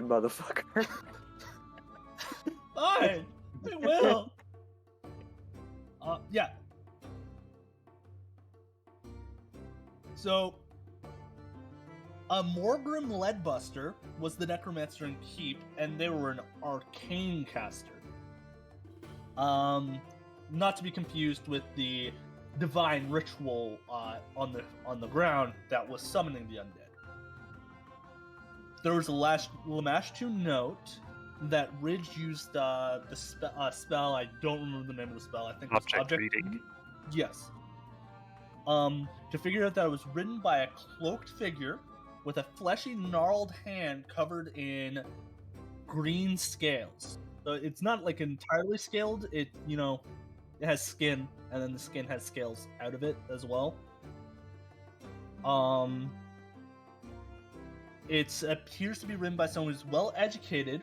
motherfucker. Fine, I will. Yeah. So, Morgrim Leadbuster was the necromancer in Keep, and they were an arcane caster. Not to be confused with the divine ritual on the ground that was summoning the undead. There was a Lamashtu note that Ridge used the spell. I don't remember the name of the spell. I think it's Object reading. Yes. To figure out that it was written by a cloaked figure with a fleshy, gnarled hand covered in green scales. So it's not like entirely scaled. It has skin, and then the skin has scales out of it as well. It appears to be written by someone who's well educated,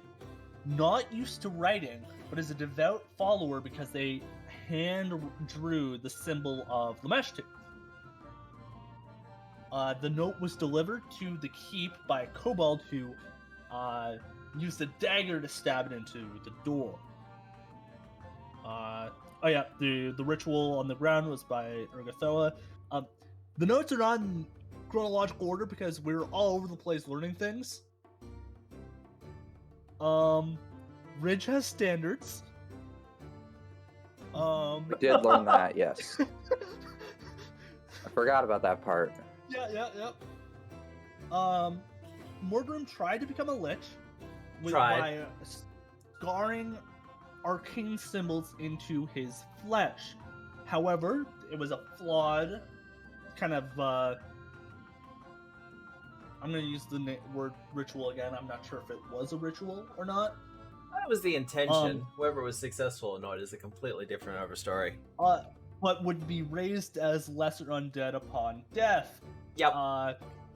not used to writing, but is a devout follower because they hand drew the symbol of Lamashtu. The note was delivered to the keep by a kobold who used a dagger to stab it into the door. The ritual on the ground was by Urgathoa. The notes are not in chronological order because we're all over the place learning things. Ridge has standards. I did learn that, yes. I forgot about that part. Yeah. Morgrim tried to become a lich by scarring arcane symbols into his flesh. However, it was a flawed kind of I'm going to use the word ritual again. I'm not sure if it was a ritual or not. That was the intention. Whether it was successful or not is a completely different story. But would be raised as lesser undead upon death. Yep.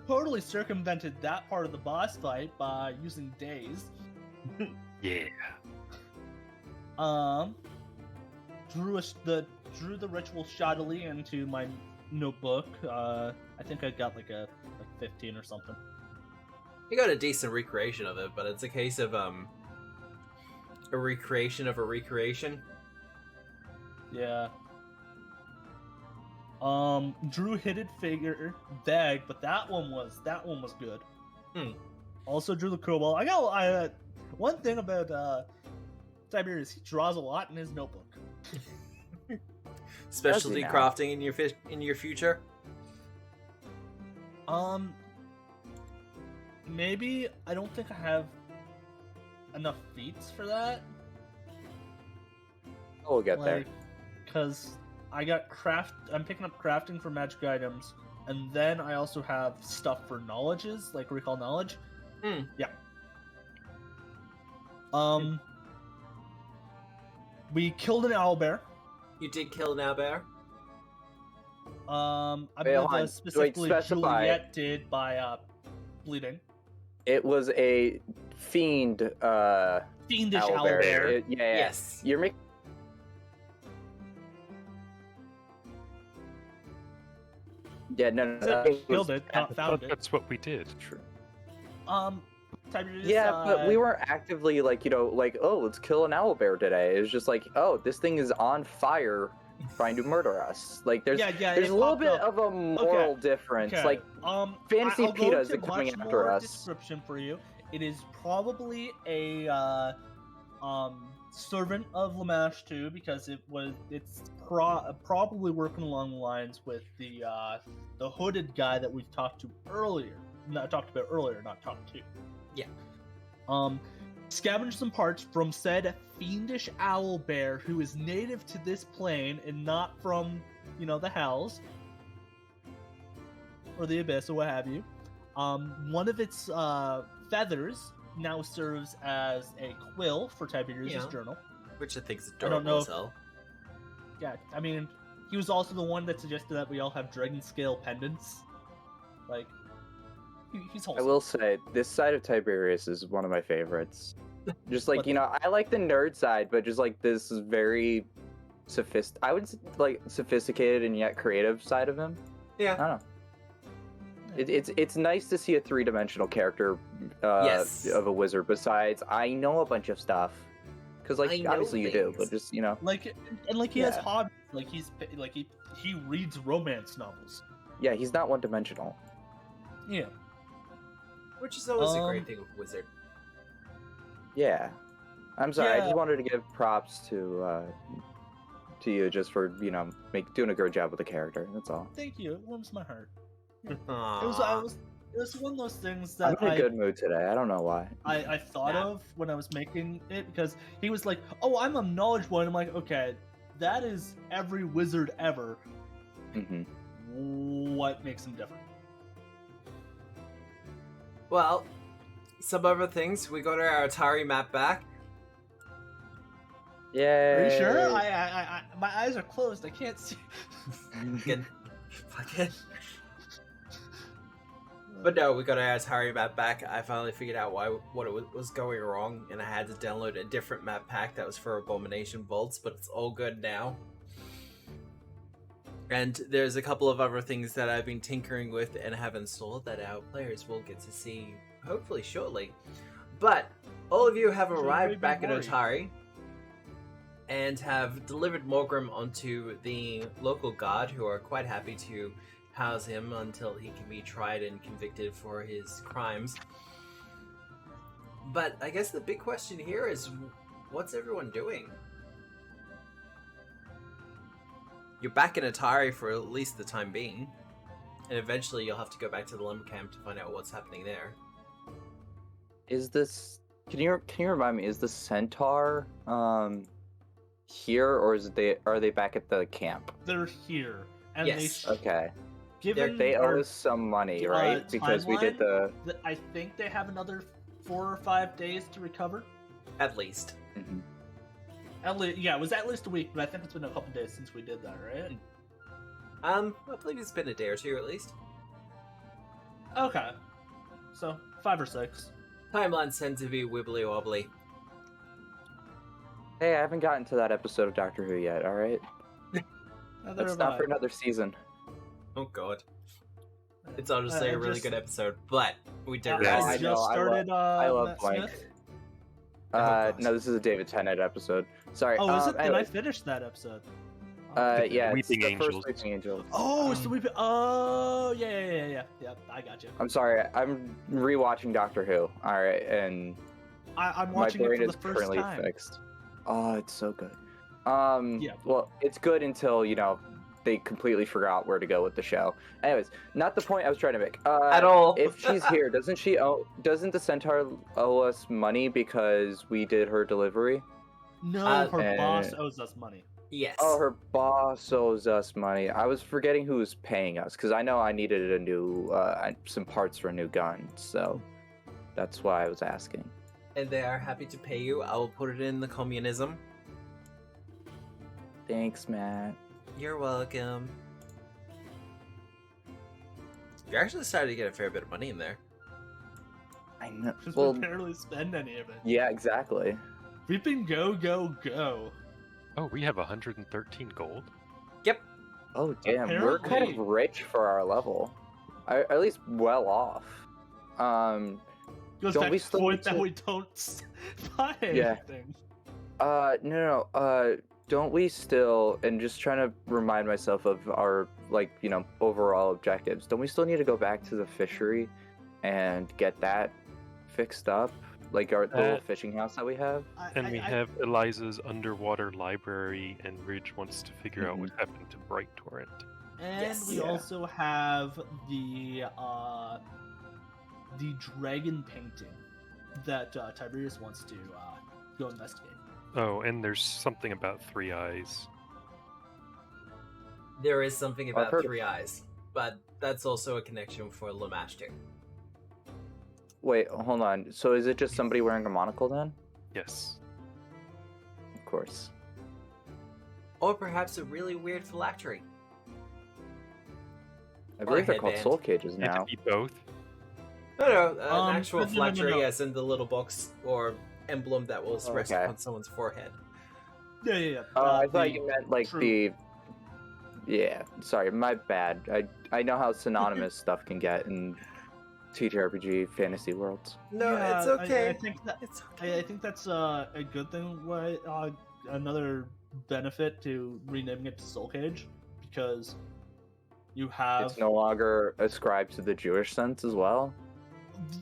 Totally circumvented that part of the boss fight by using daze. Yeah. Drew the ritual shoddily into my notebook. I think I got like 15 or something. You got a decent recreation of it, but it's a case of a recreation of a recreation. Yeah. Drew Hidden Figure Bag, but that one was good. Also drew the kobold. I got one thing about Tiberius. He draws a lot in his notebook. Specialty crafting in your future. Maybe. I don't think I have enough feats for that. We'll get there. Because I got I'm picking up crafting for magic items, and then I also have stuff for knowledges, like recall knowledge. Yeah. We killed an owlbear. You did kill an owlbear? I believe specifically Juliet did by bleeding. It was a fiendish owlbear. Yes. You're making. Yeah, no. Killed it. Found it. That's what we did. True. Tiberius, but we weren't actively oh, let's kill an owlbear today. It was just like, oh, this thing is on fire, trying to murder us. Like, there's a little bit of a moral difference. Okay. Like, Fantasy PETA is coming after us. Description for you. It is probably a servant of Lamashtu because it's probably working along the lines with the hooded guy that we've talked about earlier. Yeah. Scavenge some parts from said fiendish owlbear who is native to this plane and not from, the hells or the abyss or what have you. One of its feathers now serves as a quill for Tiberius' journal. Which I think is adorable as hell. Yeah, I mean, he was also the one that suggested that we all have dragon scale pendants. Like, he's wholesome. I will say, this side of Tiberius is one of my favorites. Just like, I like the nerd side, but just like this is very sophisticated and yet creative side of him. Yeah. I don't know. It's nice to see a 3-dimensional character Yes. of a wizard. Besides, I know a bunch of stuff because like obviously you do, but just he has hobbies. Like he reads romance novels. Yeah, he's not 1-dimensional. Yeah, which is always a great thing with wizard. Yeah, I'm sorry. Yeah. I just wanted to give props to you just for doing a good job with the character. That's all. Thank you. It warms my heart. It Aww. was one of those things that I'm in a good mood today. I don't know why. I thought of when I was making it because he was like, "Oh, I'm a knowledge one." I'm like, "Okay, that is every wizard ever. Mm-hmm. What makes him different?" Well, some other things. We got our Otari map back. Yeah. Are you sure? I my eyes are closed. I can't see. Fucking. But no, we got our Atari map back. I finally figured out what was going wrong, and I had to download a different map pack that was for Abomination Bolts, but it's all good now. And there's a couple of other things that I've been tinkering with and have installed that our players will get to see hopefully shortly. But all of you have arrived back at Otari and have delivered Morgrim onto the local guard, who are quite happy to house him until he can be tried and convicted for his crimes. But I guess the big question here is, what's everyone doing? You're back in Otari for at least the time being, and eventually you'll have to go back to the lumber camp to find out what's happening there. Is this? Can you remind me? Is the centaur here, or are they back at the camp? They're here, and Yes. Okay. they owe us some money, right? Because we did I think they have another 4 or 5 days to recover. At least. Mhm. At least, yeah, it was at least a week, but I think it's been a couple days since we did that, right? I believe it's been a day or two at least. Okay, so 5 or 6. Timelines tend to be wibbly wobbly. Hey, I haven't gotten to that episode of Doctor Who yet. All right, that's not for another season. Oh god. It's honestly a really good episode, but we did I just started. I love Matt Blank. Smith. No, this is a David Tennant episode. Sorry. Oh, is it? Did I anyways, finish that episode? yeah, it's Weeping the Angels. first Weeping Angels. Oh, it's the Weeping. Oh, yeah. I got you. I'm sorry. I'm rewatching Doctor Who. All right, and I'm my watching it brain for is the first currently time. fixed. Oh, it's so good. Yeah. Well, it's good until they completely forgot where to go with the show. Anyways, not the point I was trying to make. At all. If she's here, doesn't the centaur owe us money because we did her delivery? No, her boss owes us money. Yes. Oh, her boss owes us money. I was forgetting who was paying us because I know I needed a new some parts for a new gun, so that's why I was asking. And they are happy to pay you. I will put it in the communism. Thanks, Matt. You're welcome. You're actually starting to get a fair bit of money in there. I know. Because Well, we barely spend any of it. yeah, exactly. We've been go. Oh, we have 113 gold. Oh, damn. We're kind of Apparently. rich for our level. At least well off. Goes Don't back we to the still point need that to- we don't buy Yeah. anything. No. Don't we still, and just trying to remind myself of our, overall objectives, don't we still need to go back to the fishery and get that fixed up? Like the little fishing house that we have? And we have Eliza's underwater library, and Ridge wants to figure out what happened to Bright Torrent. And Yes. we Yeah. also have the dragon painting that Tiberius wants to go investigate. Oh, and there's something about Three Eyes. There is something I've about heard- Three Eyes, but that's also a connection for Lamashter. Wait, hold on. So is it just somebody wearing a monocle then? Yes. Of course. Or perhaps a really weird phylactery. I Or believe a they're called headband. soul cages It now. could be both. No, an actual no. phylactery as in the little box or emblem that will rest Okay. on someone's forehead. Yeah. Oh, I thought you meant like true- Yeah, sorry, my bad. I know how synonymous stuff can get in TTRPG fantasy worlds. No, it's Yeah, okay. I think that It's okay. I think that's a good thing. Why another benefit to renaming it to Soul Cage, because you have It's no longer ascribed to the Jewish sense as well.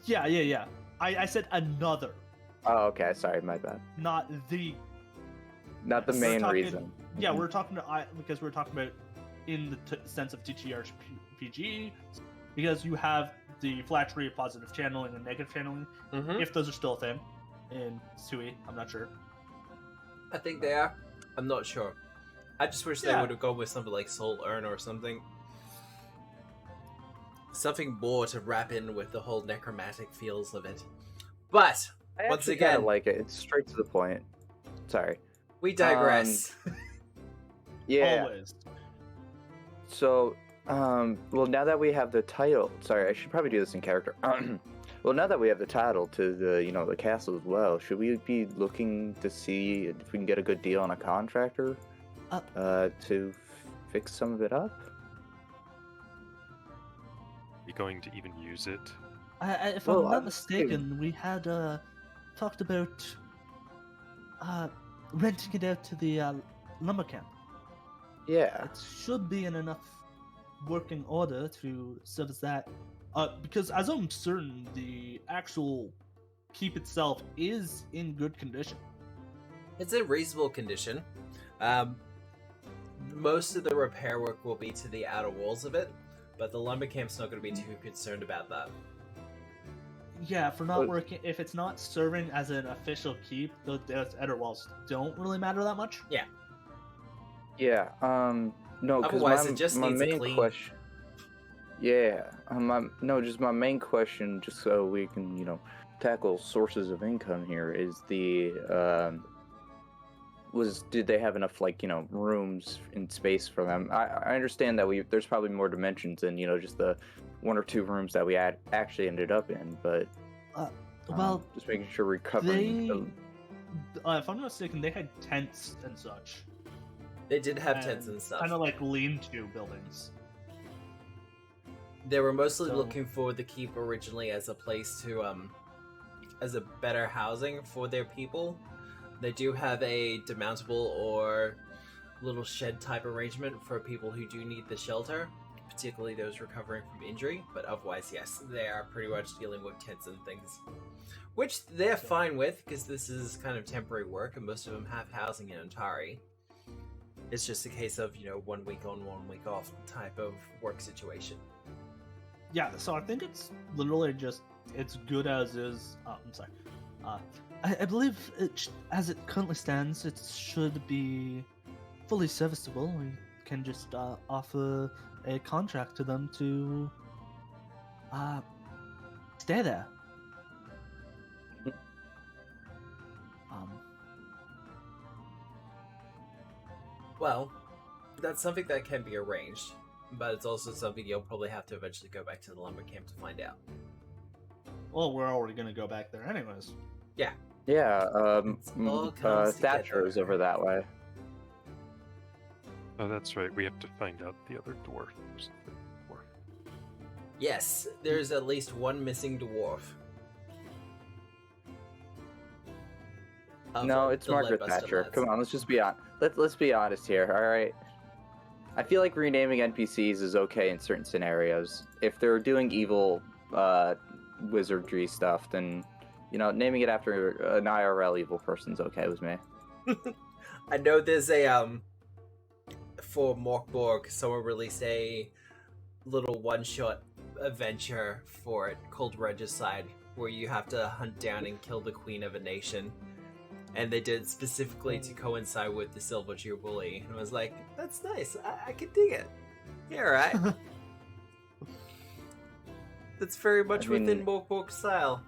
yeah. I said another, Oh, okay. Sorry, my bad. not the. Not the We're main talking- reason. Yeah, we're talking because we're talking about in the sense of TTRPG, because you have the flattery of positive channeling and negative channeling. Mhm. If those are still a thing in Sui, I'm not sure. I think they are. I'm not sure. I just wish they Yeah. would have gone with something like Soul Urn or something. Something more to wrap in with the whole necromantic feels of it. But I once actually kinda again, like it. It's straight to the point. Sorry. we digress. Yeah. Always. So, well, now that we have the title, sorry, I should probably do this in character. Well, now that we have the title to the, the castle as well, should we be looking to see if we can get a good deal on a contractor, to fix some of it up? You going to even use it? If Well, I'm not I'm mistaken, we had talked about renting it out to the lumber camp. Yeah. It should be in enough working order to service that. Because as I'm certain, the actual keep itself is in good condition. It's in reasonable condition. Most of the repair work will be to the outer walls of it, but the lumber camp's not going to be too concerned about that. Yeah, if we're not But- working, if it's not serving as an official keep, those outer walls don't really matter that much. Yeah. No, because Otherwise, it just my needs a main clean. question. Yeah. Just my main question, just so we can, tackle sources of income here, is did they have enough rooms and space for them? I understand that there's probably more dimensions than just the one or two rooms that we actually ended up in, but Well, just making sure we're covering. if I'm not mistaken, they had tents and such. They did have tents and stuff. Kind of like lean-to buildings. They were mostly So- looking for the keep originally as a place to, as a better housing for their people. They do have a demountable or little shed type arrangement for people who do need the shelter, particularly those recovering from injury. But otherwise, yes, they are pretty much dealing with tents and things, which they're fine with because this is kind of temporary work, and most of them have housing in Otari. It's just a case of 1 week on, 1 week off type of work situation. Yeah, so I think it's literally just it's good as is. I'm sorry. I believe as it currently stands, it should be fully serviceable. We can just offer a contract to them to stay there. Well, that's something that can be arranged, but it's also something you'll probably have to eventually go back to the lumber camp to find out. Well, we're already gonna go back there anyways. Yeah. It's all comes Thatcher is together. over that way. Oh, that's right. We have to find out the other dwarf. Who's the dwarf? Yes, there's at least one missing dwarf. Of No, it's the Margaret Leadbuster Thatcher. Lads. Come on, let's just be on. Let's be honest here. All right. I feel like renaming NPCs is okay in certain scenarios. If they're doing evil, wizardry stuff, then naming it after an IRL evil person's okay with me. I know there's a for Morkborg, someone released a little one-shot adventure for it called Regicide, where you have to hunt down and kill the queen of a nation. And they did it specifically to coincide with the Silver Jubilee. And I was like, that's nice. I can dig it. Yeah, right. That's very much I mean- within Morkborg's style.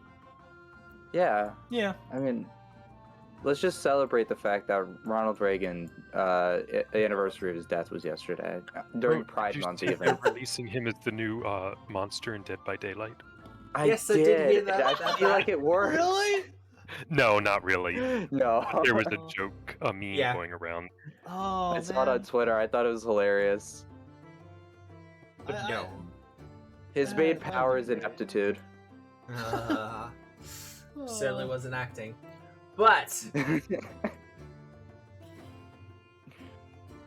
Yeah. Yeah. I mean, let's just celebrate the fact that Ronald Reagan, the anniversary of his death was yesterday during Oh, Pride did you Month. see Even. they're releasing him as the new monster in Dead by Daylight. Yes, I did hear that. I feel like it works. Really? No, not really. No. There was a joke, a meme Yeah. going around. Oh, I saw it on Twitter. I thought it was hilarious. But no. His main power is ineptitude. Certainly wasn't acting. But,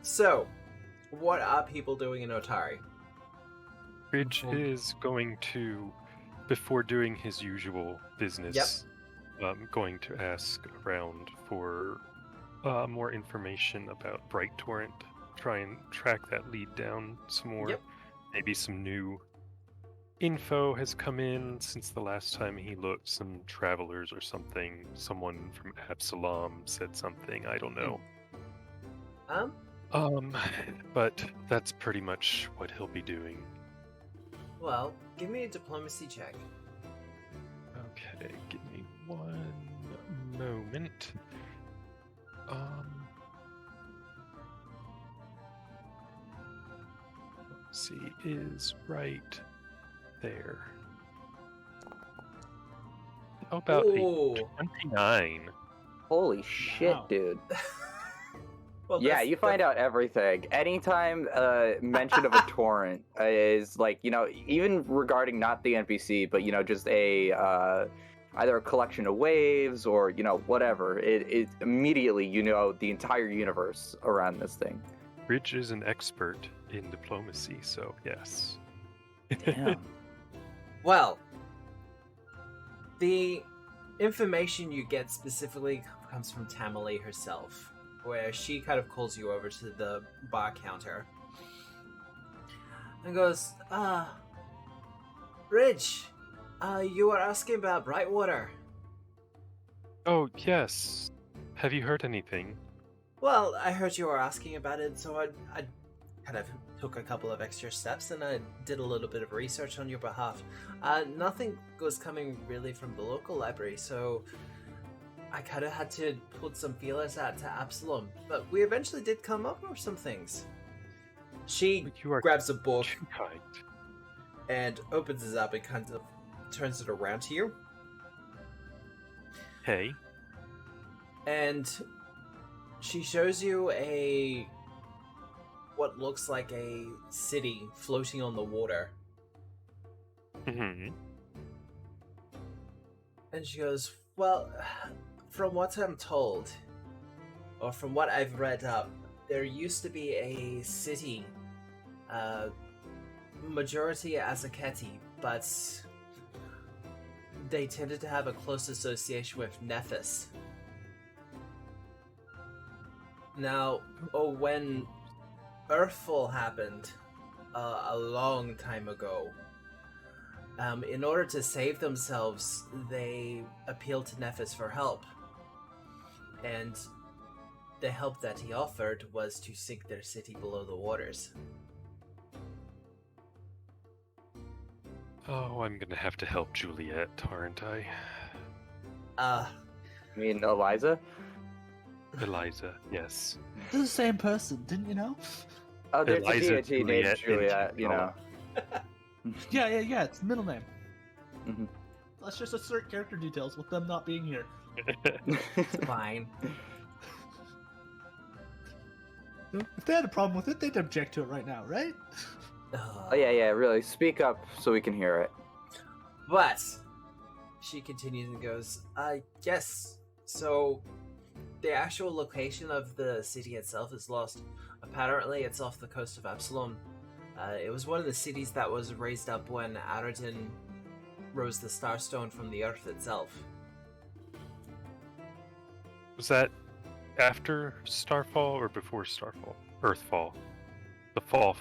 so, what are people doing in Otari? Ridge is going to, before doing his usual business, going to ask around for more information about Bright Torrent. Try and track that lead down some more. Yep. Maybe some new info has come in since the last time he looked. Some travelers or something. Someone from Absalom said something. I don't know. But that's pretty much what he'll be doing. Well, give me a diplomacy check. Okay, give me one moment. Let's see, is right there. How about Ooh. a 29? Holy shit, Wow. dude. Well, Yeah, you find out everything. Anytime mention of a torrent is like, even regarding not the NPC, but, just a either a collection of waves or, whatever. It immediately, the entire universe around this thing. Ridge is an expert in diplomacy, so yes. Damn. Well, the information you get specifically comes from Tamale herself, where she kind of calls you over to the bar counter and goes, Ridge, you were asking about Brightwater. Oh, yes. Have you heard anything? Well, I heard you were asking about it, so I kind of took a couple of extra steps and I did a little bit of research on your behalf. Nothing was coming really from the local library, so I kind of had to put some feelers out to Absalom, but we eventually did come up with some things. She You are grabs a book too kind. and opens it up and kind of turns it around to you, Hey, and she shows you what looks like a city floating on the water. mm-hmm. And she goes, well, from what I'm told, or from what I've read up, there used to be a city, majority Azaketi, but they tended to have a close association with Nephis. Now, when Earthfall happened a long time ago, in order to save themselves, they appealed to Nephis for help. And the help that he offered was to sink their city below the waters. Oh, I'm gonna have to help Juliet, aren't I? You mean Eliza? Eliza, yes. They're the same person, didn't you know? Oh, there's Eliza, a deity named Juliet, Juliet, and you know. Yeah, it's the middle name. Mhm. Let's just assert character details with them not being here. Fine. If they had a problem with it, they'd object to it right now, right? Oh, yeah, really. Speak up so we can hear it. But she continues and goes, yes, so the actual location of the city itself is lost. Apparently it's off the coast of Absalom. It was one of the cities that was raised up when Aradin rose the Starstone from the earth itself. Was that after Starfall or before Starfall? Earthfall. The fall.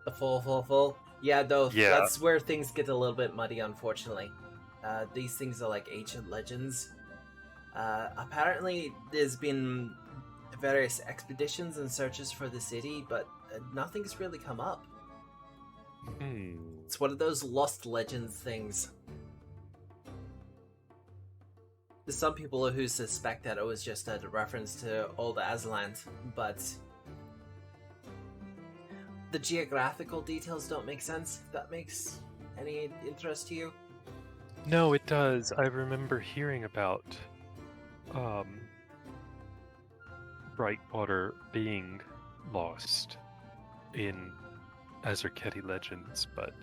The full. Yeah, though, Yeah. that's where things get a little bit muddy, unfortunately. These things are like ancient legends. Apparently, there's been various expeditions and searches for the city, but nothing's really come up. It's one of those lost legends things. There's some people who suspect that it was just a reference to old Aslan, but the geographical details don't make sense. If that makes any interest to you? No, it does. I remember hearing about Brightwater being lost in Azarketi legends, but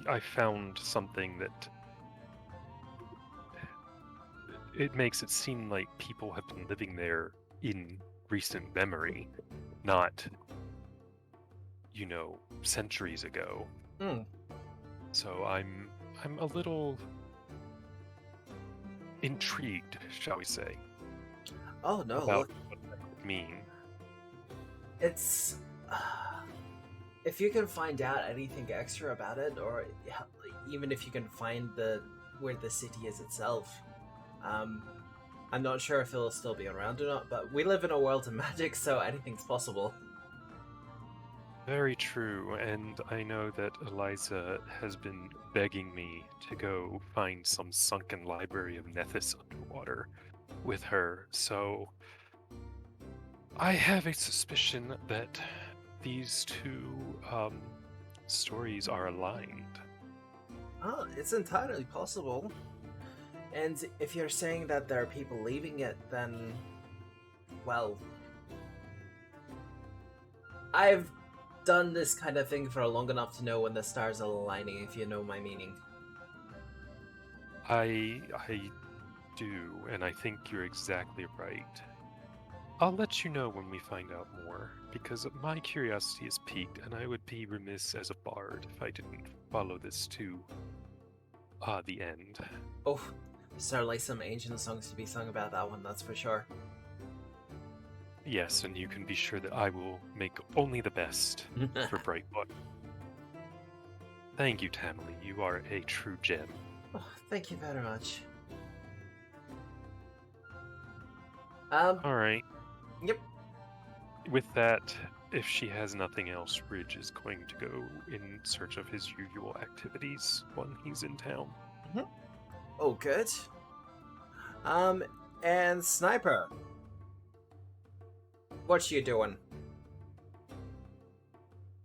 I found something that it makes it seem like people have been living there in recent memory, not, centuries ago. So I'm a little intrigued, shall we say, Oh no, about look, what that could mean. it's if you can find out anything extra about it, or even if you can find where the city is itself. I'm not sure if it'll still be around or not, but we live in a world of magic, so anything's possible. Very true, and I know that Eliza has been begging me to go find some sunken library of Nethys underwater with her, so I have a suspicion that these two stories are aligned. Oh, it's entirely possible. And if you're saying that there are people leaving it, then, well, I've done this kind of thing for long enough to know when the stars are aligning, if you know my meaning. I do, and I think you're exactly right. I'll let you know when we find out more, because my curiosity is piqued, and I would be remiss as a bard if I didn't follow this to the end. Oh, certainly some ancient songs to be sung about that one, that's for sure. Yes, and you can be sure that I will make only the best for Brightwater. Thank you, Tamily. You are a true gem. Oh, thank you very much. Alright. Yep. With that, if she has nothing else, Ridge is going to go in search of his usual activities when he's in town. Oh, good. And Sniper. What you doing?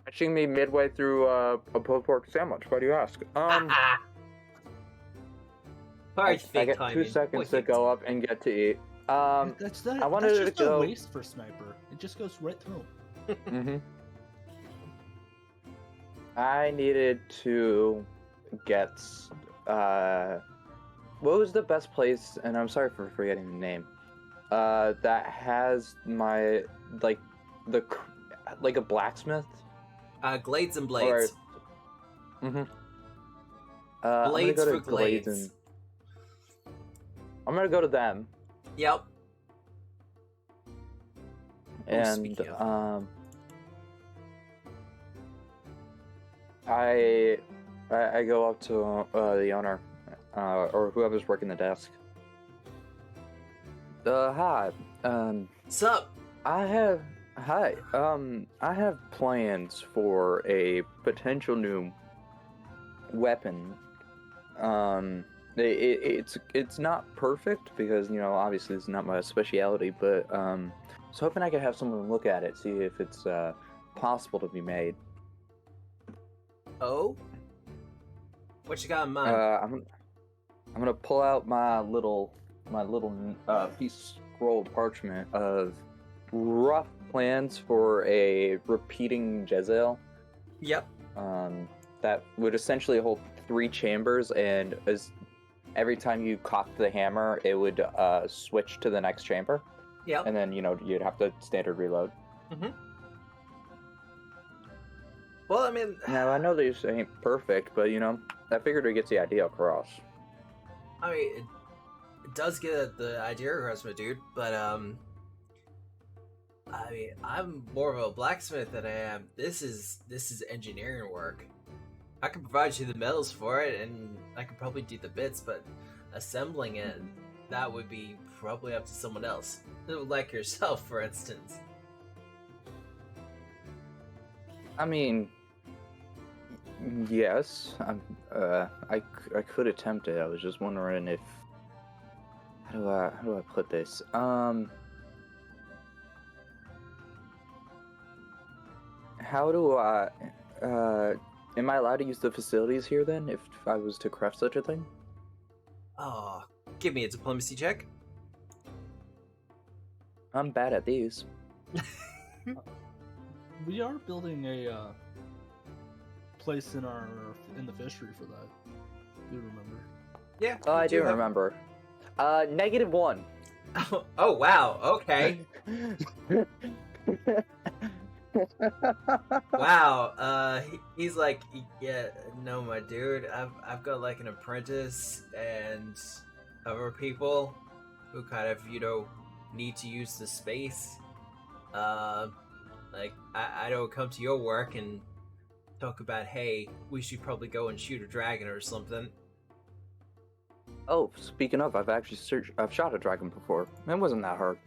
Catching me midway through a pulled pork sandwich. Why do you ask? I get 2 seconds to go up and get to eat. That's not. I wanted that's to just go. a waste for Sniper. It just goes right through. Mm-hmm. I needed to get. What was the best place? And I'm sorry for forgetting the name. That has my like a blacksmith. Glades and Blades. Mm-hmm. Blades I'm gonna go for to Glades. Glades. I'm gonna go to them. Yep. And speaking of. I go up to the owner, or whoever's working the desk. Hi. Sup? I have plans for a potential new weapon. It's not perfect because obviously it's not my specialty, but I was hoping I could have someone look at it, see if it's possible to be made. Oh? What you got in mind? I'm gonna pull out my little piece of scrolled parchment of rough plans for a repeating Jezzail. Yep. That would essentially hold 3 chambers, and every time you cocked the hammer, it would switch to the next chamber. Yep. And then you'd have to standard reload. Mm-hmm. Well, I mean, now I know these ain't perfect, but I figured we'd get the idea across. I mean, it does get the idea across, my dude. But I mean, I'm more of a blacksmith than I am. This is engineering work. I can provide you the metals for it, and I could probably do the bits, but assembling it, that would be probably up to someone else, like yourself, for instance. I mean, yes, I could attempt it. I was just wondering if how do I put this? How do I am I allowed to use the facilities here then if I was to craft such a thing? Oh, Give me a diplomacy check. I'm bad at these. We are building a place in the fishery for that. Do you remember? Yeah. Oh, you I do have- remember. -1. Oh wow. Okay. Wow. He's like, yeah, no, my dude. I've got like an apprentice and other people who kind of need to use the space. Like I don't come to your work and talk about, hey, we should probably go and shoot a dragon or something. Oh, speaking of, I've shot a dragon before. It wasn't that hard.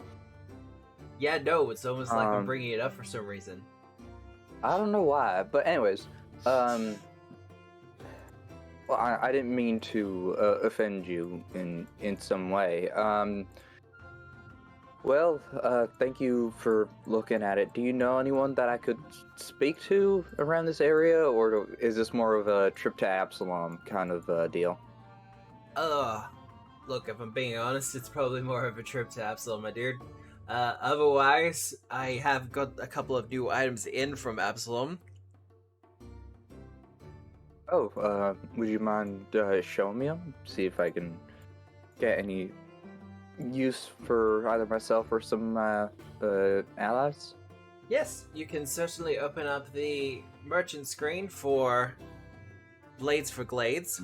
Yeah, no, it's almost like I'm bringing it up for some reason. I don't know why, but anyways, well, I didn't mean to offend you in some way. Well, thank you for looking at it. Do you know anyone that I could speak to around this area, or is this more of a trip to Absalom kind of deal? Look, if I'm being honest, it's probably more of a trip to Absalom, my dude. Otherwise, I have got a couple of new items in from Absalom. Oh, would you mind showing me them? See if I can get any use for either myself or some allies? Yes, you can certainly open up the merchant screen for Blades for Glades.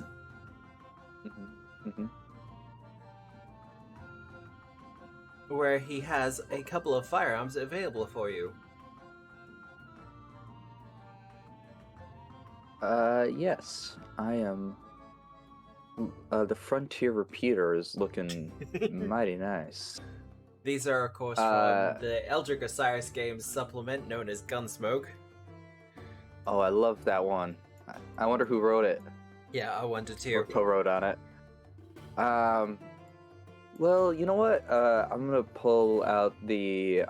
Where he has a couple of firearms available for you. Yes, I am. The Frontier Repeater is looking mighty nice. These are, of course, from the Eldritch Osiris Games supplement known as Gunsmoke. Oh, I love that one. I wonder who wrote it. Yeah, I wanted to. Or co-wrote on it. Well, you know what? I'm gonna pull out the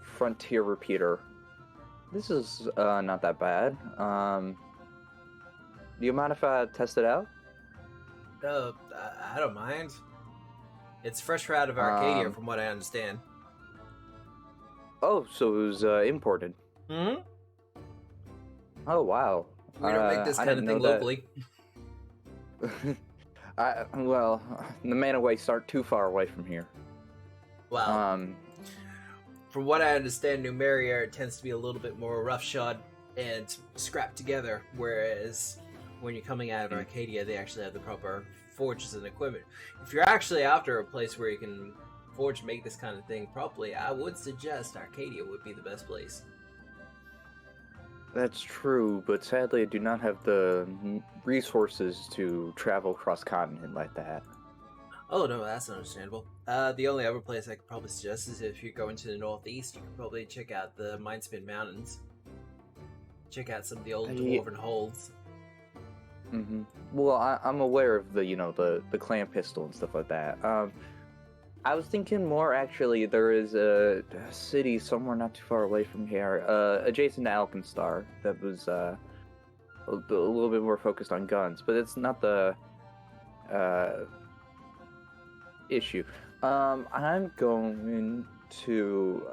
Frontier Repeater. This is not that bad. Do you mind if I test it out? I don't mind. It's fresh out of Arcadia, from what I understand. Oh, so it was imported. Hmm? Oh, wow. We don't make this kind of thing locally. Well, the Manaways aren't too far away from here. Well, from what I understand, Numeria tends to be a little bit more roughshod and scrapped together, whereas when you're coming out of Arcadia, they actually have the proper forges and equipment. If you're actually after a place where you can forge and make this kind of thing properly, I would suggest Arcadia would be the best place. That's true, but sadly I do not have the resources to travel cross-continent like that. Oh no, that's understandable. The only other place I could probably suggest is if you're going to the northeast, you could probably check out the Mindspin Mountains. Check out some of the old dwarven holds. Mm-hmm. Well, I'm aware of the clan pistol and stuff like that. I was thinking more actually. There is a city somewhere not too far away from here, adjacent to Alkenstar, that was a little bit more focused on guns, but it's not the issue. I'm going to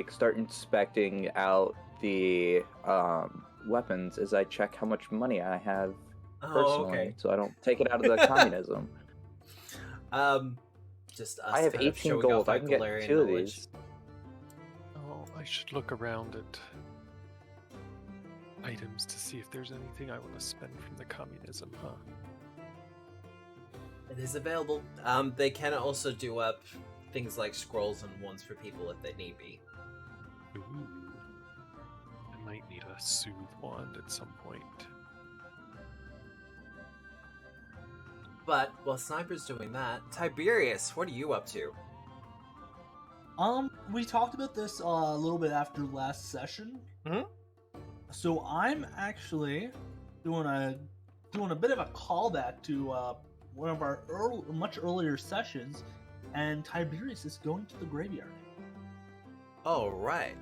start inspecting out the weapons as I check how much money I have personally, so I don't take it out of the communism. Just us I have kind of 18 showing gold. off our I can get Galarian 2 of knowledge. these. Oh, I should look around at items to see if there's anything I want to spend from the communism, huh? It is available. They can also do up things like scrolls and wands for people if they need be. Ooh. I might need a soothe wand at some point. But while Sniper's doing that, Tiberius, what are you up to? We talked about this a little bit after last session. Mhm. So I'm actually doing a bit of a callback to one of our much earlier sessions, and Tiberius is going to the graveyard. All right.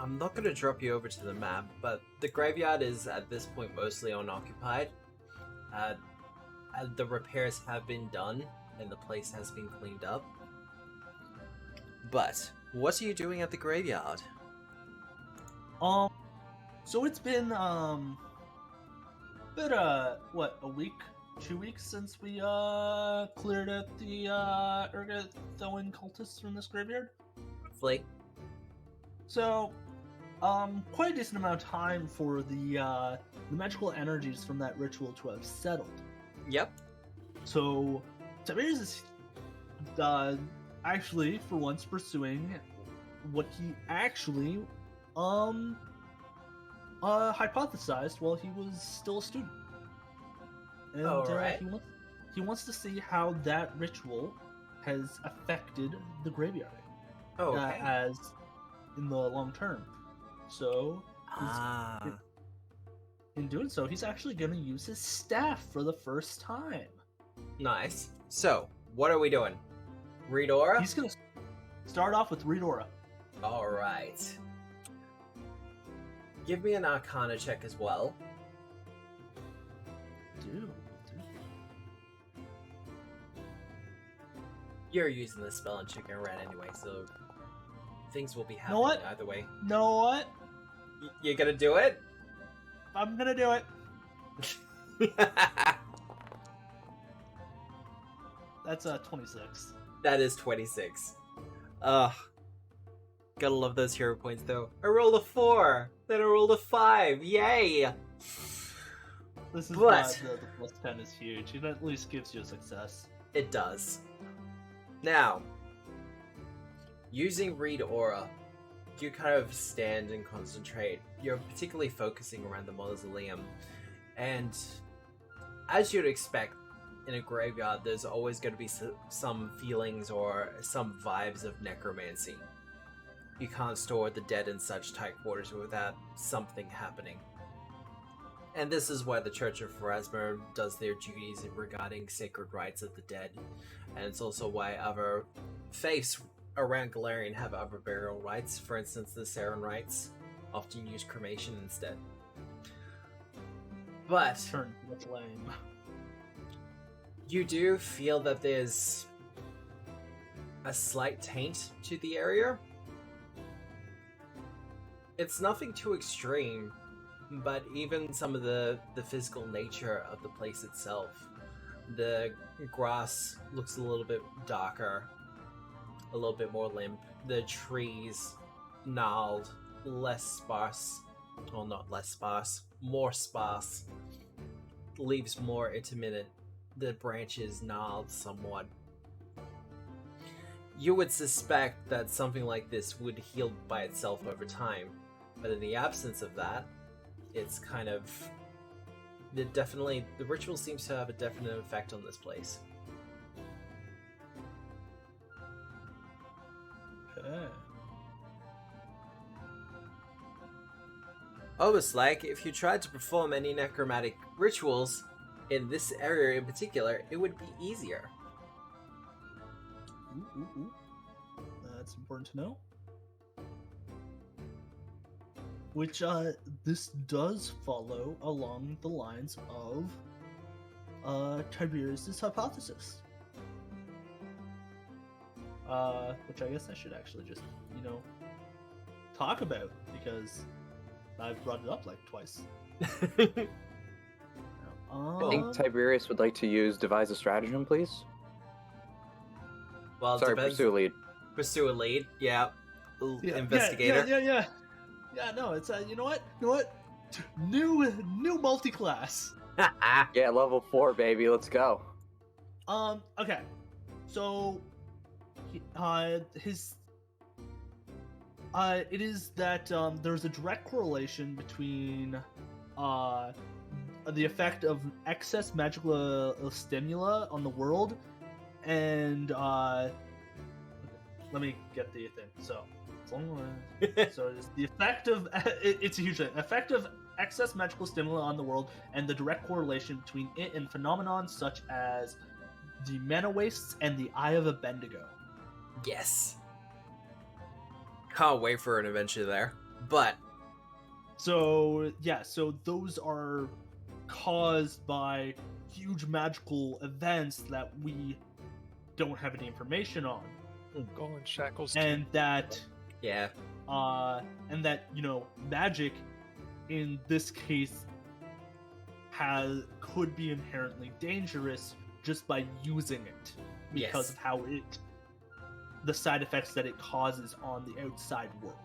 I'm not going to drop you over to the map, but the graveyard is at this point mostly unoccupied. The repairs have been done, and the place has been cleaned up. But what are you doing at the graveyard? So it's been a week, 2 weeks since we cleared out the Ergothoan cultists from this graveyard. Roughly. So, quite a decent amount of time for the magical energies from that ritual to have settled. Yep. So, Tiberius is actually, for once, pursuing what he actually hypothesized while he was still a student. And Alright. he wants to see how that ritual has affected the graveyard. Okay. As in the long term. So, in doing so, he's actually going to use his staff for the first time. Nice. So, what are we doing? Read Aura? He's going to start off with Read Aura. Alright. Give me an Arcana check as well. Dude. You're using the spell in Chicken Rat anyway, so things will be happening what? either way. Know what? You're gonna do it? I'm going to do it. That's 26. That is 26. Ugh. Gotta love those hero points though. I rolled a 4, then I rolled a 5. Yay! This is But- why the plus 10 is huge. It at least gives you a success. It does. Now, using Read Aura, you kind of stand and concentrate. You're particularly focusing around the mausoleum. And as you'd expect in a graveyard, there's always going to be some feelings or some vibes of necromancy. You can't store the dead in such tight quarters without something happening. And this is why the Church of Pharasma does their duties regarding sacred rites of the dead. And it's also why other faiths around Galarian have other burial rites. For instance, the Saren rites often use cremation instead. But Turn to flame. you do feel that there's a slight taint to the area. It's nothing too extreme, but even some of the physical nature of the place itself. The grass looks a little bit darker, a little bit more limp. The trees gnarled, less sparse. Well, not less sparse, more sparse. Leaves more intermittent. The branches gnarled somewhat. You would suspect that something like this would heal by itself over time, but in the absence of that, it's kind of... the ritual seems to have a definite effect on this place. Okay. Almost like if you tried to perform any necromantic rituals in this area in particular, it would be easier. Ooh. That's important to know. Which, this does follow along the lines of, Tiberius' hypothesis. Which I guess I should actually just, talk about, because I've brought it up, like, twice. I think Tiberius would like to use Devise a Stratagem, please. Well, Sorry, depends. pursue a lead. Pursue a lead, yeah. Yeah, Investigator. Yeah, no, it's, you know what? New multi-class. Yeah, level 4, baby. Let's go. Okay. So, it is that, there's a direct correlation between, the effect of excess magical stimula on the world, and, let me get the thing. So, it's the effect of, it's a huge thing. Effect of excess magical stimuli on the world, and the direct correlation between it and phenomenon such as the mana wastes and the Eye of Bendigo. Yes. Can't wait for an adventure there. But So yeah, so those are caused by huge magical events that we don't have any information on, Golden shackles. and that yeah, magic in this case could be inherently dangerous just by using it because Yes. of how the side effects that it causes on the outside world.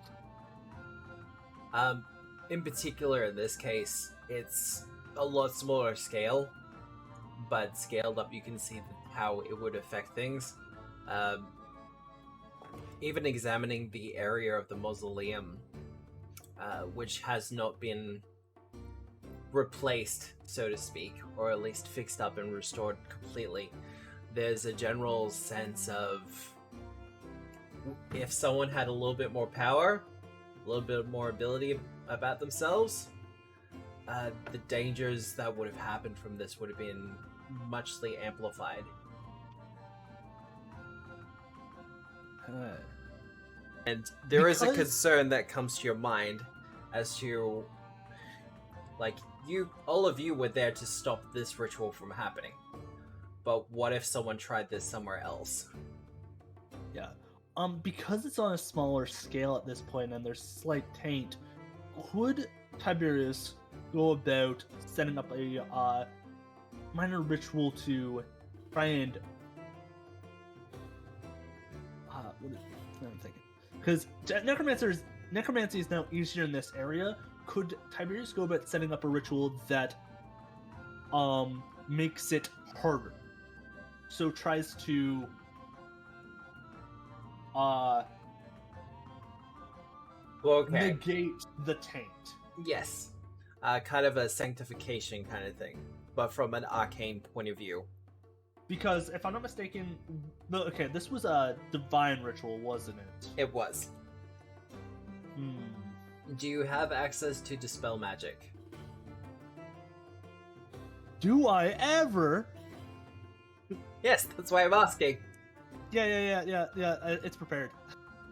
In particular, in this case, it's a lot smaller scale, but scaled up, you can see how it would affect things. Even examining the area of the mausoleum, which has not been replaced, so to speak, or at least fixed up and restored completely, there's a general sense of if someone had a little bit more power, a little bit more ability about themselves, the dangers that would have happened from this would have been muchly amplified. And there is a Because- concern that comes to your mind as to, like, all of you were there to stop this ritual from happening. But what if someone tried this somewhere else? Yeah. Because it's on a smaller scale at this point and there's slight taint, could Tiberius go about setting up a minor ritual to try and what I'm thinking, because necromancy is now easier in this area. Could Tiberius go about setting up a ritual that makes it harder? So tries to Okay. negate the taint. Yes. Kind of a sanctification kind of thing, but from an arcane point of view. Because if I'm not mistaken, this was a divine ritual, wasn't it? It was. Hmm. Do you have access to dispel magic? Do I ever? Yes, that's why I'm asking. Yeah. It's prepared.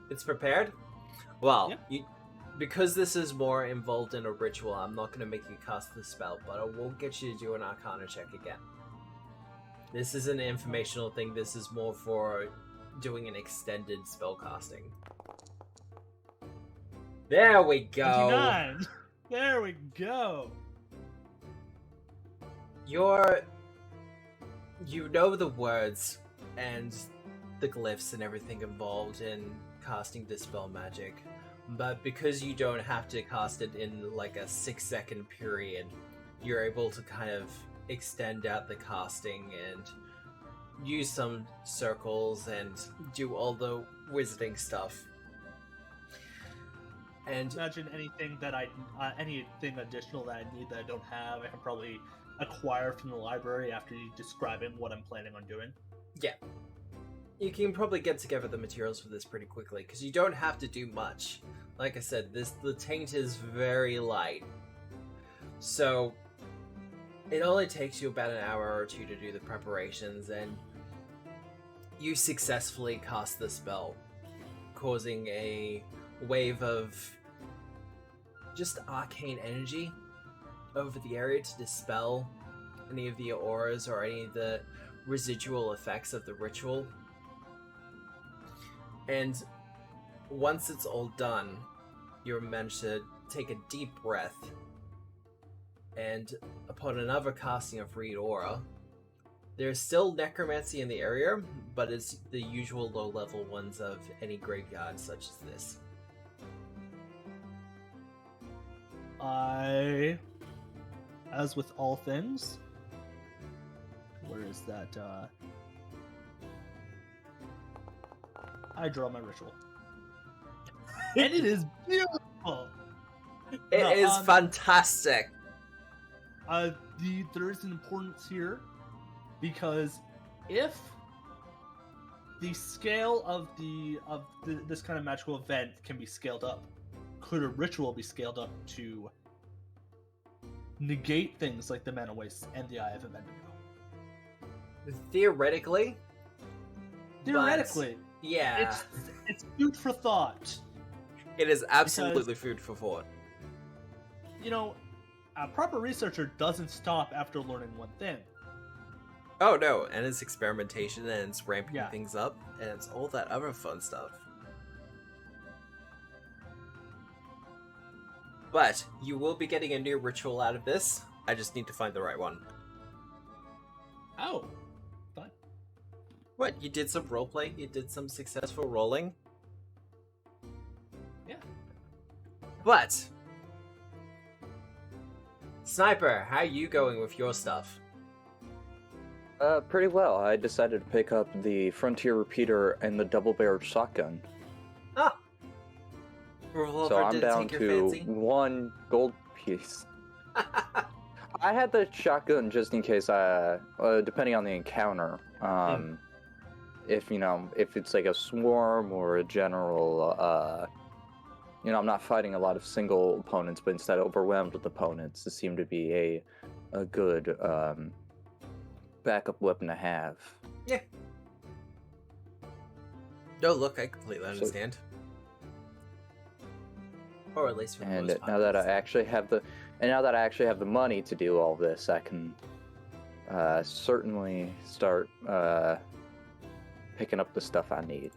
It's prepared? Well, Yeah. because this is more involved in a ritual, I'm not going to make you cast the spell, but I will get you to do an Arcana check again. This is an informational thing. This is more for doing an extended spell casting. There we go. 29. There we go. You know the words and the glyphs and everything involved in casting dispel magic, but because you don't have to cast it in like a 6-second period, you're able to kind of extend out the casting and use some circles and do all the wizarding stuff. And Imagine anything additional that I need that I don't have, I can probably acquire from the library after you describing what I'm planning on doing. yeah, you can probably get together the materials for this pretty quickly because you don't have to do much. Like I said, the taint is very light, so it only takes you about an hour or two to do the preparations, and you successfully cast the spell, causing a wave of just arcane energy over the area to dispel any of the auras or any of the residual effects of the ritual. And once it's all done, you're managed to take a deep breath, and upon another casting of Read Aura, there's still necromancy in the area, but it's the usual low-level ones of any graveyard such as this. As with all things, where is that? I draw my ritual, and it is beautiful. It is fantastic. There is an importance here, because if the scale of this kind of magical event can be scaled up, could a ritual be scaled up to negate things like the Mana Waste and the Eye of Avendigo? Theoretically, Theoretically, yeah. it's food for thought. It is absolutely food for thought. You know, a proper researcher doesn't stop after learning one thing. Oh no, and it's experimentation, and it's ramping Yeah. things up, and it's all that other fun stuff. But you will be getting a new ritual out of this. I just need to find the right one. Oh, fun. What? You did some roleplay? You did some successful rolling? Yeah. But Sniper, how are you going with your stuff? Pretty well. I decided to pick up the Frontier Repeater and the double-barreled shotgun. Ah. Revolver So I'm didn't down take your to fancy? 1 gold piece. I had the shotgun just in case, depending on the encounter. If, if it's like a swarm or a general, I'm not fighting a lot of single opponents, but instead overwhelmed with opponents. This seemed to be a good, backup weapon to have. Yeah. No, look, I completely understand. Or at least for the And most part. now that I actually have the money to do all this, I can certainly start picking up the stuff I need.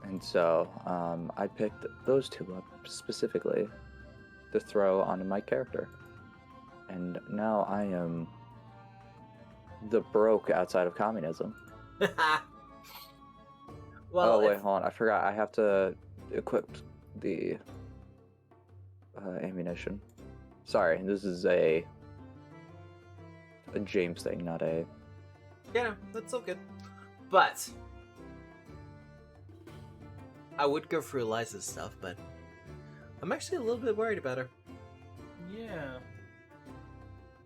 And so I picked those two up specifically to throw onto my character. And now I am the broke outside of communism. Well, oh wait, hold on. I forgot. I have to equip the ammunition. Sorry, this is a James thing, not a... Yeah, that's all good. But I would go through Eliza's stuff, but I'm actually a little bit worried about her. Yeah.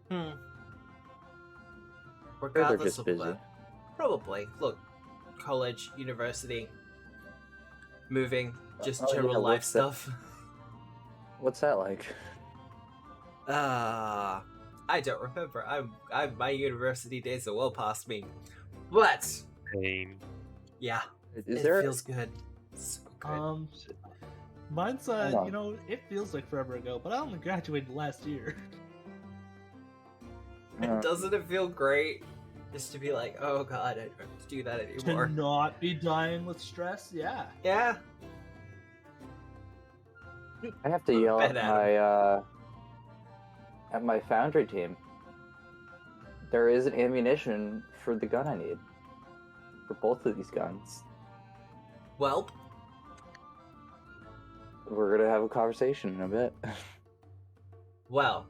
They're Regardless just of busy. what. Probably. Look, college, university, moving, just Oh, general yeah, life what's that? stuff. What's that like? I don't remember. My university days are well past me. But Pain. yeah, Is it there... feels good. So good. Mine's Hold on. it feels like forever ago, but I only graduated last year. Doesn't it feel great just to be like, oh god, I don't have to do that anymore? To not be dying with stress, yeah. Yeah. I have to yell Bet at my foundry team. There isn't ammunition for the gun I need. For both of these guns. Well, We're gonna have a conversation in a bit. well.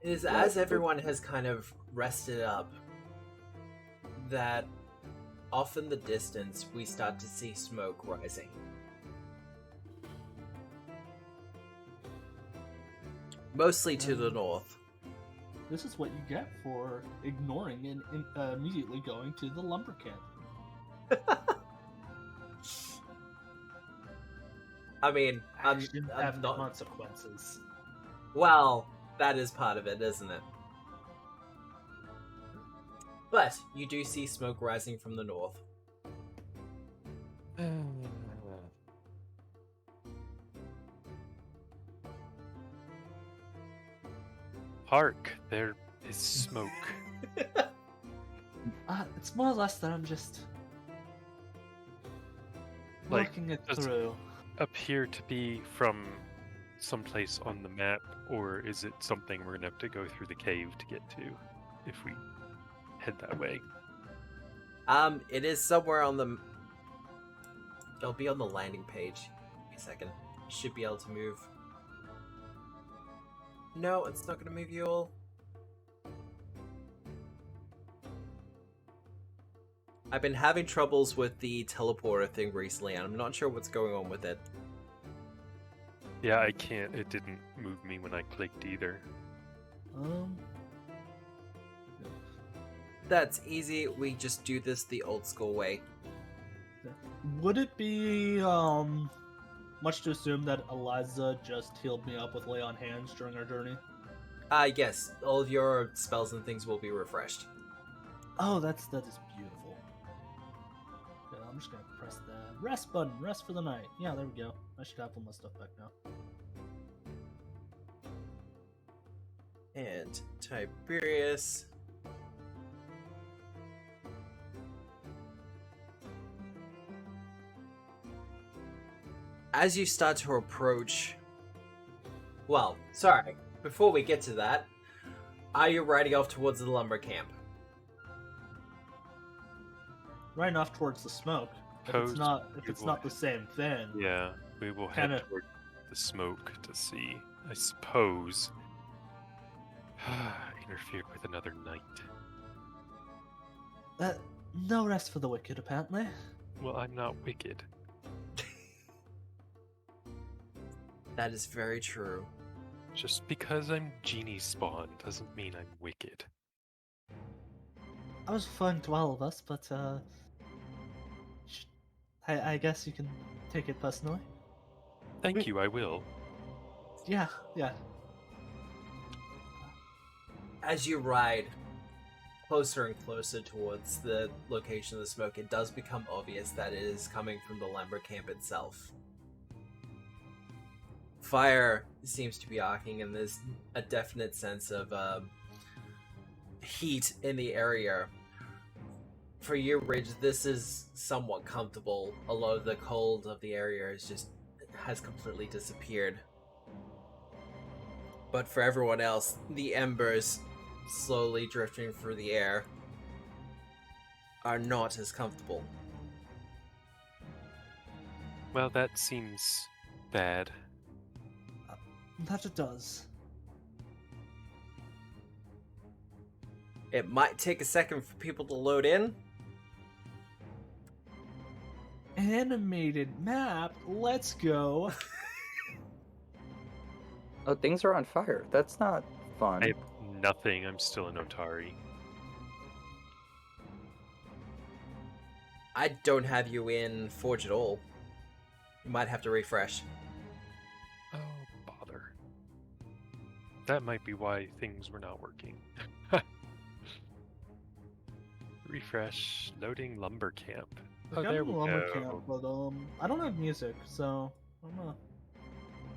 It is as everyone has kind of rested up that off in the distance we start to see smoke rising. Mostly to the north. This is what you get for ignoring and immediately going to the lumber camp. I mean, I'm Actions have not. consequences. Well, that is part of it, isn't it? But you do see smoke rising from the north. Hark! There is smoke. It's more or less that I'm just Like, working it does- through. Appear to be from someplace on the map, or is it something we're gonna have to go through the cave to get to if we head that way? It is somewhere on the. It'll be on the landing page. Give me a second. You should be able to move. No, it's not gonna move you all. I've been having troubles with the teleporter thing recently, and I'm not sure what's going on with it. Yeah, I can't. It didn't move me when I clicked either. That's easy. We just do this the old school way. Would it be much to assume that Eliza just healed me up with lay on hands during our journey? Yes. All of your spells and things will be refreshed. Oh, that is beautiful. I'm just gonna press the rest button. Rest for the night. Yeah, there we go. I should have all my stuff back now. And Tiberius. As you start to approach... Well, sorry. Before we get to that, are you riding off towards the lumber camp? Right off towards the smoke. If it's not the same thing. Yeah, we will Kinda- head toward the smoke to see, I suppose. Interfere with another night. No rest for the wicked, apparently. Well, I'm not wicked. That is very true. Just because I'm genie spawn doesn't mean I'm wicked. That was fun to all of us, but I guess you can take it personally. Thank you, I will. Yeah. As you ride closer and closer towards the location of the smoke, it does become obvious that it is coming from the lumber camp itself. Fire seems to be arcing, and there's a definite sense of heat in the area. For you, Ridge, this is somewhat comfortable. A lot of the cold of the area has completely disappeared. But for everyone else, the embers slowly drifting through the air are not as comfortable. Well, that seems bad. That it does. It might take a second for people to load in. Animated map. Let's go. Oh, things are on fire. That's not fun. I have nothing, I'm still an Otari. I don't have you in Forge at all. You might have to refresh. Oh, bother. That might be why things were not working. Refresh, loading lumber camp. Oh, Got there a we lumber go. camp, but I don't have music, so I don't know.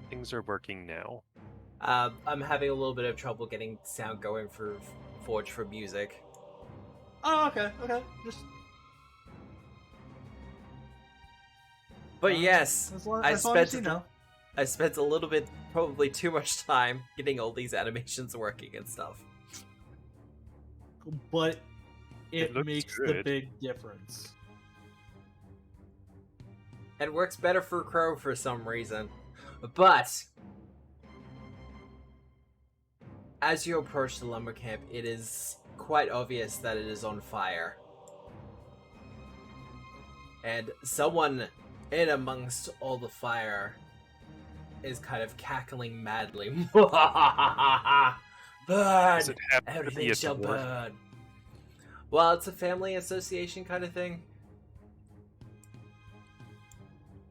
Things are working now. I'm having a little bit of trouble getting sound going for Forge for music. Oh, okay. Just But yes, as long I as you spent know. I spent a little bit, probably too much time getting all these animations working and stuff. But It it looks makes the good. big difference. It works better for Crow for some reason. But as you approach the lumber camp, it is quite obvious that it is on fire. And someone in amongst all the fire is kind of cackling madly. Burn! Does it happen to be Everything a shall dwarf? burn. Well, it's a family association kind of thing.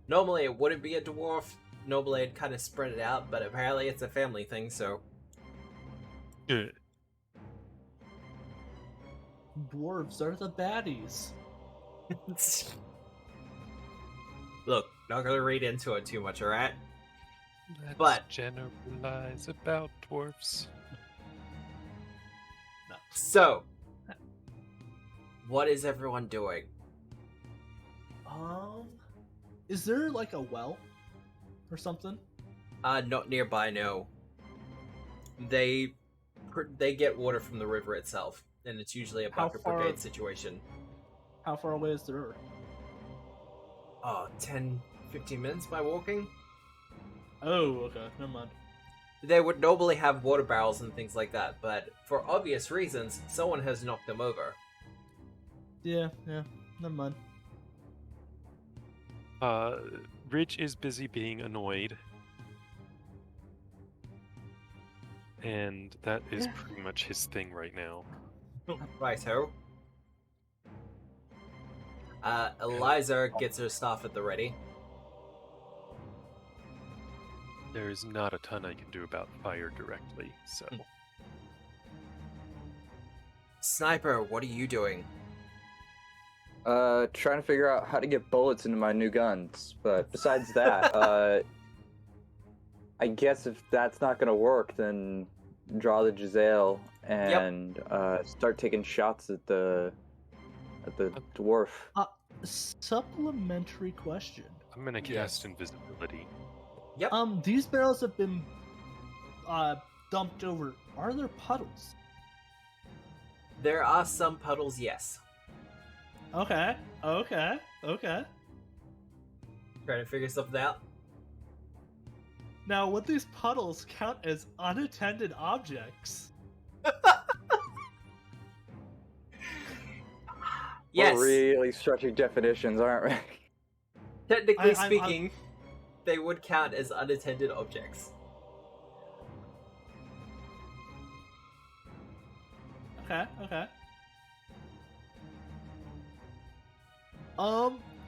Normally it wouldn't be a dwarf. Normally it'd kind of spread it out, but apparently it's a family thing, so... Good. Dwarves are the baddies. Look, not gonna read into it too much, alright? Let's But- generalize about dwarfs. So, what is everyone doing? Is there like a well or something? Not nearby, no. They get water from the river itself, and it's usually a How bucket far- brigade situation. How far away is the river? 10, 15 minutes by walking? Oh, okay. Never mind. They would normally have water barrels and things like that, but for obvious reasons, someone has knocked them over. Yeah. Never mind. Ridge is busy being annoyed. And that is Yeah. pretty much his thing right now. Righto. Eliza gets her stuff at the ready. There is not a ton I can do about fire directly, so... Sniper, what are you doing? Trying to figure out how to get bullets into my new guns. But besides that, I guess if that's not gonna work, then draw the Giselle and start taking shots at the dwarf. Supplementary question. I'm gonna cast invisibility. Yep. These barrels have been dumped over. Are there puddles? There are some puddles, yes. Okay. Trying to figure something out. Now, would these puddles count as unattended objects? Yes. We're really stretching definitions, aren't we? Technically speaking, they would count as unattended objects. Okay.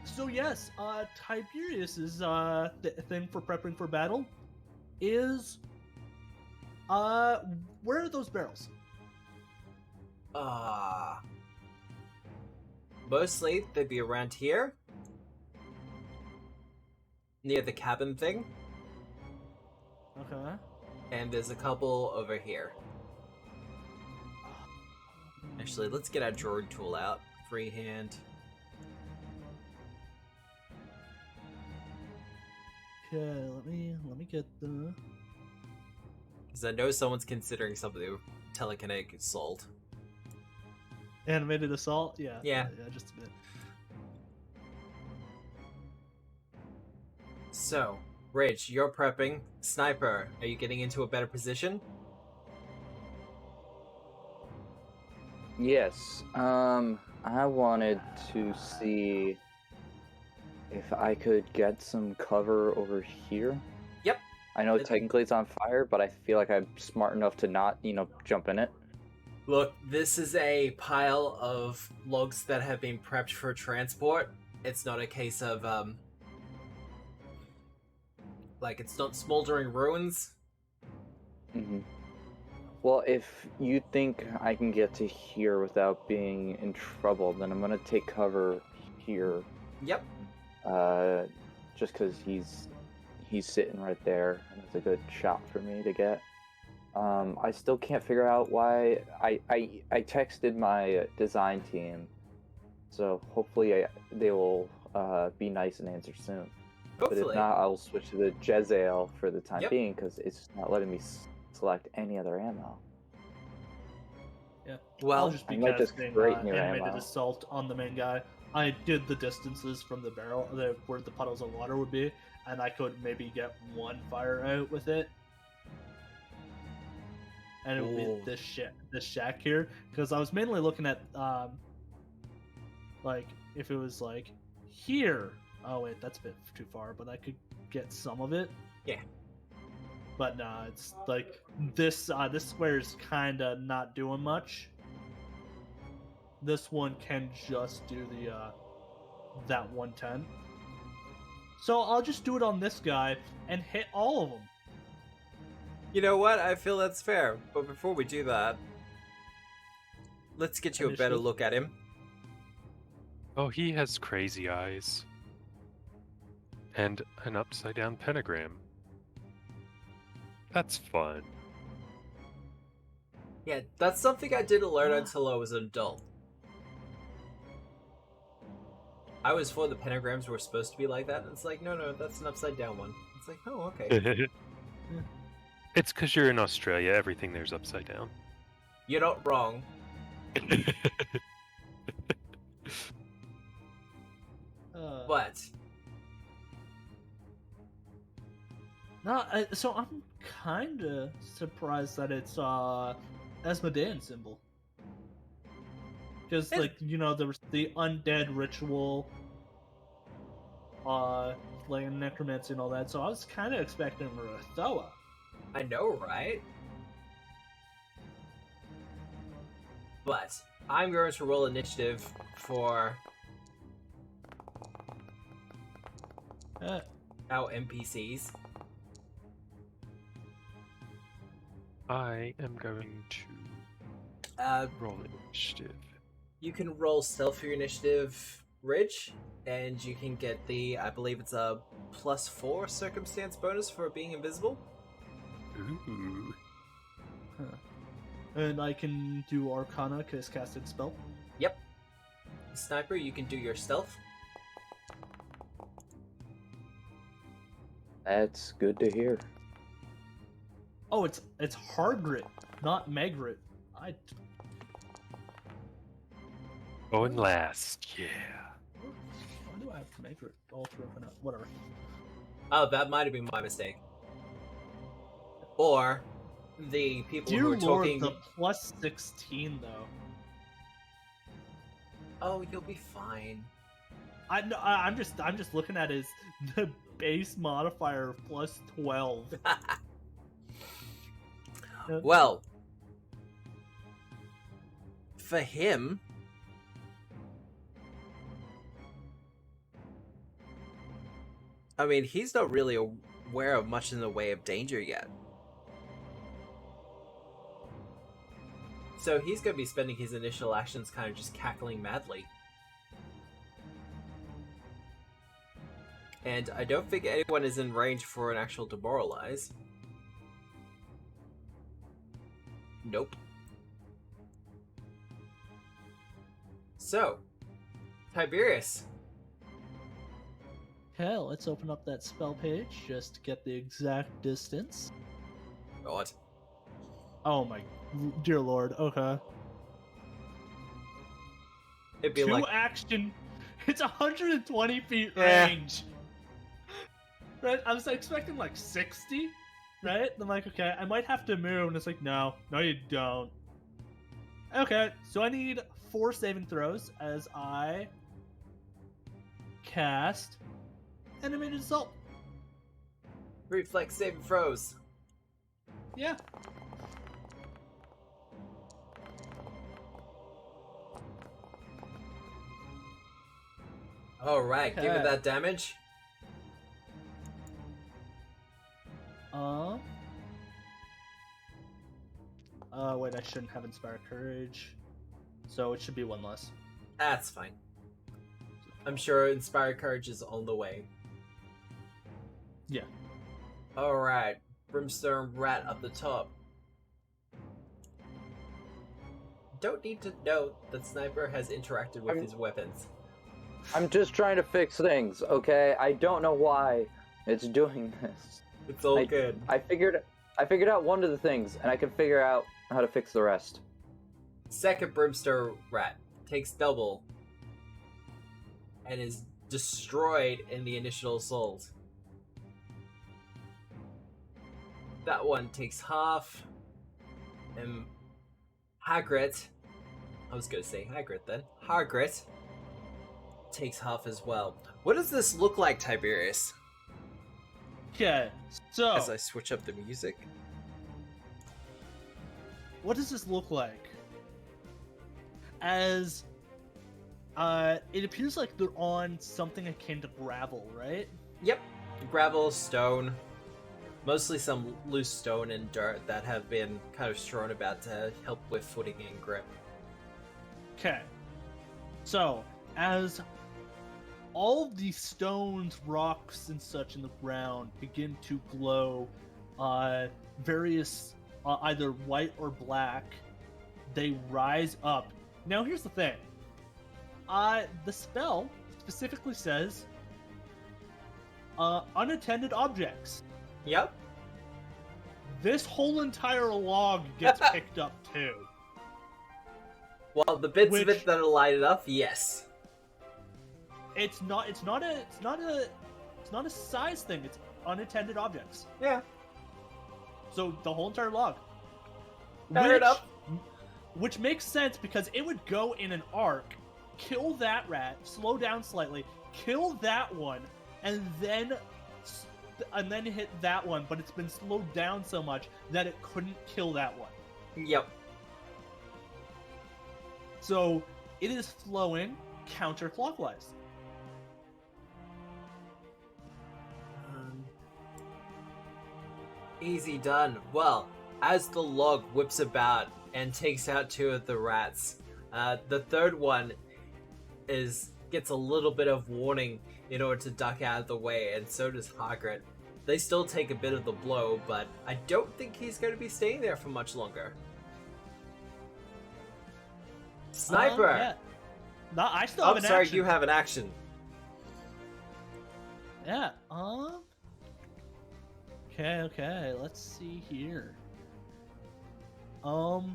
So yes, Tiberius's thing for prepping for battle is where are those barrels? Mostly they'd be around here. Near the cabin thing. Okay. And there's a couple over here. Actually, let's get our drawing tool out. Freehand. Okay, let me get the Because I know someone's considering something with telekinetic assault. animated assault. Yeah, just a bit. So, Rage, you're prepping. Sniper, are you getting into a better position? Yes. I wanted to see if I could get some cover over here. Yep. I know technically it's on fire, but I feel like I'm smart enough to not, jump in it. Look, this is a pile of logs that have been prepped for transport. It's not a case of, it's not smoldering ruins. Mm-hmm. Well, if you think I can get to here without being in trouble, then I'm gonna take cover here. Yep. Just because he's sitting right there, and it's a good shot for me to get. I still can't figure out why I texted my design team, so hopefully they will be nice and answer soon. Hopefully. But if not, I'll switch to the Jezzail for the time being because it's not letting me select any other ammo. Yeah. Well, I'll just be I might just casting create new animated ammo. assault on the main guy. I did the distances from the barrel, where the puddles of water would be, and I could maybe get one fire out with it. And it would be this shack here, because I was mainly looking at if it was here. Oh wait, that's a bit too far, but I could get some of it. Yeah. But nah, it's like this square is kind of not doing much. This one can just do the that 110. So I'll just do it on this guy and hit all of them. You know what? I feel that's fair. But before we do that, let's get you a better look at him. Oh, he has crazy eyes. And an upside down pentagram. That's fun. Yeah, that's something I didn't learn until I was an adult. I was for the pentagrams were supposed to be like that, and it's like, no, that's an upside down one. It's like, oh, okay. It's because you're in Australia, everything there's upside down. You're not wrong. But no, so I'm kind of surprised that it's Asmodean symbol. Because, there was the undead ritual, necromancy and all that, so I was kind of expecting Rathoa. I know, right? But I'm going to roll initiative for our NPCs. I am going to roll initiative. You can roll stealth for your initiative. ridge, and you can get the, I believe it's a +4 circumstance bonus for being invisible. Ooh. And I can do Arcana because casted spell. Yep. Sniper, you can do your stealth. That's good to hear. Oh, it's hard grit, not meg grit. Going last, yeah. Why do I have meg grit all through? Whatever. Oh, that might have been my mistake. Or the people Dear who are Lord, talking. the +16 though. Oh, you'll be fine. I'm just looking at his the base modifier +12. Well, for him, I mean, he's not really aware of much in the way of danger yet. So he's going to be spending his initial actions kind of just cackling madly. And I don't think anyone is in range for an actual demoralize. Nope. So, Tiberius. Okay, let's open up that spell page just to get the exact distance. God. Oh my dear Lord, okay. It'd be Two like, action, it's 120 feet Yeah. range. Right, I was expecting like 60, right? I'm like, okay, I might have to move, and it's like, no, you don't. Okay, so I need 4 saving throws as I cast Animated Assault. reflex save and throws. Yeah. Alright, give it Okay. that damage. Wait, I shouldn't have Inspire Courage. So it should be 1 less. That's fine. I'm sure Inspired Courage is on the way. Yeah. Alright, Brimstone Rat up the top. Don't need to note that Sniper has interacted with his weapons. I'm just trying to fix things, okay? I don't know why it's doing this. It's all good. I figured out one of the things, and I can figure out how to fix the rest. Second Brimstone Rat takes double and is destroyed in the initial assault. That one takes half. And Hagrid, I was gonna say Hagrid then. Hagrid takes half as well. What does this look like, Tiberius? Okay, so As I switch up the music. what does this look like? As it appears like they're on something akin to gravel, right? Yep. Gravel, stone. Mostly some loose stone and dirt that have been kind of strewn about to help with footing and grip. Okay. So, as all of the stones, rocks, and such in the ground begin to glow various either white or black, they rise up. Now, here's the thing. The spell specifically says unattended objects. Yep. This whole entire log gets picked up too. Well, the bits of Which- it that are lighted up, yes. It's not a size thing. It's unattended objects. Yeah. So the whole entire log. Fair enough. Which makes sense because it would go in an arc, kill that rat, slow down slightly, kill that one, and then hit that one, but it's been slowed down so much that it couldn't kill that one. Yep. So it is flowing counterclockwise. Easy done. Well, as the log whips about and takes out 2 of the rats, the third one is gets a little bit of warning in order to duck out of the way, and so does Hagrid. They still take a bit of the blow, but I don't think he's going to be staying there for much longer. Sniper! Yeah. No, I still have an sorry, action. you have an action. Yeah. Okay. Let's see here. Okay.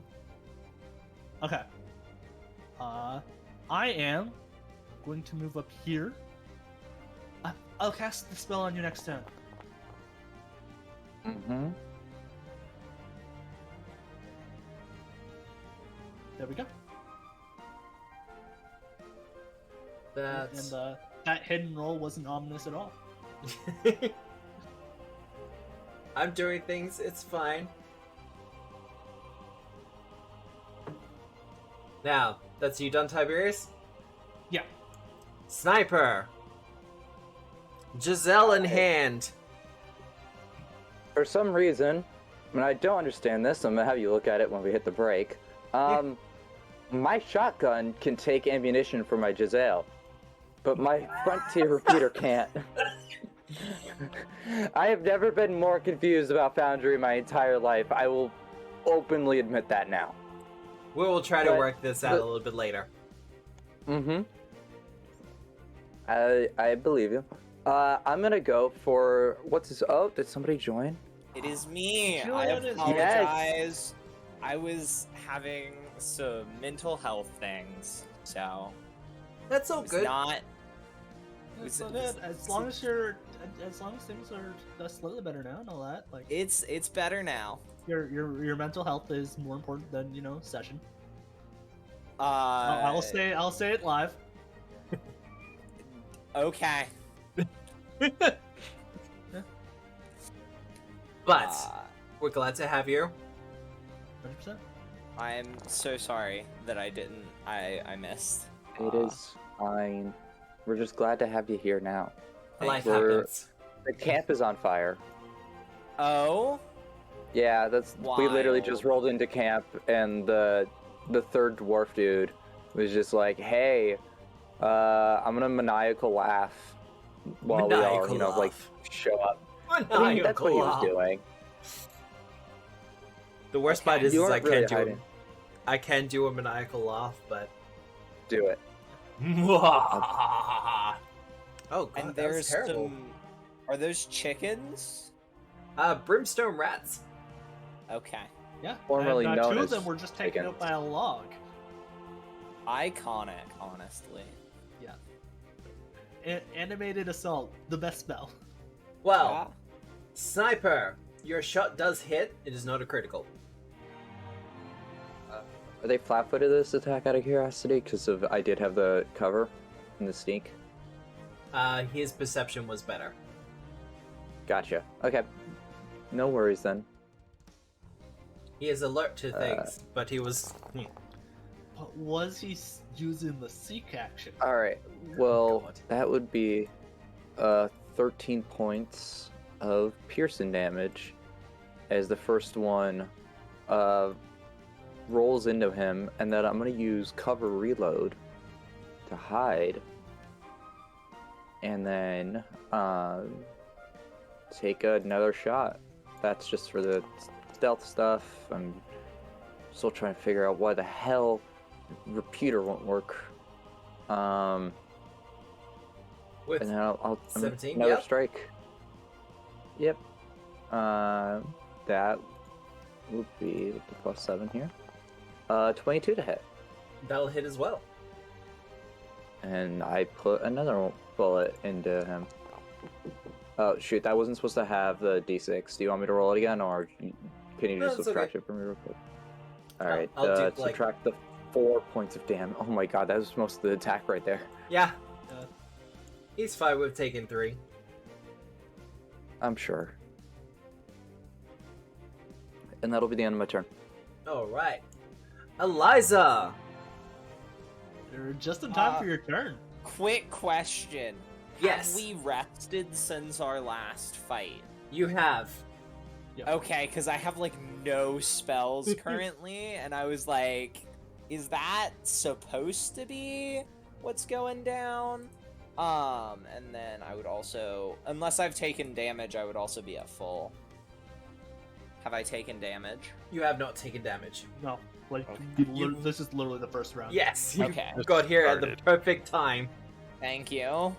I am going to move up here. I'll cast the spell on you next turn. Mm-hmm. There we go. That's... And that hidden roll wasn't ominous at all. I'm doing things, it's fine. Now, that's you done, Tiberius? Yeah. Sniper! Giselle in hand. For some reason, I don't understand this, I'm gonna have you look at it when we hit the break. My shotgun can take ammunition for my Giselle, but my frontier repeater can't. I have never been more confused about Foundry my entire life. I will openly admit that now. We will try to work this out a little bit later. Mm-hmm. I believe you. I'm gonna go for what's this? Oh, did somebody join? It is me. Sure, I it is. apologize. Yes. I was having some mental health things, so That's all it was good. not. It's all good. As long as things are slightly better now and all that, like It's better now. your mental health is more important than session. Uh, I'll say it live. Okay. But Uh, we're glad to have you. 100%. I'm so sorry that I didn't. I missed. It is fine. We're just glad to have you here now. Life We're- happens. The camp is on fire. Oh. Yeah, we literally just Wild. rolled into camp, and the third dwarf dude was just like, "Hey, I'm gonna maniacal laugh while we all, Maniacal like laugh. show up." I mean, Maniacal that's what he was laugh. doing. The worst part is, You I aren't really can't do hiding. I can do a maniacal laugh, but Do it. oh god, And that was there's terrible. some. Are those chickens? Brimstone rats. Okay. Yeah. Formerly and, known two as of them were just taken out chickens. by a log. Iconic, honestly. Yeah. Animated assault, the best spell. Well, sniper, your shot does hit. It is not a critical. Are they flat-footed this attack out of curiosity? Because I did have the cover in the sneak. His perception was better. Gotcha. Okay. No worries then. He is alert to things, but he was. But was he using the seek action? All right. Well, God. that would be 13 points of piercing damage as the first one rolls into him, and then I'm going to use cover reload to hide, and then take another shot. That's just for the stealth stuff. I'm still trying to figure out why the hell repeater won't work. With And then I'll 17, another yep. strike. Yep. That would be with the +7 here. 22 to hit. that'll hit as well. And I put another bullet into him. Oh shoot, that wasn't supposed to have the d6. Do you want me to roll it again, or can you No, just it's subtract okay. it from me real quick? Alright, I'll do, like- subtract the 4 points of damage. Oh my god, that was most of the attack right there. Yeah, Uh, he's fine with taking 3. I'm sure. And that'll be the end of my turn. All right, Eliza. you're just in time for your turn. Quick question. Yes. Have we rested since our last fight? You have. Okay, because I have like no spells currently, and I was like, is that supposed to be what's going down. And then I would also, unless I've taken damage, I would also be at full. Have I taken damage? You have not taken damage. No, like You- this is literally the first round. Yes, you Okay. got here at the Started. perfect time. Thank you.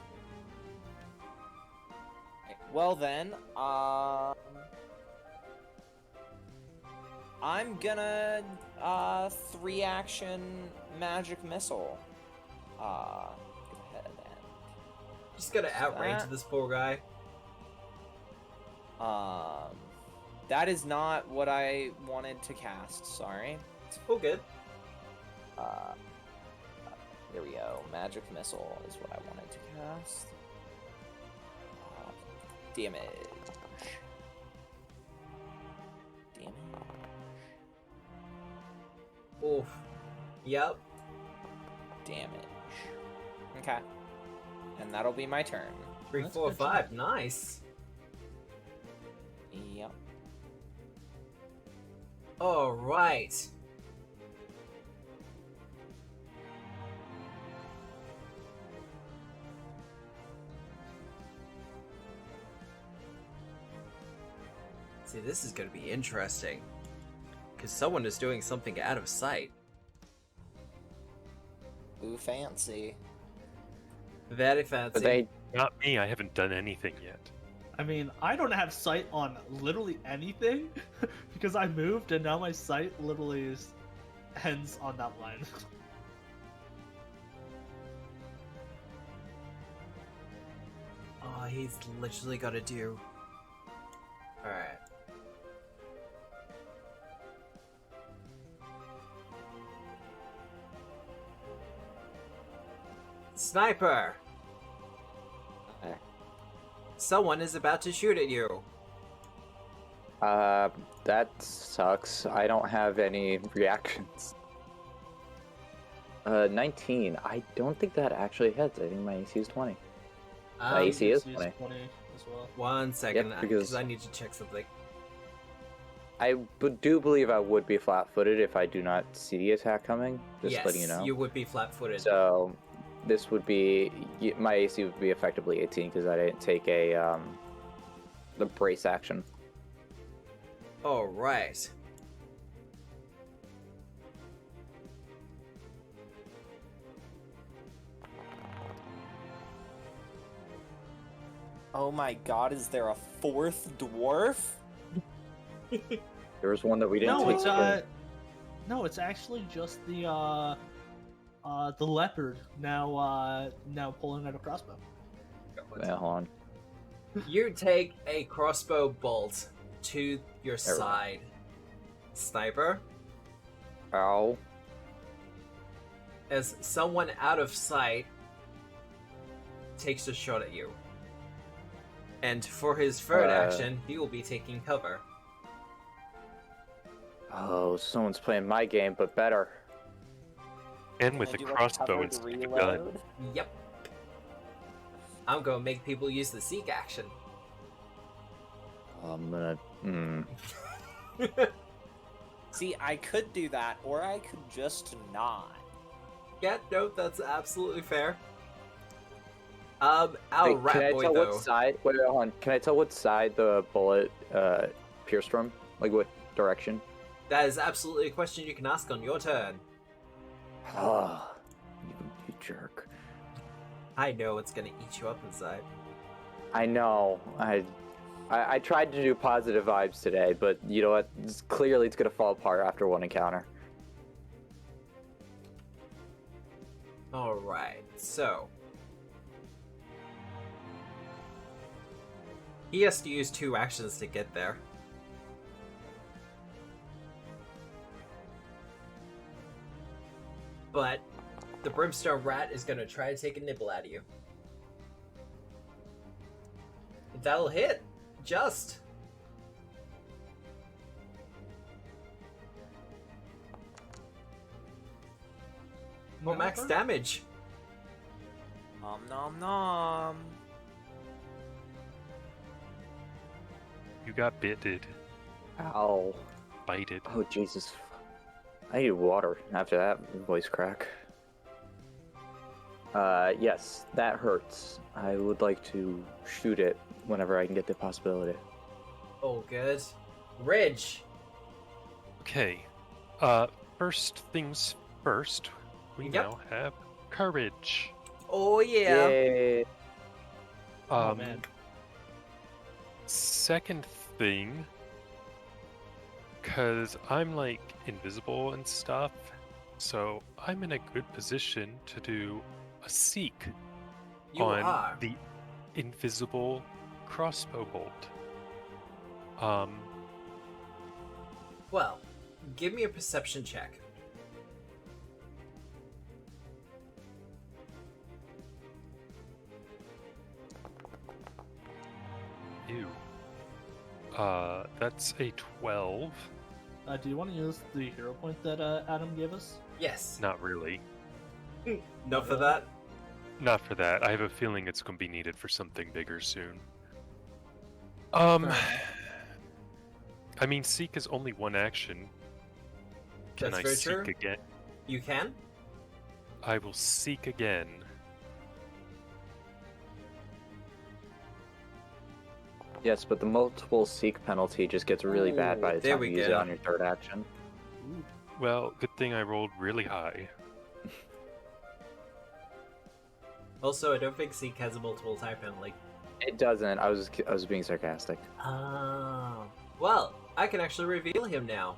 Well then, I'm gonna 3-action magic missile. Go ahead and Just gotta outrange this poor guy. that is not what I wanted to cast. Sorry. All good. Here we go. Magic missile is what I wanted to cast. Damage. Oof. Yep. Damage. Okay. And that'll be my turn. 3, That's 4, good 5. Nice. Yep. All right. See, this is going to be interesting. Because someone is doing something out of sight. Ooh, fancy. Very fancy. But they Not me. I haven't done anything yet. I mean, I don't have sight on literally anything because I moved and now my sight literally ends on that line. Oh, he's literally got to do. Alright. Sniper! Okay. Someone is about to shoot at you. that sucks. I don't have any reactions. 19. I don't think that actually hits. I think my AC is 20. AC is 20. 20 as well. 1 second, Yep, because because- I need to check something. Do believe I would be flat-footed if I do not see the attack coming. Just Yes, letting you know. you would be flat-footed. So this would be my AC would be effectively 18 because I didn't take the brace action. All right. Oh my god, is there a 4th dwarf? There was one that we didn't No, take. it's no, it's actually just the leopard now pulling out a crossbow. Wait, hold on. You take a crossbow bolt to your There we go. side. Sniper, Ow. as someone out of sight takes a shot at you. And for his third action, he will be taking cover. Oh, someone's playing my game, but better. And Can with I a do a crossbow covered instead of a gun. reload? Yep. I'm gonna make people use the seek action. I'm gonna. See, I could do that, or I could just not. Yeah, no, that's absolutely fair. Our Wait, rat can I boy tell though. what side? Wait, hold on. Can I tell what side the bullet pierced from? Like what direction? That is absolutely a question you can ask on your turn. Oh, you jerk. I know it's gonna eat you up inside. I know. I tried to do positive vibes today, but you know what? Clearly, it's gonna fall apart after one encounter. Alright, so. He has to use 2 actions to get there. But the Brimstone Rat is gonna try to take a nibble out of you. That'll hit! Just! Well, max damage. Nom nom nom. You got bitted. Ow. Bited. Oh, Jesus. I need water after that voice crack. Yes, that hurts. I would like to shoot it whenever I can get the possibility. Oh, good. Ridge. Okay. First things first. We Yep. now have courage. Oh, yeah. Yay. Oh, man. Second thing, because I'm like invisible and stuff, so I'm in a good position to do a seek You on are. the invisible crossbow bolt. Well, give me a perception check. Ew. That's a 12. Do you want to use the hero point that Adam gave us? Yes. Not really. Not for that. Not for that. I have a feeling it's going to be needed for something bigger soon. enough. I mean, seek is only one action. Can That's I very seek true. again? You can? I will seek again. Yes, but the multiple seek penalty just gets really bad by the there time we you use it go. on your third action. Well, good thing I rolled really high. Also, I don't think Seek has a multiple type penalty. It doesn't. I was being sarcastic. Oh. Well, I can actually reveal him now.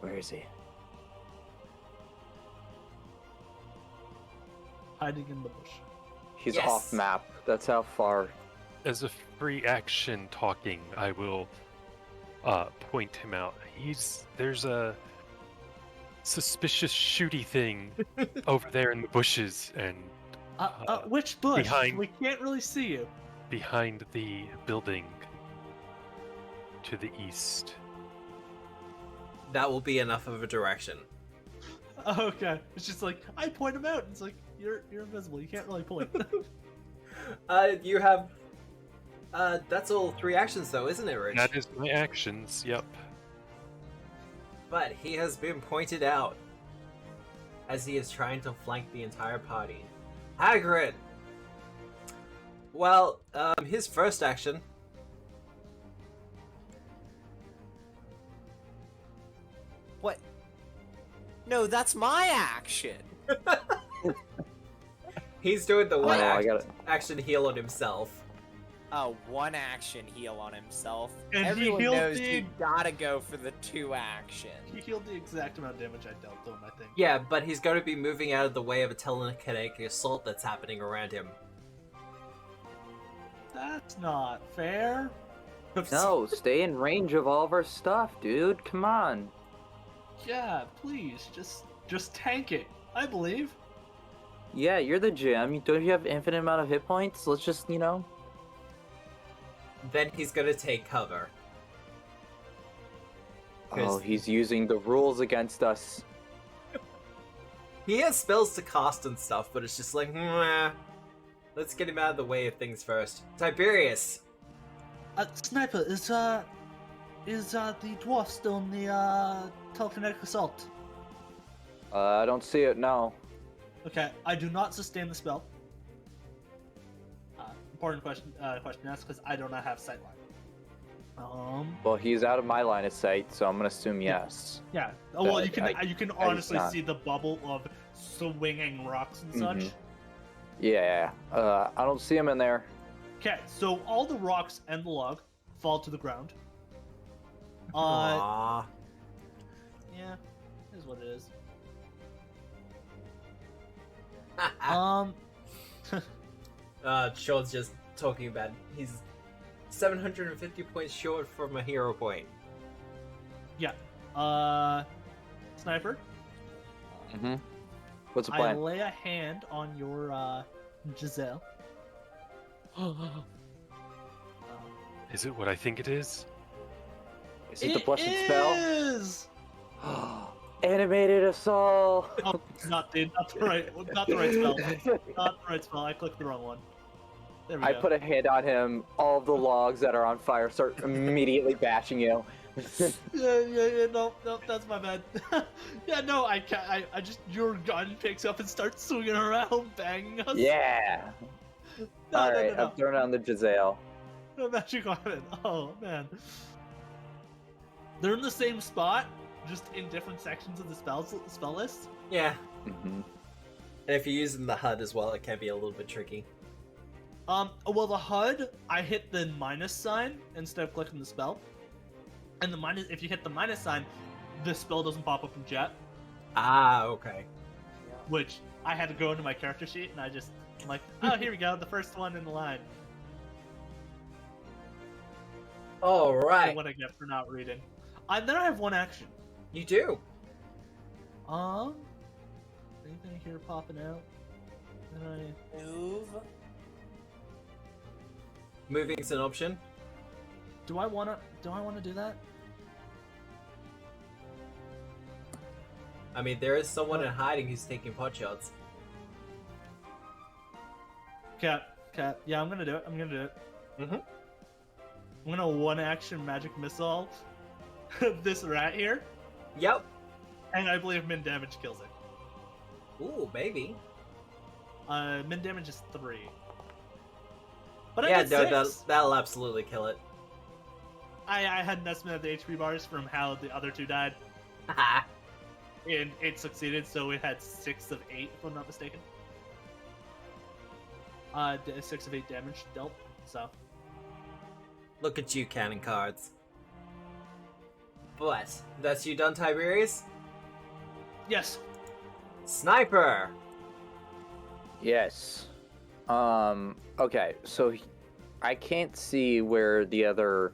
Where is he? Hiding in the bush. He's Yes. off map. That's how far. As a free action talking, I will point him out. There's a suspicious shooty thing over there in the bushes and Which bush? behind- We can't really see you. behind the building to the east. That will be enough of a direction. Okay. It's just like, I point him out. It's like, you're invisible. You can't really point. You have... that's all 3 actions though, isn't it, Rich? That is my actions, yep. But he has been pointed out as he is trying to flank the entire party. Hagrid! Well, his first action... What? No, that's my action. He's doing the Oh, one I got it. action heal on himself. Oh, one action heal on himself. And he Everyone healed knows the- you gotta go for the 2 action. He healed the exact amount of damage I dealt to him, I think. Yeah, but he's going to be moving out of the way of a telekinetic assault that's happening around him. That's not fair. No, stay in range of all of our stuff, dude. Come on. Yeah, please, just tank it. I believe. Yeah, you're the gym. Don't you have infinite amount of hit points? Let's just, Then he's going to take cover. Oh, he's using the rules against us. He has spells to cast and stuff, but it's just like, meh. Let's get him out of the way of things first. Tiberius! Sniper, is the dwarf still in the telekinetic assault? I don't see it, no. Okay, I do not sustain the spell. Important question asked because I do not have sightline. Well, he's out of my line of sight, so I'm gonna assume yes. Yeah. Oh, well, But you can just honestly not. see the bubble of swinging rocks and such. Mhm. Yeah, I don't see him in there. Okay, so all the rocks and the log fall to the ground. Aww. Yeah, is what it is. Sean's just talking about he's 750 points short from a hero point. Yeah. Sniper, Mm-hmm. What's the I plan? lay a hand on your Giselle. Is it what I think it is? Is it the blessed spell? Is! Animated assault. Oh, not the right spell. Not the right spell. I clicked the wrong one. There we I go. put a hand on him. All of the logs that are on fire start immediately bashing you. Yeah, no, that's my bad. Yeah, no, I can't, I just, your gun picks up and starts swinging around, banging us. Yeah. No, All no, right, no, I'm throwing on the Giselle. no, magic weapon. Oh, man. They're in the same spot, just in different sections of the spell list. Yeah. Mm-hmm. And if you're using the HUD as well, it can be a little bit tricky. Well, the HUD, I hit the minus sign instead of clicking the spell. And the minus, if you hit the minus sign, the spell doesn't pop up in chat, Ah, okay. which I had to go into my character sheet, and I'm like, oh, here we go, the first one in the line. All That's right. what I get for not reading. And then I have one action. You do. Anything here popping out? Then Move. Moving's an option. do I wanna do that? I mean, there is someone in hiding who's taking pot shots. Cat. Yeah, I'm gonna do it. Mhm. I'm gonna one action magic missile this rat here, Yep. and I believe min damage kills it. Ooh, maybe. Min damage is 3. But Yeah, I no, did 6. that'll absolutely kill it. I had an estimate of the HP bars from how the other two died, Haha. and it succeeded, so it had 6 of 8, if I'm not mistaken. 6 of 8 damage dealt, so. Look at you counting cards. But that's you done, Tiberius? Yes. Sniper! Yes. Okay, so I can't see where the other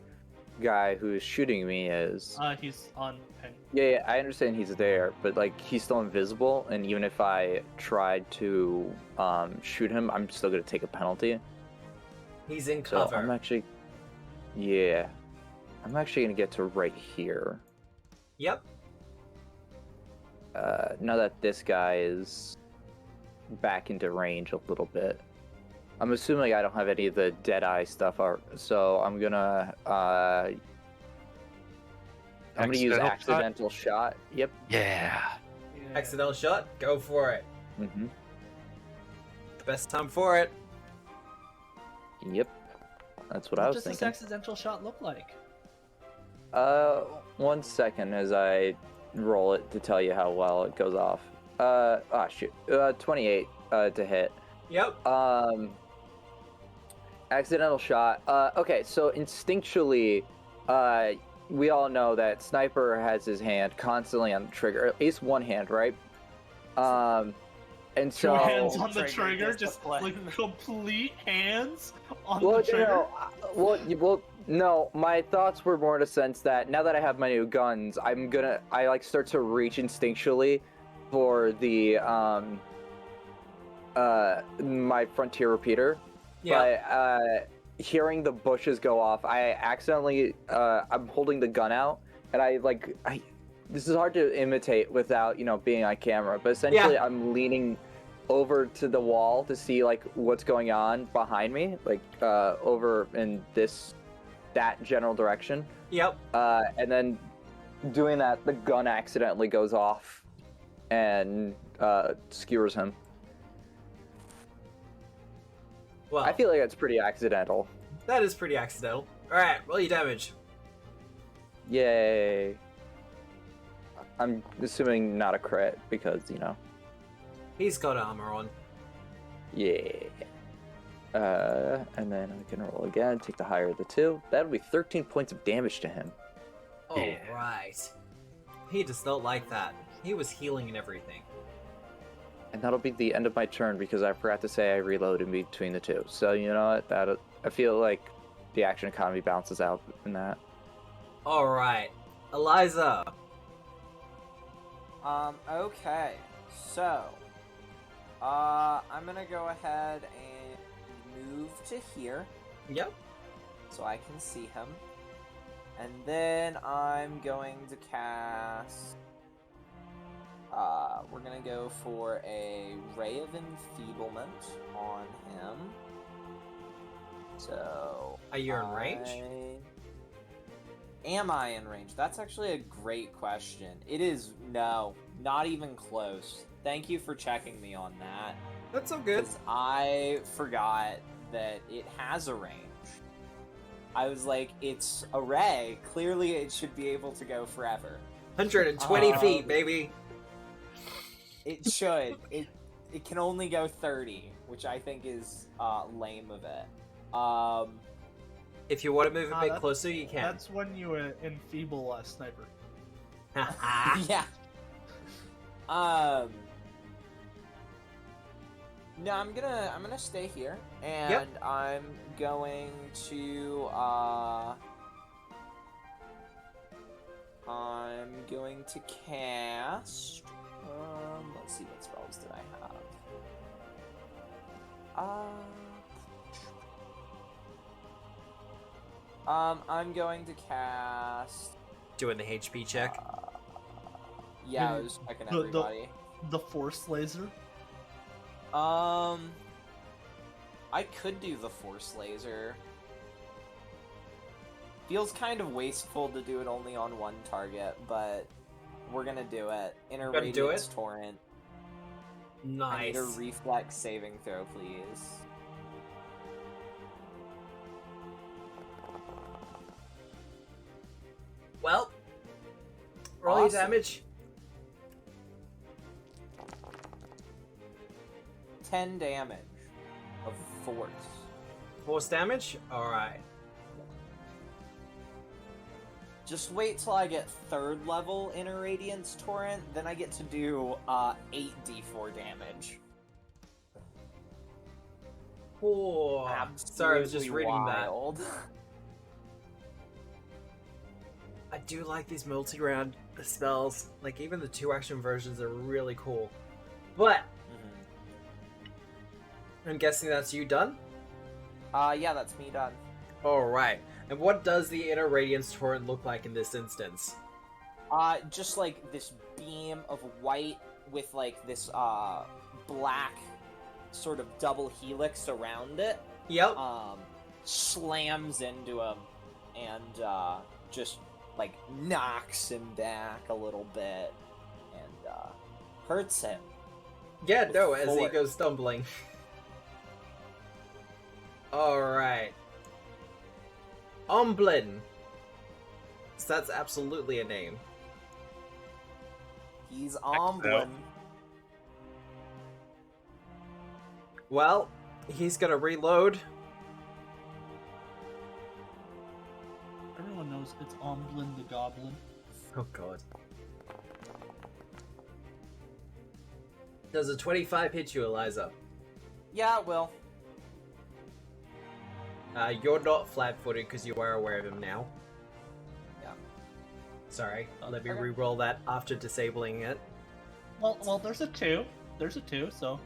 guy who's shooting me is. He's on pen. Yeah, I understand he's there, but like he's still invisible, and even if I tried to shoot him, I'm still gonna take a penalty. He's in So cover. I'm actually gonna get to right here. Yep. Now that this guy is back into range a little bit. I'm assuming I don't have any of the Deadeye stuff, so I'm gonna use accidental shot. Yep. Yeah. Accidental shot? Go for it. Mm-hmm. The best time for it. Yep. That's what I was does this thinking. accidental shot look like? 1 second as I roll it to tell you how well it goes off. 28 to hit. Yep. Accidental shot. Okay, so instinctually, we all know that Sniper has his hand constantly on the trigger, at least one hand, right? And Two so hands on the trigger trigger, just discipline. like complete hands on well, the trigger. No, my thoughts were more in a sense that now that I have my new guns, I like start to reach instinctually for the my frontier repeater. Yeah. But hearing the bushes go off, I accidentally I'm holding the gun out, and this is hard to imitate without being on camera. But essentially, Yeah. I'm leaning over to the wall to see like what's going on behind me, like over in that general direction. Yep. And then doing that, the gun accidentally goes off and skewers him. Well, I feel like that's pretty accidental. that is pretty accidental. Alright, roll your damage. Yay. I'm assuming not a crit because, He's got armor on. yeah. And then I can roll again, take the higher of the two. That'll be 13 points of damage to him. Yeah. Alright. He does not like that. He was healing and everything. And that'll be the end of my turn because I forgot to say I reload in between the two. So, you know what? I feel like the action economy balances out in that. Alright. Eliza. Okay. So, I'm gonna go ahead and move to here Yep. so I can see him. And then I'm going to cast... we're gonna go for a Ray of Enfeeblement on him. So. Are you in range? Am I in range? That's actually a great question. It is no, not even close. Thank you for checking me on that. That's so good. Because I forgot that it has a range. I was like, it's a ray. Clearly, it should be able to go forever. 120 feet, baby. It should. It can only go 30, which I think is lame of it. If you want to move a bit that's- closer, you can. That's when you enfeeble a sniper. Yeah. No, I'm gonna stay here, and Yep. I'm going to cast. Let's see, what spells did I have? I'm going to cast. Doing the HP check. Yeah, I was checking everybody. The force laser. I could do the force laser. Feels kind of wasteful to do it only on one target, but we're gonna do it. Inner Gonna do Radiance it? Torrent. I need Nice. a reflex saving throw, please. Well, roll your Awesome. damage. 10 damage of force. Force damage? Alright. Just wait till I get 3rd level Inner Radiance Torrent, then I get to do 8d4 damage. Oh, sorry, I was just Absolutely reading wild. that. I do like these multi-round spells. Like, even the 2-action versions are really cool. But, I'm guessing that's you done? Yeah, that's me done. Alright. And what does the Inner Radiance Torrent look like in this instance? Just like this beam of white with like this black sort of double helix around it. Yep. Slams into him and just like knocks him back a little bit and hurts him. Yeah, with no, as he force. goes stumbling. Alright. Omblin. So that's absolutely a name. He's Omblin. Well, he's gonna reload. Everyone knows it's Omblin the Goblin. Oh god. Does a 25 hit you, Eliza? Yeah, it will. You're not flat-footed because you are aware of him now. Yeah. Sorry, let me Okay. re-roll that after disabling it. Well, there's a 2. There's a 2, so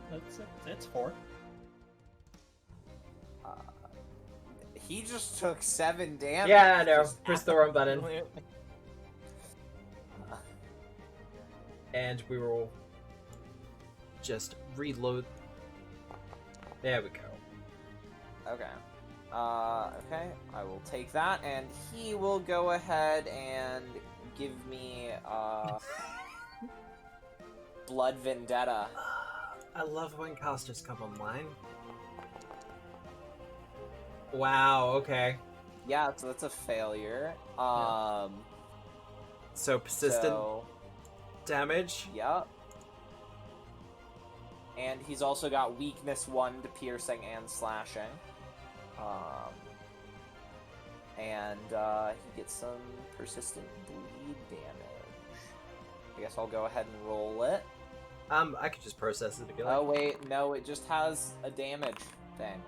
it's 4. He just took 7 damage. Yeah, I know. Just Press the wrong button. absolutely. And we will just reload. There we go. Okay. Okay, I will take that, and he will go ahead and give me, Blood Vendetta. I love when casters come online. Wow, okay. Yeah, so that's a failure. So persistent So, damage. yep. And he's also got weakness 1 to piercing and slashing. And he gets some persistent bleed damage. I guess I'll go ahead and roll it. I could just process it if you like. Oh wait, no, it just has a damage thing.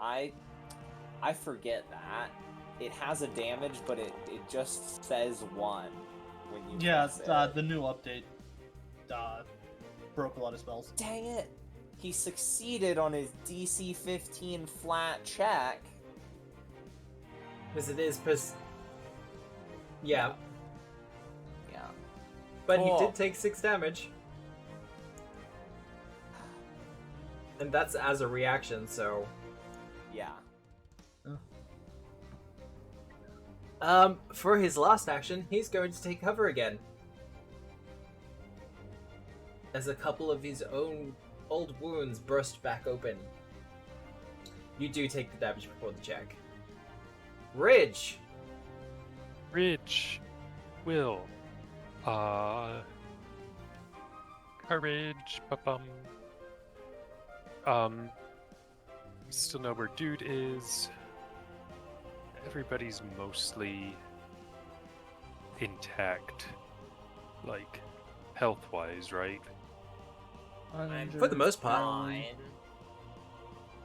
I forget that. It has a damage, but it just says 1 when you Yeah, press it. the new update broke a lot of spells. Dang it! He succeeded on his DC 15 flat check. Because it is Yeah, Yeah. but Cool. he did take 6 damage. And that's as a reaction, so... Yeah. Ugh. For his last action, he's going to take cover again. As a couple of his own old wounds burst back open. You do take the damage before the check. Ridge! Ridge will courage still know where dude is. Everybody's mostly intact, like health wise, right? For the most part. Fine.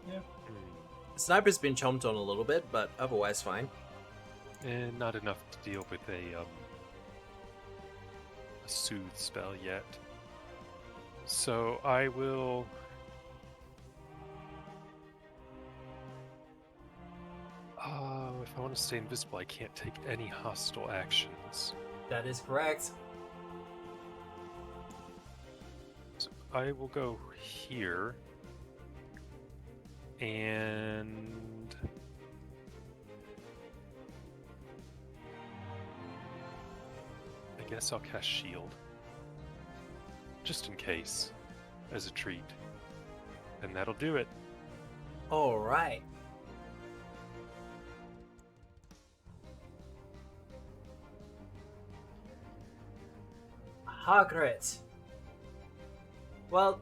Yeah. Sniper's been chomped on a little bit, but otherwise fine. And not enough to deal with a soothe spell yet. So I will if I want to stay invisible, I can't take any hostile actions. That is correct. So I will go here. And I guess I'll cast Shield. Just in case. As a treat. And that'll do it. Alright. Hagrid. Well,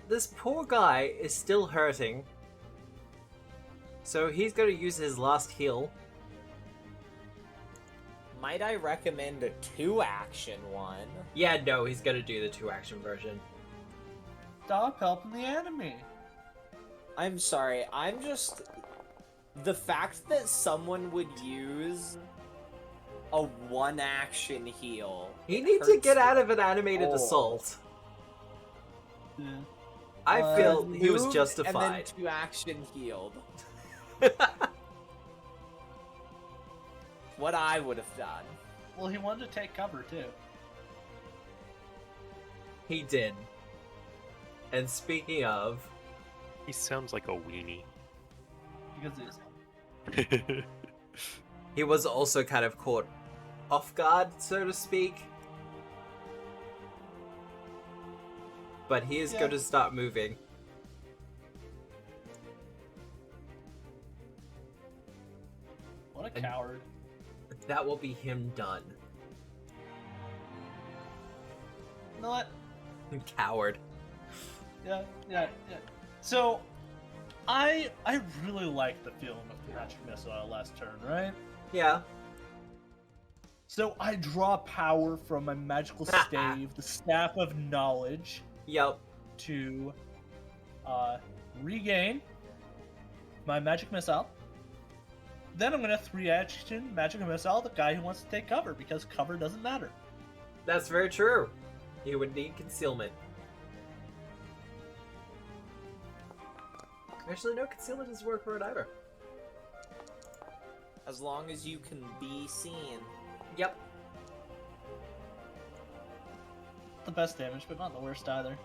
this poor guy is still hurting. So he's going to use his last heal. Might I recommend a 2-action one? Yeah, no, he's going to do the 2-action version. Stop helping the enemy. I'm sorry, I'm just... The fact that someone would use a 1-action heal... He needs to hurts get the out of an animated soul. assault. Yeah. I feel he was Moved justified. And then 2-action healed. What I would have done. Well, he wanted to take cover too. He did. And speaking of, He sounds like a weenie. Because he's he was also kind of caught off guard, so to speak. But he is Yeah. going to start moving. what a And- coward. That will be him done. You know what? Coward. Yeah. So, I really like the feeling of the magic missile last turn, right? Yeah. So I draw power from my magical stave, the Staff of Knowledge, Yep. to regain my magic missile. Then I'm gonna 3-action magic missile the guy who wants to take cover, because cover doesn't matter. That's very true. He would need concealment. Actually, no, concealment doesn't work for it either. As long as you can be seen. Yep. The best damage, but not the worst either.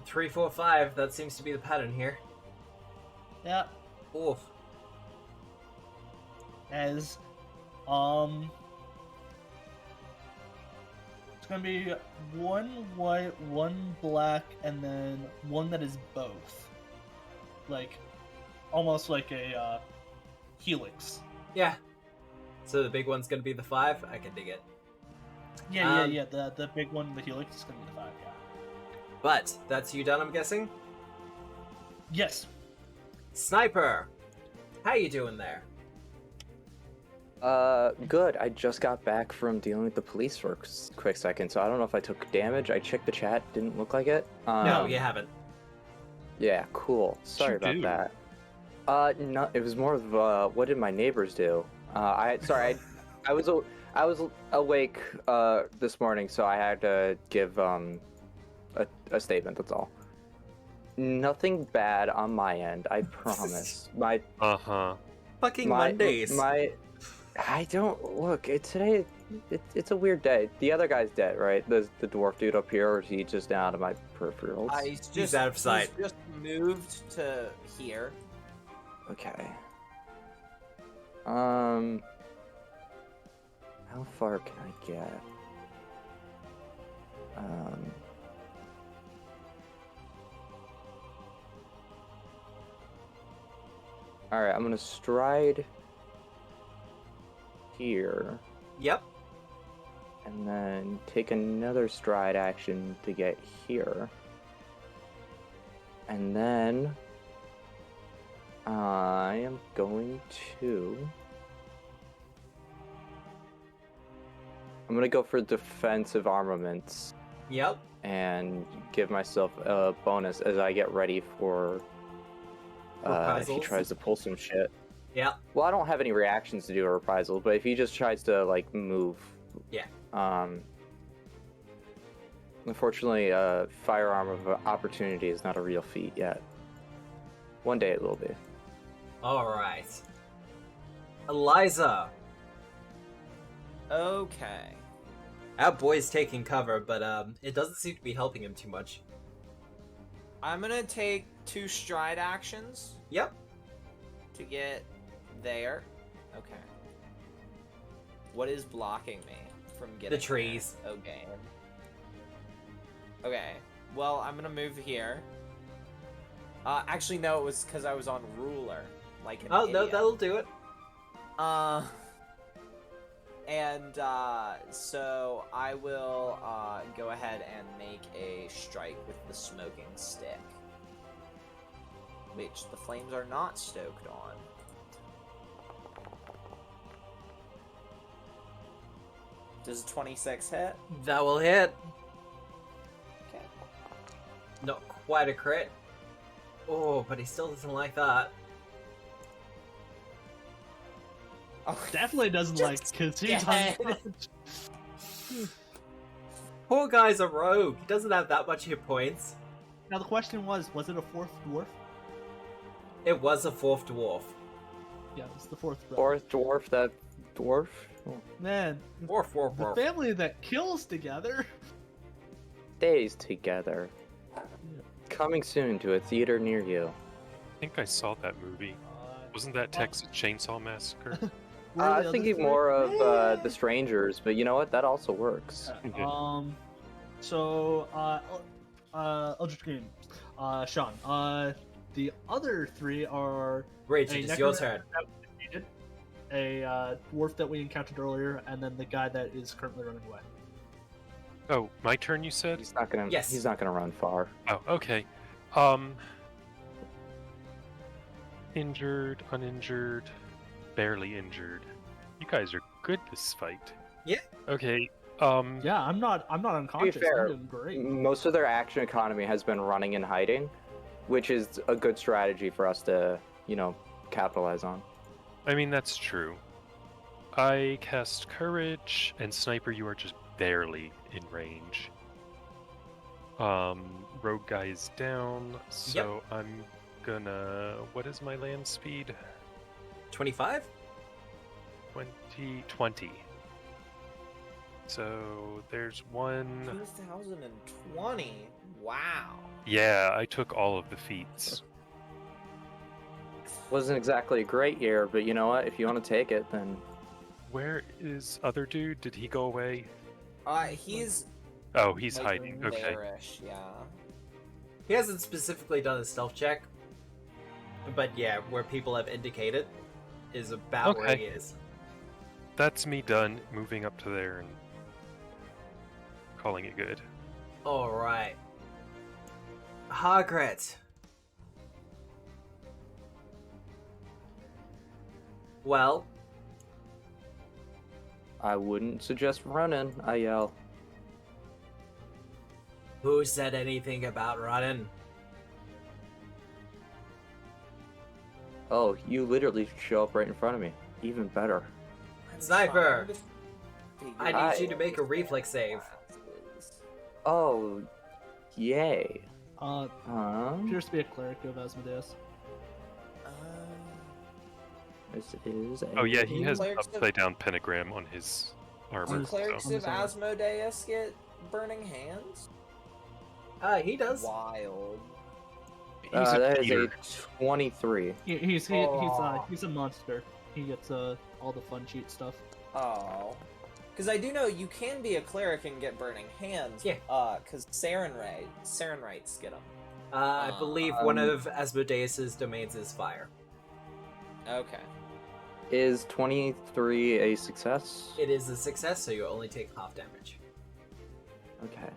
3, 4, 5. That seems to be the pattern here. Yeah. Oof. As it's gonna be 1 white, 1 black, and then 1 that is both. Like, almost like a helix. Yeah. So the big one's gonna be the 5. I can dig it. Yeah. The big one, the helix, is gonna be the 5. Yeah. But that's you done, I'm guessing. Yes. Sniper, how you doing there? Good. I just got back from dealing with the police for a quick second, so I don't know if I took damage. I checked the chat, didn't look like it. No, you haven't. Yeah, cool. Sorry you about do? that. No, it was more of what did my neighbors do? I was awake this morning, so I had to give a statement. That's all. Nothing bad on my end, I promise. Fucking Mondays. I don't look. Today. It's a weird day. The other guy's dead, right? The dwarf dude up here, or is he just out of my peripherals? He's out of sight. He's just moved to here. Okay. How far can I get? Alright, I'm gonna stride here, Yep. and then take another stride action to get here. And then I am going to... I'm gonna go for defensive armaments Yep. and give myself a bonus as I get ready for if he Reprisals. tries to pull some shit. Yep. Well, I don't have any reactions to do a reprisal, but if he just tries to like move, Yeah. Unfortunately, firearm of opportunity is not a real feat yet. One day it will be. Alright. Eliza. Okay. Our boy's taking cover, but it doesn't seem to be helping him too much. I'm gonna take 2 stride actions Yep. to get there. Okay. What is blocking me from getting The trees. there? Okay. Okay. Well, I'm gonna move here. Actually, no, it was because I was on ruler. Like an Oh, no, idiot. that'll do it. And so I will go ahead and make a strike with the smoking stick, which the flames are not stoked on. Does 26 hit? That will hit. Okay. Not quite a crit. Oh, but he still doesn't like that. Oh, Definitely doesn't like because he's dead. unconscious. Poor guy's a rogue. He doesn't have that much hit points. Now the question was it a fourth dwarf? It was a 4th dwarf. Yeah, it's the fourth dwarf. Fourth dwarf, that dwarf? Oh. Man, Dwarf, dwarf, the dwarf. family that kills together. Stays together. Coming soon to a theater near you. I think I saw that movie. Wasn't that Texas Chainsaw Massacre? where are I the was other thinking three? more of The Strangers, but you know what? That also works. So, Eldritch Green, Sean, the other 3 are Rage, a it is your necromancer turn. that we defeated, a dwarf that we encountered earlier, and then the guy that is currently running away. Oh, my turn, you said? He's not gonna. Yes. He's not gonna run far. Oh, okay. Injured, uninjured, barely injured. You guys are good this fight. Yeah. Okay. Yeah, I'm not unconscious. fair, I'm doing great. Most of their action economy has been running and hiding, which is a good strategy for us to, capitalize on. I mean, that's true. I cast Courage, and Sniper, you are just barely in range. Rogue guy is down, so I'm gonna... What is my land speed? 25? 20. So there's one... 2020. Wow. Yeah, I took all of the feats. Wasn't exactly a great year, but you know what? If you want to take it, then Where is other dude? Did he go away? He's Oh, he's like, hiding. Okay. there-ish, yeah. He hasn't specifically done a stealth check. But yeah, where people have indicated is about where Okay. he is. That's me done. Moving up to there and calling it good. Alright. Hargret. Well, I wouldn't suggest running. I yell. who said anything about running? Oh, you literally show up right in front of me. Even better. I'm Sniper, trying to figure I need out you to make a what reflex that save. class is. Oh, yay. Appears to be a cleric of Asmodeus. This is. Oh yeah, he has an Clerics of- upside down pentagram on his armor. Do clerics So. of Asmodeus get burning hands? He does. Wild. He's a that is a Peter. 23. He's Aw. a monster. He gets all the fun cheat stuff. Oh. Because I do know you can be a cleric and get burning hands. Yeah. Because Sarenrites get them. I believe one of Asmodeus's domains is fire. Okay. Is 23 a success? It is a success, so you only take half damage. Okay.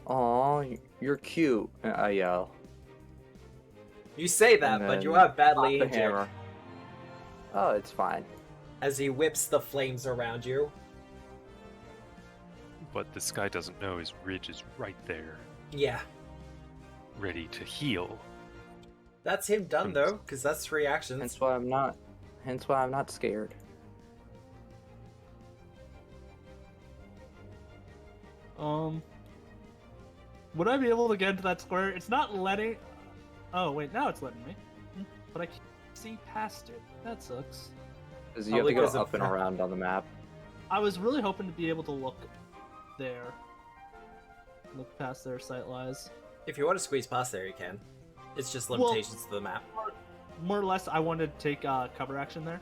Aw, you're cute. I yell. You say that, And but you then are badly pop the injured. hammer. Oh, it's fine. As he whips the flames around you. What this guy doesn't know is Ridge is right there, Yeah. ready to heal. That's him done, though, because that's 3 actions. Hence why I'm not scared. Would I be able to get into that square? It's not letting. Oh wait, now it's letting me. But I can't see past it. That sucks. Because you have to Probably go because of up and that. around on the map. I was really hoping to be able to look there. Look past their sight lies. If you want to squeeze past there, you can. It's just Well- limitations to the map. More or less, I wanted to take cover action there.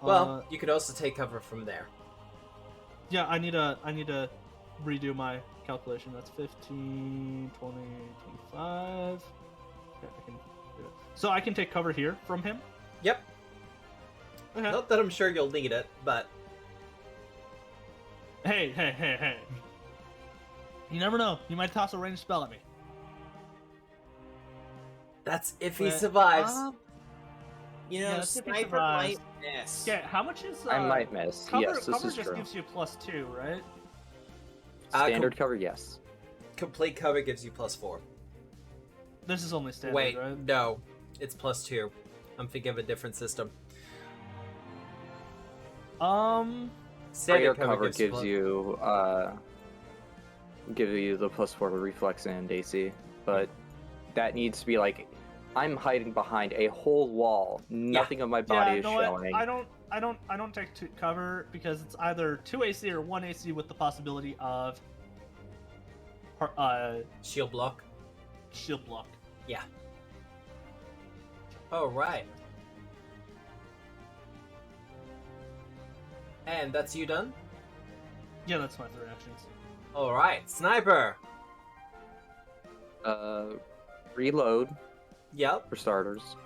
Well, you could also take cover from there. Yeah, I need to redo my calculation. That's 15, 20, 25. Okay, I can do it. So I can take cover here from him? Yep. Okay. Not that I'm sure you'll need it, but Hey. You never know. You might toss a ranged spell at me. that's if he But, survives. You know, Yeah, that's if he sniper survives. might miss. Yeah, how much is I might miss. cover? Yes, this Cover is just true. gives you +2, right? Standard cover, yes. Complete cover gives you +4. This is only standard, Wait, right? no. It's +2. I'm thinking of a different system. Standard cover gives plus- you the +4 to reflex and AC, but that needs to be like I'm hiding behind a whole wall. Nothing of my body is showing. I don't take cover because it's either 2 AC or 1 AC with the possibility of Shield block. shield block. Yeah. Oh, right. And that's you done? Yeah, that's my 3 actions. Alright, sniper! Reload Yep. for starters,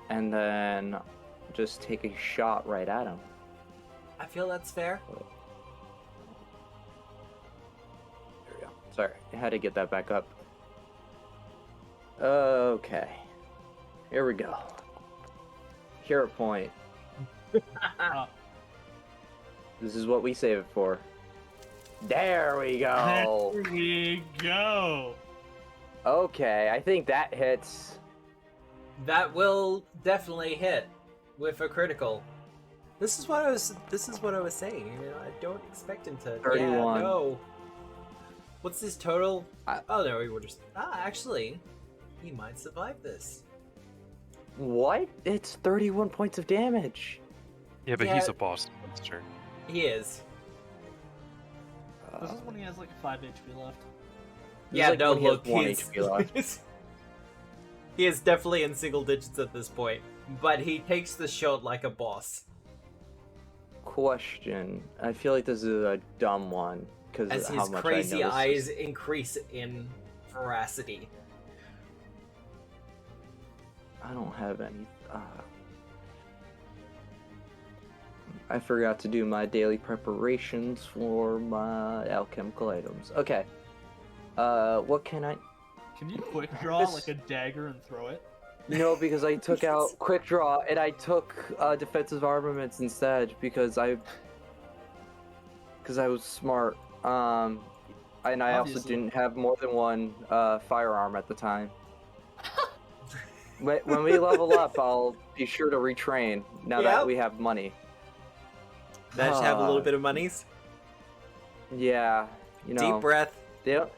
and then just take a shot right at him. I feel that's fair. There we go. Sorry, I had to get that back up. Okay. Here we go. Hero point. This is what we save it for. There we go. There we go. Okay, I think that hits. That will definitely hit with a critical. This is what I was saying. You know, I don't expect him to. 31. Yeah, no. What's his total? I- Oh no, we were just. Actually, he might survive this. What? It's 31 points of damage. Yeah, but Yeah. he's a boss monster. He is. This is when he has like 5 HP left. This Yeah, is like no, when he has look, 1 HP left. he is definitely in single digits at this point, but he takes the shot like a boss. Question. I feel like this is a dumb one because As of how his much crazy I know eyes increase in veracity. I don't have any. I forgot to do my daily preparations for my alchemical items. Okay. What can I? Can you quick draw This- like a dagger and throw it? No, because I took out quick draw and I took defensive armaments instead because I was smart. And I also Obviously. didn't have more than one firearm at the time. When we level up, I'll be sure to retrain now Yep. that we have money. Managed to have a little bit of monies. Yeah, you know. Deep breath. Yep.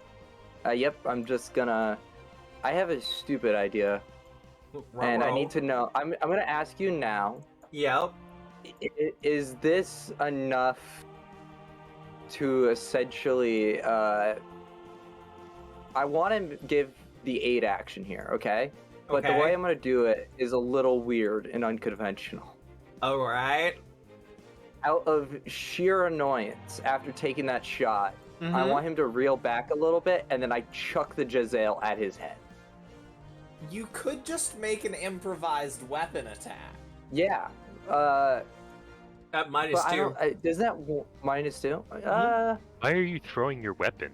Yep. I'm just gonna. I have a stupid idea, and I need to know. I'm gonna ask you now. Yep. Is this enough to essentially? I want to give the aid action here, okay? But the Okay. way I'm gonna do it is a little weird and unconventional. All right. out of sheer annoyance after taking that shot, I Mhm. want him to reel back a little bit, and then I chuck the Jezzail at his head. You could just make an improvised weapon attack. Yeah. At But -2. I don't. Does that -2? Why are you throwing your weapon?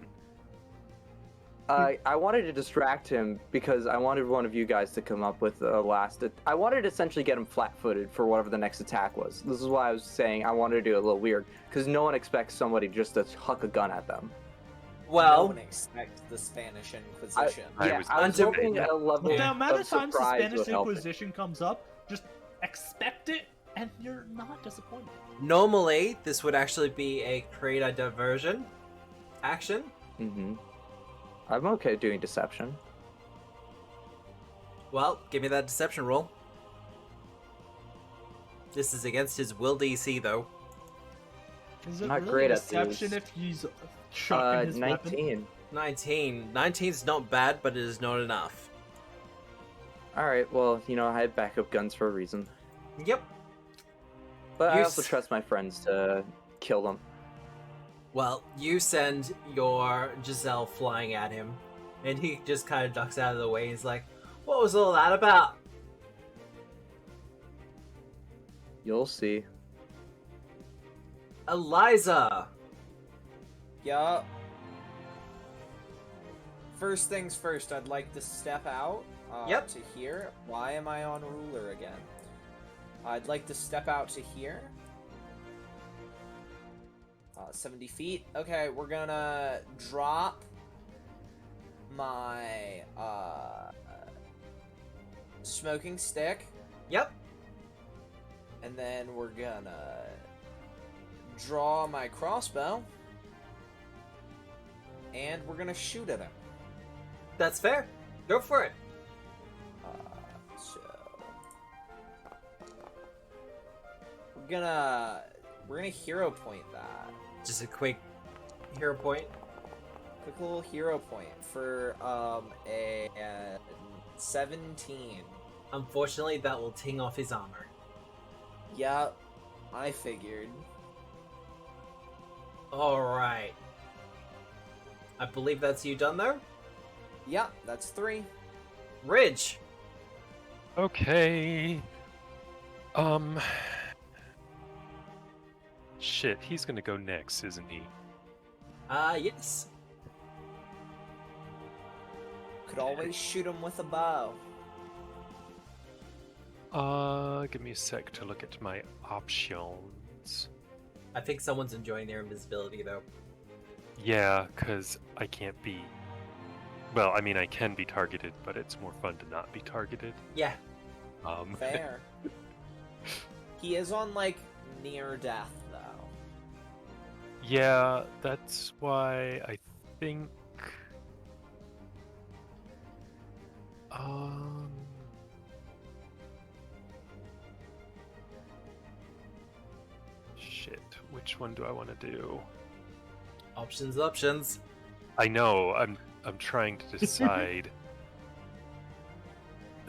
I wanted to distract him because I wanted one of you guys to come up with a last. I wanted to essentially get him flat-footed for whatever the next attack was. This is why I was saying I wanted to do it a little weird because no one expects somebody just to huck a gun at them. No Well, one expects the Spanish Inquisition. I was hoping a level But the amount of of times the surprise Spanish would help it. Inquisition comes up, just expect it, and you're not disappointed. normally this would actually be a create a diversion action. Mm-hmm. I'm okay doing deception. Well, give me that deception roll. This is against his will DC, though. Is it Not really great at deception these. if he's chucking his weapon? 19. 19. 19's not bad, but it is not enough. All right. Well, I had backup guns for a reason, Yep. but I You also s- trust my friends to kill them. Well, you send your Giselle flying at him, and he just kind of ducks out of the way. He's like, "What was all that about?" You'll see. Eliza! Yup. First things first, I'd like to step out Yep. to here. Why am I on ruler again? I'd like to step out to here. 70 feet. Okay, we're gonna drop my smoking stick, Yep. and then we're gonna draw my crossbow, and we're gonna shoot at him. That's fair. Go for it. So we're gonna hero point that. Just a quick hero point. Quick little hero point for a 17. Unfortunately, that will ting off his armor. Yep, I figured. Alright. I believe that's you done there? Yep, that's 3. Ridge! Okay. Shit, he's gonna go next, isn't he? Yes. Could always shoot him with a bow. Give me a sec to look at my options. I think someone's enjoying their invisibility, though. Yeah, because I can't be... Well, I mean, I can be targeted, but it's more fun to not be targeted. Yeah. Fair. He is on, near death, though. Yeah, that's why I think... Shit, which one do I want to do? Options. I know, I'm trying to decide.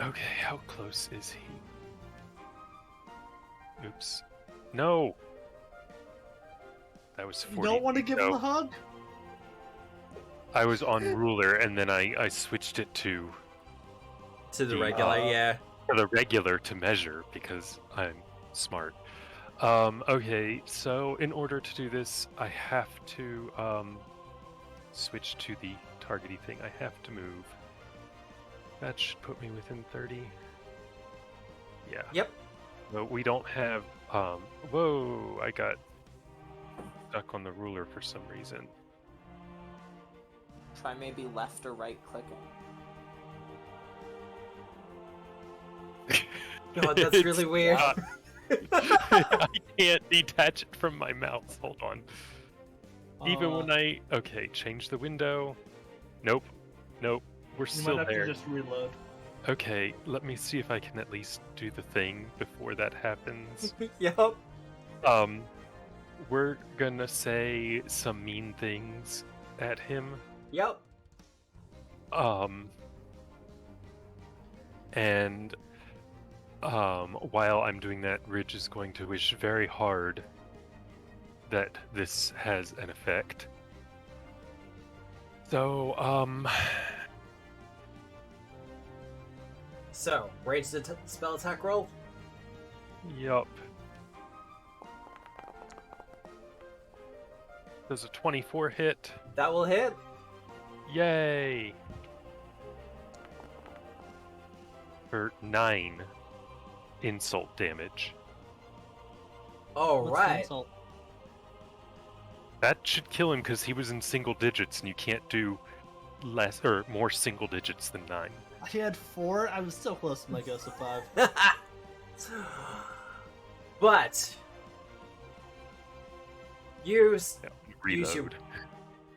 Okay, how close is he? Oops. No! That was 40 You don't want to feet, give him though. a hug? I was on ruler, and then I switched it to To the The, regular, yeah. the regular to measure, because I'm smart. Okay, so in order to do this, I have to switch to the targety thing. I have to move. That should put me within 30. Yeah. Yep. No, we don't have. Whoa! I got stuck on the ruler for some reason. Try maybe left or right clicking. God, that's It's really weird. not- I can't detach it from my mouse. Hold on. Even when I change the window. Nope. We're You still might have there. to just reload. Okay, let me see if I can at least do the thing before that happens. Yep. We're gonna say some mean things at him. Yep. And while I'm doing that, Ridge is going to wish very hard that this has an effect. So, So, ranged spell attack roll. yup. Does a 24 hit? That will hit. Yay! For 9 insult damage. All What's the right. insult? That should kill him because he was in single digits, and you can't do less or more single digits than 9. He had 4. I was so close to my ghost of 5. But use Reload.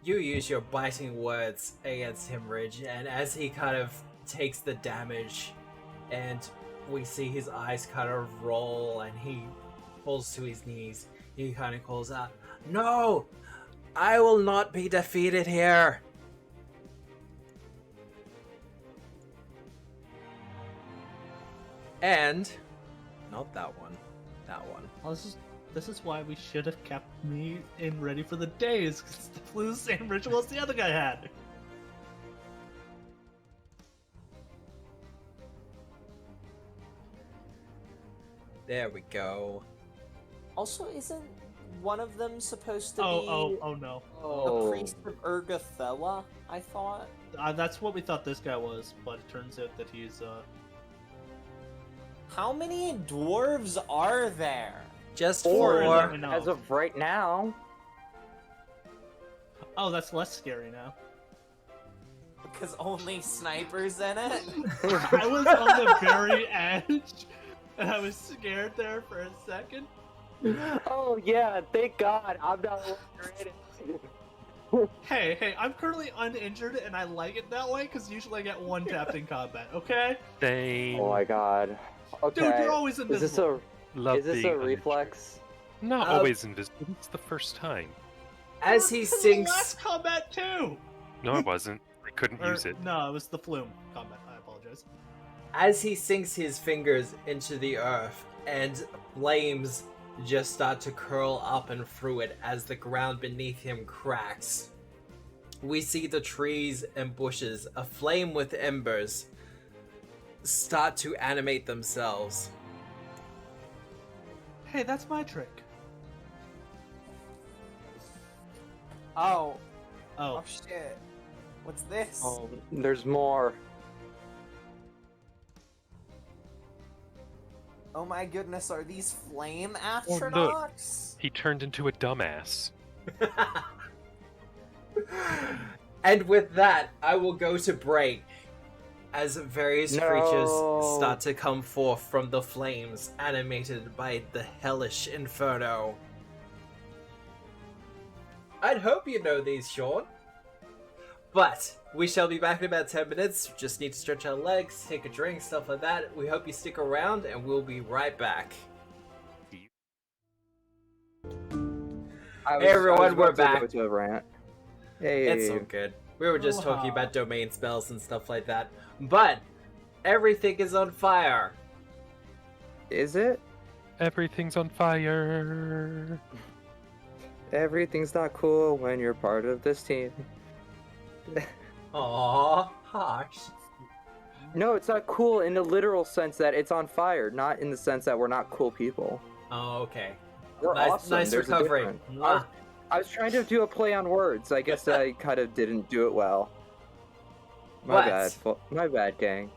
you use your biting words against him, Ridge, and as he kind of takes the damage, and we see his eyes kind of roll, and he falls to his knees, he kind of calls out, "No! I will not be defeated here!" And not that one. That one. Well, this is why we should have kept me in ready for the days, because it's definitely the same ritual as the other guy had. There we go. Also, isn't one of them supposed to be Oh no. a priest of Urgathella? I thought. That's what we thought this guy was, but it turns out that he's How many dwarves are there? Just Four, four. I know. As of right now. Oh, that's less scary now. Because only snipers in it? I was on the very edge, and I was scared there for a second. Oh yeah, thank God I'm not longer in it. Hey, I'm currently uninjured, and I like it that way, because usually I get one tapped in combat, okay? Same. Oh my God. Okay. Dude, you're always Is this invisible. Love is this being a uninjured. reflex? Not always invisible. It's the first time. As he It was in the sinks, last combat, too! No, it wasn't. I couldn't use it. No, it was the flume combat, I apologize. as he sinks his fingers into the earth, and flames just start to curl up and through it as the ground beneath him cracks. We see the trees and bushes, aflame with embers, start to animate themselves. Hey, that's my trick. Oh. Oh, Oh shit. What's this? Oh, there's more. Oh my goodness, are these flame look. astronauts? He turned into a dumbass. And with that, I will go to break as various creatures No. start to come forth from the flames, animated by the hellish inferno. I'd hope you know these, Sean. But we shall be back in about 10 minutes. Just need to stretch our legs, take a drink, stuff like that. We hope you stick around, and we'll be right back. I Hey, everyone, we're about to go back. to a rant. Hey. It's all good. We were just talking Wow. about domain spells and stuff like that. But everything is on fire. Is it? Everything's on fire. Everything's not cool when you're part of this team. Aww, harsh. No, it's not cool in the literal sense that it's on fire, not in the sense that we're not cool people. Oh, okay. We're Nice, awesome. nice There's a recovery. difference. Mwah. I was trying to do a play on words. I guess I kind of didn't do it well. My What? bad. My bad, gang.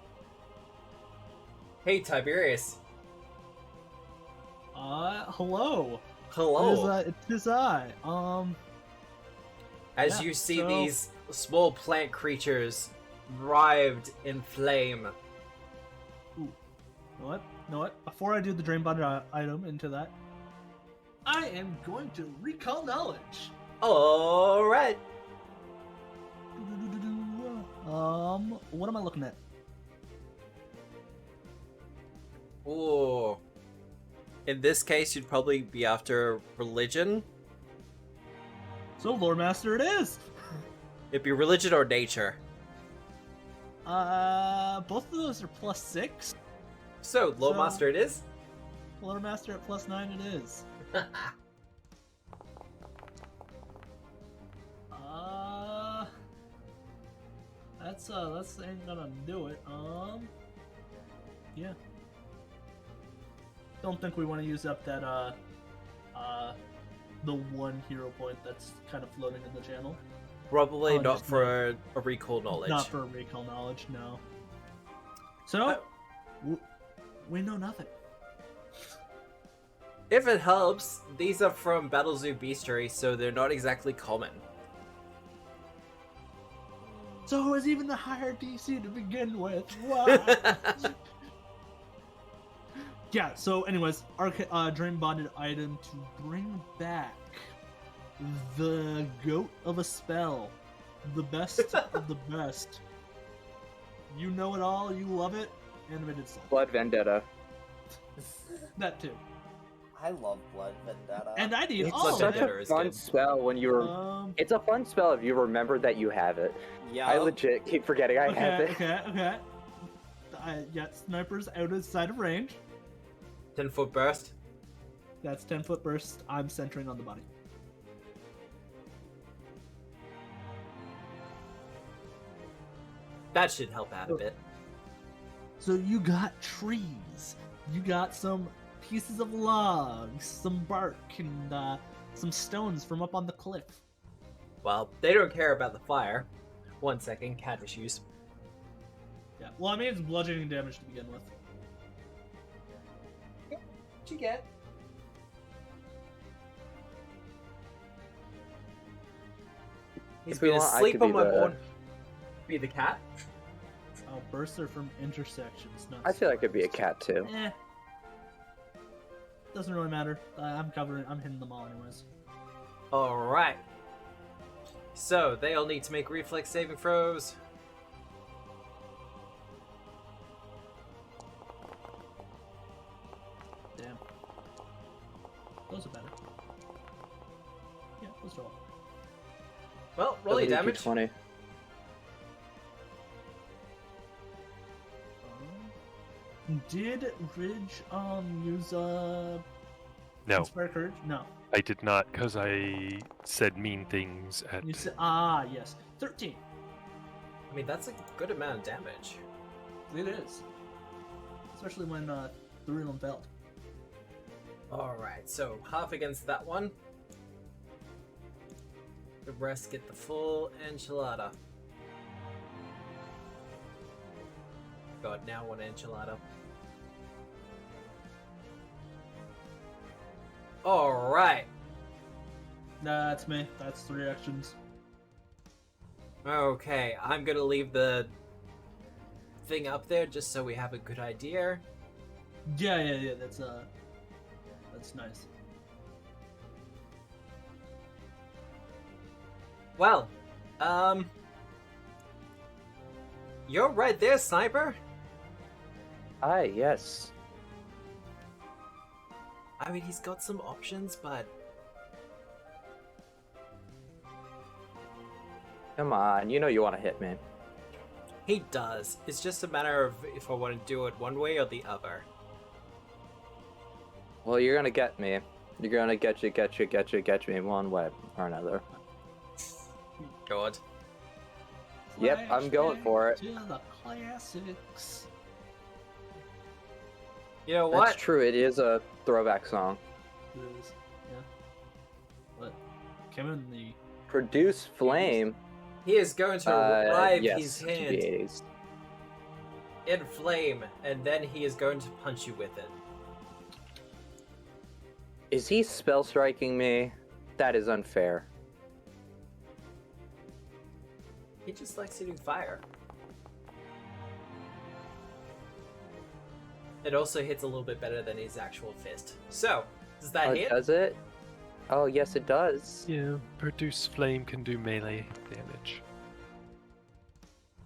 Hey, Tiberius. Hello. Hello. It is I. As yeah, you see so- these small plant creatures writhed in flame. Know what? Before I do the Drain Bonder item into that, I am going to recall knowledge. Alright. What am I looking at? Ooh. In this case, you'd probably be after religion. So, Lore Master it is! It'd be religion or nature. Both of those are +6. So, low So- master it is. Lore Master at +9 it is. that's ain't gonna do it. Yeah. Don't think we want to use up that the one hero point that's kind of floating in the channel. Probably Oh, not just for a recall knowledge. Not for recall knowledge, no. So, we know nothing. If it helps, these are from Battle Zoo Bestiary, so they're not exactly common. So it was even the higher DC to begin with. Why? Yeah, so anyways, dream bonded item to bring back the goat of a spell. The best of the best. You know it all, you love it. Animated soul. Blood Vendetta. That too. I love Blood Vendetta. And I need It's all It's of such it. Vendetta a is fun good. spell when you were. It's a fun spell if you remember that you have it. Yeah. I legit keep forgetting I have it. Okay. I got snipers outside of range. 10-foot burst. That's 10-foot burst. I'm centering on the body. That should help out a bit. So you got trees. You got some pieces of logs, some bark, and some stones from up on the cliff. Well, they don't care about the fire. 1 second, cat issues. Yeah. Well, I mean, it's bludgeoning damage to begin with. What'd you get? He's If we been want, I asleep could on be my the- board. Be the cat? Oh, bursts are from intersections. Not I feel like it'd be a spikes. cat too. Doesn't really matter. I'm hitting them all anyways. Alright. So, they all need to make reflex saving throws. Damn. Those are better. Yeah, those are all. Well, roll your damage. 20. Did Ridge use No, Inspire Courage? No. I did not, because I said mean things at. You said yes. 13. I mean, that's a good amount of damage. It is. Especially when the rhythm failed. Alright, so half against that one. The rest get the full enchilada. God, now one enchilada. Alright. That's me. That's 3 actions. Okay, I'm gonna leave the thing up there just so we have a good idea. Yeah. That's nice. Well, you're right there, sniper. Aye, yes. I mean, he's got some options, but Come on, you know you want to hit me. he does. It's just a matter of if I want to do it one way or the other. Well, you're gonna get me. You're gonna get me one way or another. God. Yep, I'm going for it. To the classics. You know That's what? true, it is a throwback song. It is. Yeah. But came in the Produce Flame. He is going to revive yes, his to the hand 80s. in flame, and then he is going to punch you with it. Is he spell striking me? That is unfair. He just likes hitting fire. It also hits a little bit better than his actual fist. So, does that Oh, hit? does it? Oh, yes, it does. Yeah, produce flame can do melee damage.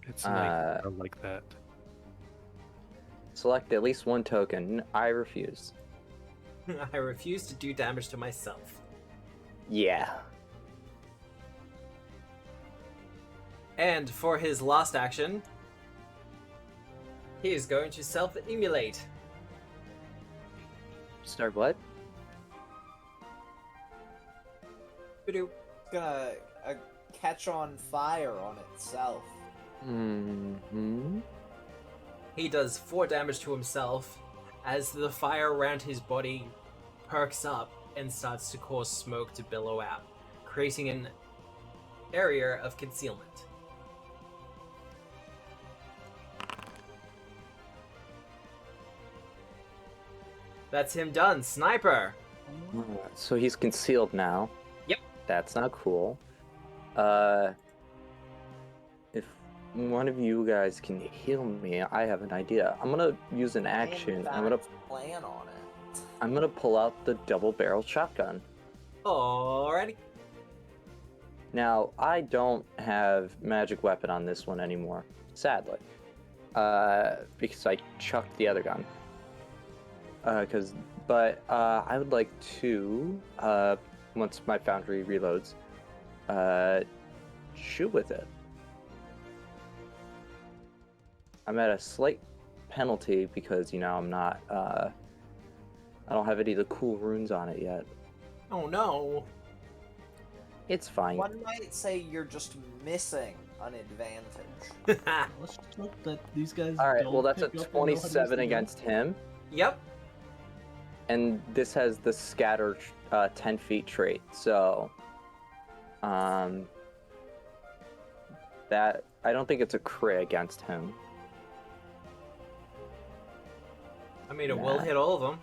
It's nice, I like that. Select at least one token. I refuse. I refuse to do damage to myself. Yeah. And for his last action, he is going to self-immolate. Start what? Ba-doo. It's gonna catch on fire on itself. Mm-hmm. He does 4 damage to himself as the fire around his body perks up and starts to cause smoke to billow out, creating an area of concealment. That's him done. Sniper! So he's concealed now. Yep. That's not cool. If one of you guys can heal me, I have an idea. I'm gonna use an action. I'm gonna plan on it. I'm gonna pull out the double-barreled shotgun. Alrighty. Now, I don't have magic weapon on this one anymore, sadly. Because I chucked the other gun. But I would like to, once my foundry reloads, shoot with it. I'm at a slight penalty because, I'm not, I don't have any of the cool runes on it yet. Oh no. It's fine. One might say you're just missing an advantage. Let's just hope that these guys. Alright, don't well that's a pick up and know how to use 27 the against him. Yep. And this has the scatter 10 feet trait, so that I don't think it's a crit against him. I mean, it will hit all of them.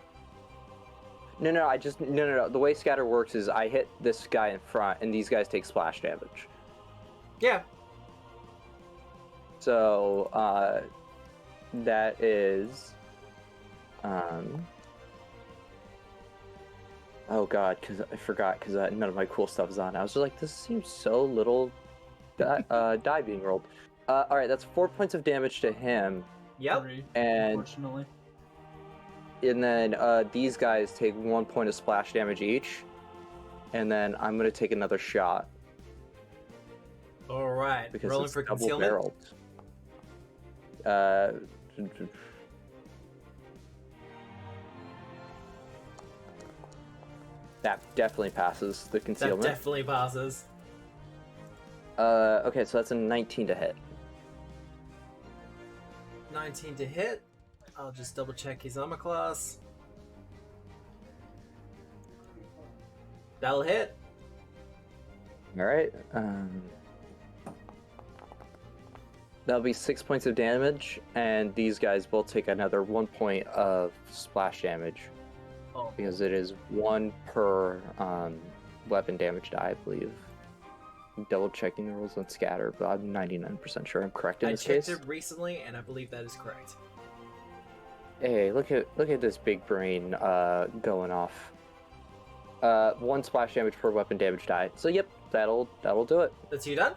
No. The way scatter works is I hit this guy in front, and these guys take splash damage. Yeah. So that is oh god, because I forgot because none of my cool stuff is on. I was just like, this seems so little. Die being rolled. All right, that's 4 points of damage to him. Yep. 3, And unfortunately. then these guys take 1 point of splash damage each, and then I'm gonna take another shot Alright. because Rolling it's for double concealment. barreled. That definitely passes the That concealment. definitely passes. Okay, so that's a 19 to hit. 19 to hit. I'll just double check his armor class. That'll hit. All right. That'll be 6 points of damage, and these guys both take another 1 point of splash damage Oh. because it is 1 per weapon damage die, I believe. I'm double checking the rules on scatter, but I'm 99% sure I'm correct in I this checked case. it recently, and I believe that is correct. Hey, look at this big brain going off. 1 splash damage per weapon damage die. So yep, that'll do it. That's you done?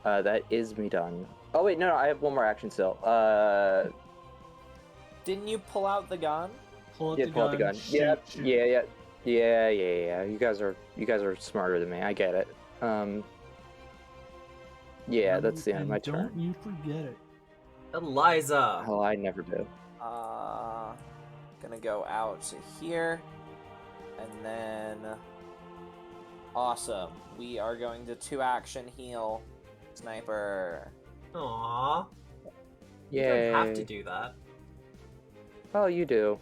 That is me done. Oh wait, no, I have one more action still. Didn't you pull out the gun? Pull out Yeah, the pull out the gun. shoot, Yep, shoot. yeah. You guys are smarter than me. I get it. Yeah, that's the end of my turn. Don't you forget it. Eliza. Oh, I never do. Gonna go out to here, and then awesome. We are going to 2-action heal Sniper. Aww. You Yay. don't have to do that. Oh, you do.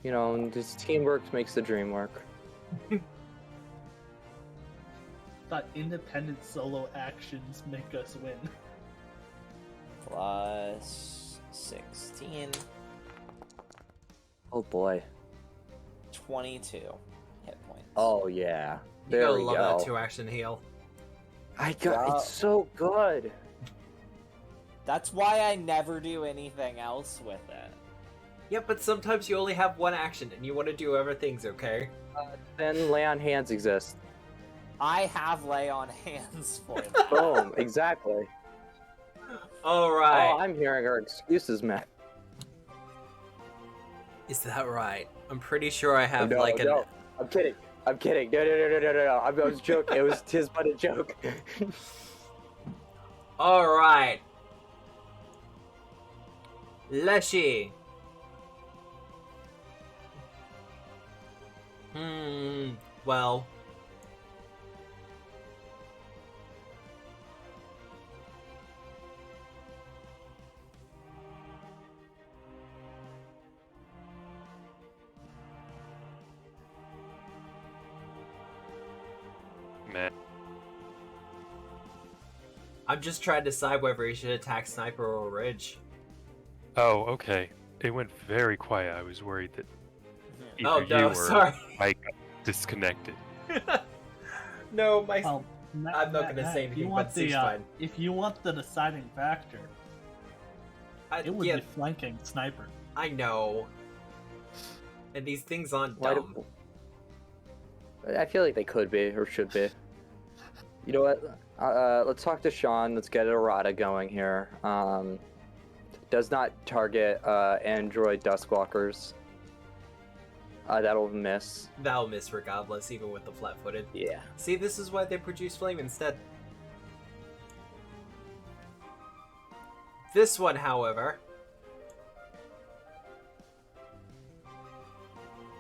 This teamwork makes the dream work. Thought independent solo actions make us win. Plus 16, Oh boy. 22 hit points. Oh yeah. You There gotta we love go. that 2-action heal. It's so good. That's why I never do anything else with it. Yeah, but sometimes you only have 1 action, and you want to do other things, okay? Then lay on hands exists. I have lay on hands for that. Boom. Exactly. Alright. Oh, I'm hearing our excuses, man. Is that right? I'm pretty sure I have No, like an... no. I'm kidding. No. I was joking. It was tis but a joke. Alright. Leshy. Well. mad. I'm just trying to decide whether he should attack Sniper or Ridge. Oh, okay. It went very quiet. I was worried that either Oh, no, you or sorry. I got disconnected. No, my... Well, I'm not gonna say anything, but it's fine. If you want the deciding factor, it would yeah, be flanking Sniper. I know. And these things aren't Why dumb. I feel like they could be or should be. You know what? Let's talk to Sean. Let's get errata going here. Does not target android duskwalkers. That'll miss. That'll miss regardless, even with the flat-footed. Yeah. See, this is why they produce flame instead. This one, however...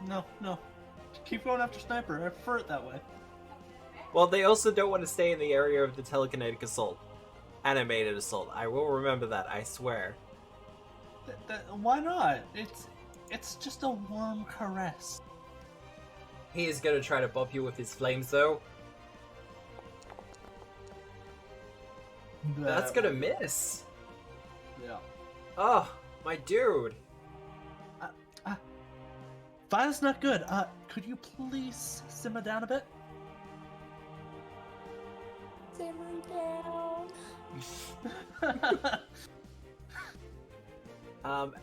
No. Keep going after Sniper. I prefer it that way. Well, they also don't want to stay in the area of the telekinetic assault. Animated assault. I will remember that, I swear. Why not? It's just a warm caress. He is going to try to bump you with his flames, though. That's going to miss. Yeah. Oh, my dude. Fire's not good. Could you please simmer down a bit? Simmer down.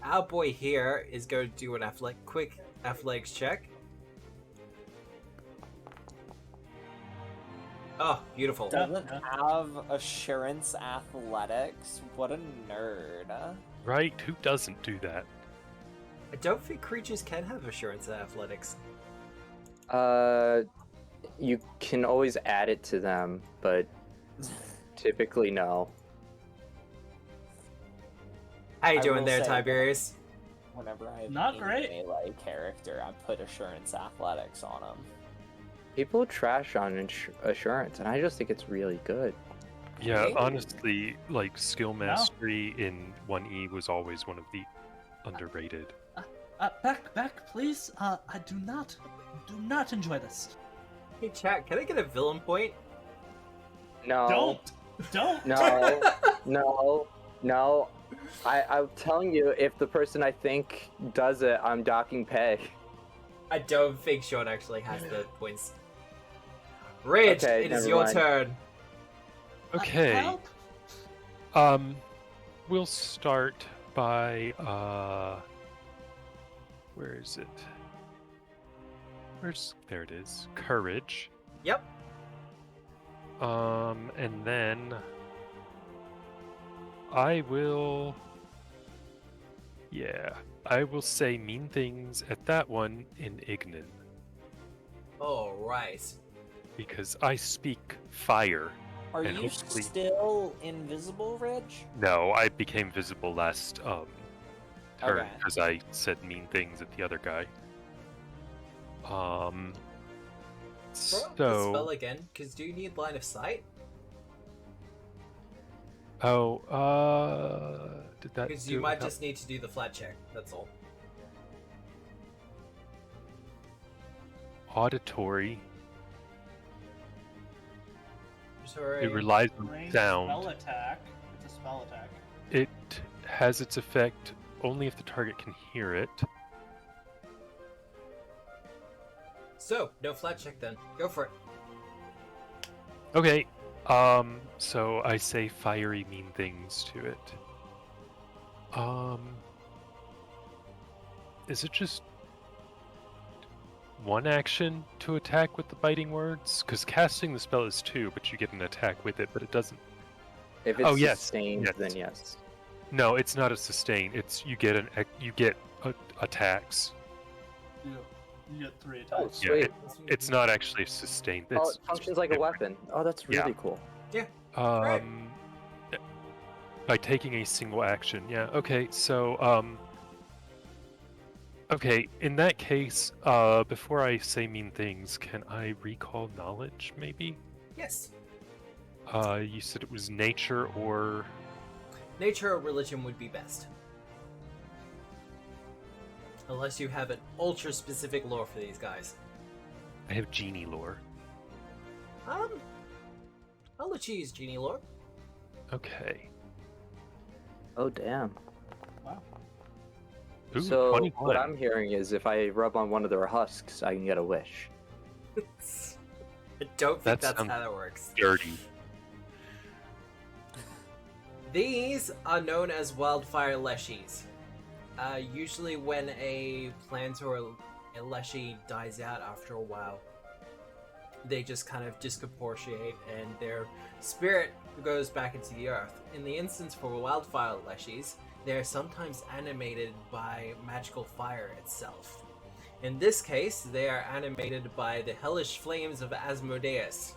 Our boy here is going to do an quick athletics check. Oh, beautiful. Doesn't have assurance athletics. What a nerd. Right? Who doesn't do that? I don't think creatures can have assurance athletics. You can always add it to them, but typically no. How you I doing will there, say- Tiberius? Whenever I have Not any great. melee character, I put assurance athletics on them. People trash on assurance, and I just think it's really good. Yeah, Maybe. honestly, like skill mastery in 1E was always one of the underrated. Back, please. I do not enjoy this. Hey, chat, can I get a villain point? No. Don't. No. I'm telling you, if the person I think does it, I'm docking pay. I don't think Sean actually has the points. Ridge, Okay, it is never your mind. turn. Okay. Help. We'll start by where is it? There it is. Courage. Yep. And then I will say mean things at that one in Ignan. Alright. Because I speak fire. Are And you hopefully- still invisible, Ridge? No, I became visible last turn Okay. because I said mean things at the other guy. Throw up the spell So again, because do you need line of sight? did that Because do you it might without- just need to do the flat check, that's all. auditory? Sorry. It relies on Range sound. spell attack. It's a spell attack. It has its effect only if the target can hear it. So, no flat check then. Go for it. Okay. So I say fiery mean things to it. Is it just one action to attack with the biting words? Because casting the spell is 2, but you get an attack with it, but it doesn't. If it's Oh, yes. sustained, Yes. then yes. No, it's not a sustain. It's you get attacks. You get 3 Oh, attacks. Yeah, sweet. it's not actually sustained. Oh, It's it functions like a different. weapon. Oh, that's really cool. By taking a single action. Yeah. Okay. So okay. In that case, before I say mean things, can I recall knowledge? Maybe. Yes. You said it was nature or Nature or religion would be best. Unless you have an ultra specific lore for these guys. I have genie lore. I'll let you use Genie Lore. Okay. Oh damn. Ooh, So 21. what I'm hearing is if I rub on one of their husks, I can get a wish. I don't think That that's how sounds that works. dirty. These are known as wildfire leshies. Usually when a plant or a leshie dies out after a while, they just kind of disproportionate and their spirit goes back into the earth. In the instance for wildfire leshies, they are sometimes animated by magical fire itself. In this case, they are animated by the hellish flames of Asmodeus.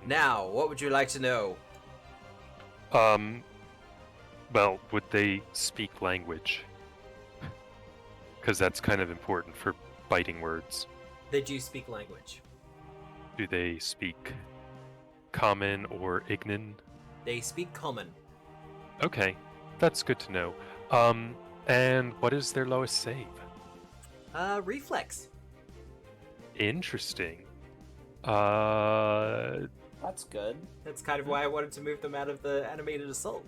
Now, what would you like to know? Well, would they speak language? Because that's kind of important for biting words. They do speak language. Do they speak Common or Ignan? They speak common. Okay, that's good to know. And what is their lowest save? Reflex. Interesting. That's good. That's kind of why I wanted to move them out of the animated assault.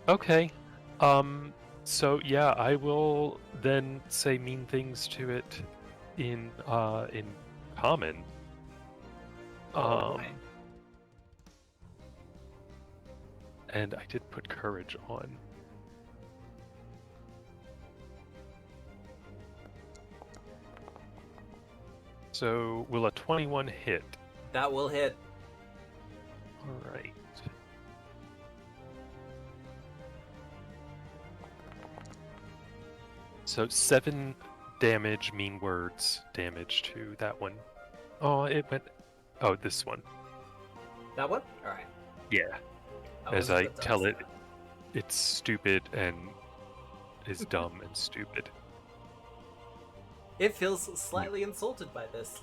Okay. So yeah, I will then say mean things to it in Common. Alright. And I did put courage on. So will a 21 hit? That will hit. All right. So 7 damage, mean words damage to that one. Oh, it went. Oh, this one. That one? Alright. Yeah. As I tell it, it's stupid and is dumb and stupid. It feels slightly insulted by this.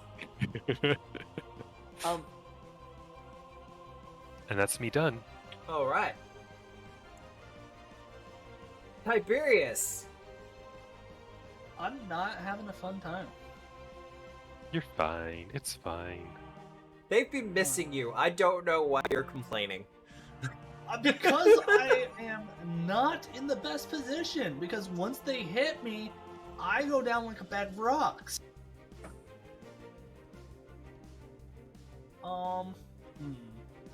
And that's me done. Alright. Tiberius! I'm not having a fun time. You're fine. It's fine. They've been missing you. I don't know why you're complaining. Because I am not in the best position. Because once they hit me, I go down like a bag of rocks. How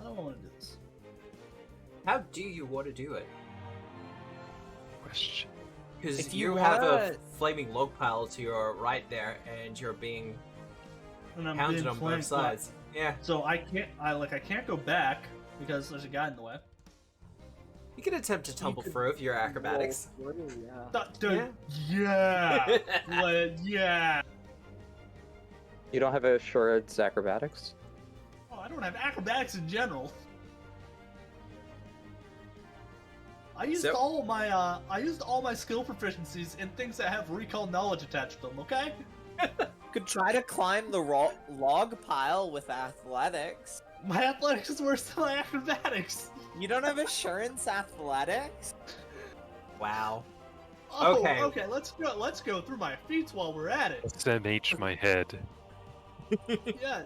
do I want to do this? How do you want to do it? Question. Because If you you have a wanna- flaming log pile to your right there, and you're being And I'm pounded being on both flanked sides. Yeah. So I can't go back because there's a guy in the way. You can attempt to tumble could through if you're acrobatics. Yeah. Yeah. You don't have assured acrobatics? Oh, I don't have acrobatics in general. I used So- all my skill proficiencies in things that have recall knowledge attached to them. Okay. Could try to climb the log pile with athletics. My athletics is worse than my acrobatics. You don't have assurance athletics? Wow. Oh, Okay. okay. Let's go through my feats while we're at it. SMH my head. Yeah.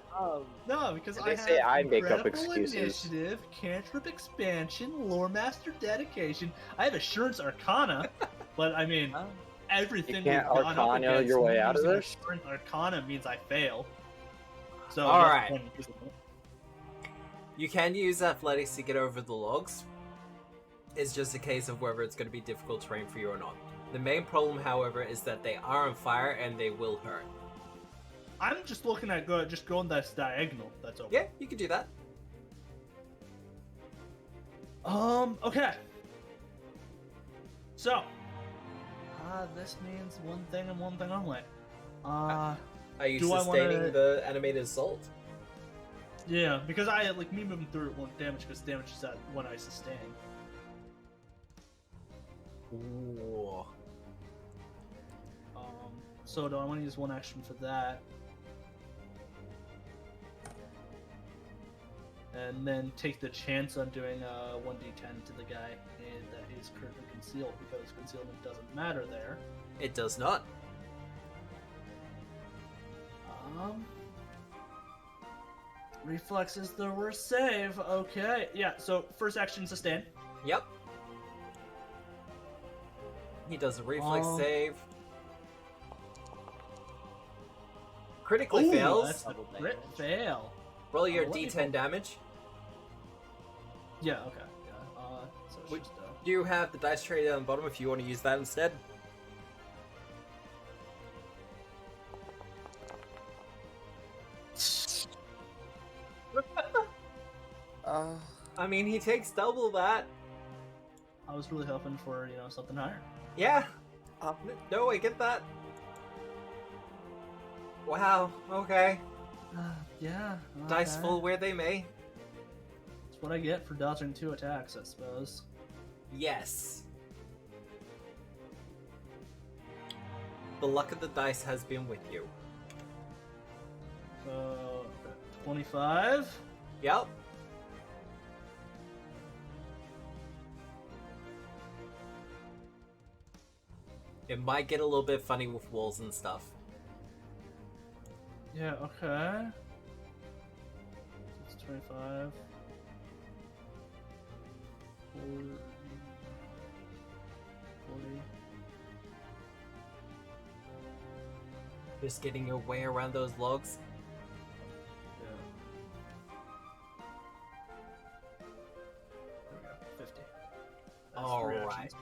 No, because They I say have I make up incredible excuses. initiative, cantrip expansion, lore master dedication. I have assurance arcana, but I mean everything. You can't we've gone up arcana against your way out of using this? Assurance arcana means I fail. So All that's right. 20. You can use athletics to get over the logs. It's just a case of whether it's going to be difficult terrain for you or not. The main problem, however, is that they are on fire and they will hurt. I'm just looking at going this diagonal. That's okay. Yeah, you can do that. Okay. So, this means one thing and one thing only. Are you Do I sustaining wanna- the animated assault? Yeah, because me moving through it won't damage because damage is at when I sustain. Ooh. So do I want to use one action for that? And then take the chance on doing 1d10 to the guy that is currently concealed because concealment doesn't matter there. It does not. Reflex is the worst save. Okay. Yeah, so first action sustain. Yep. He does a reflex Oh. save. Critically Ooh, fails. That's a Double crit damage. fail. Roll your let me D10 roll. damage. Yeah, okay. Yeah. So it's Would- just You have the dice tray down the bottom if you want to use that instead. I mean, he takes double that. I was really hoping for, something higher. Yeah. No, I get that. Wow. Okay. Yeah. Dice okay. full where they may. That's what I get for dodging 2 attacks, I suppose. Yes. The luck of the dice has been with you. So, 25. Yep. It might get a little bit funny with walls and stuff. Yeah, okay. It's 25. 40. Just getting your way around those logs. Yeah. There we go. 50. That's 3 Alright. actions.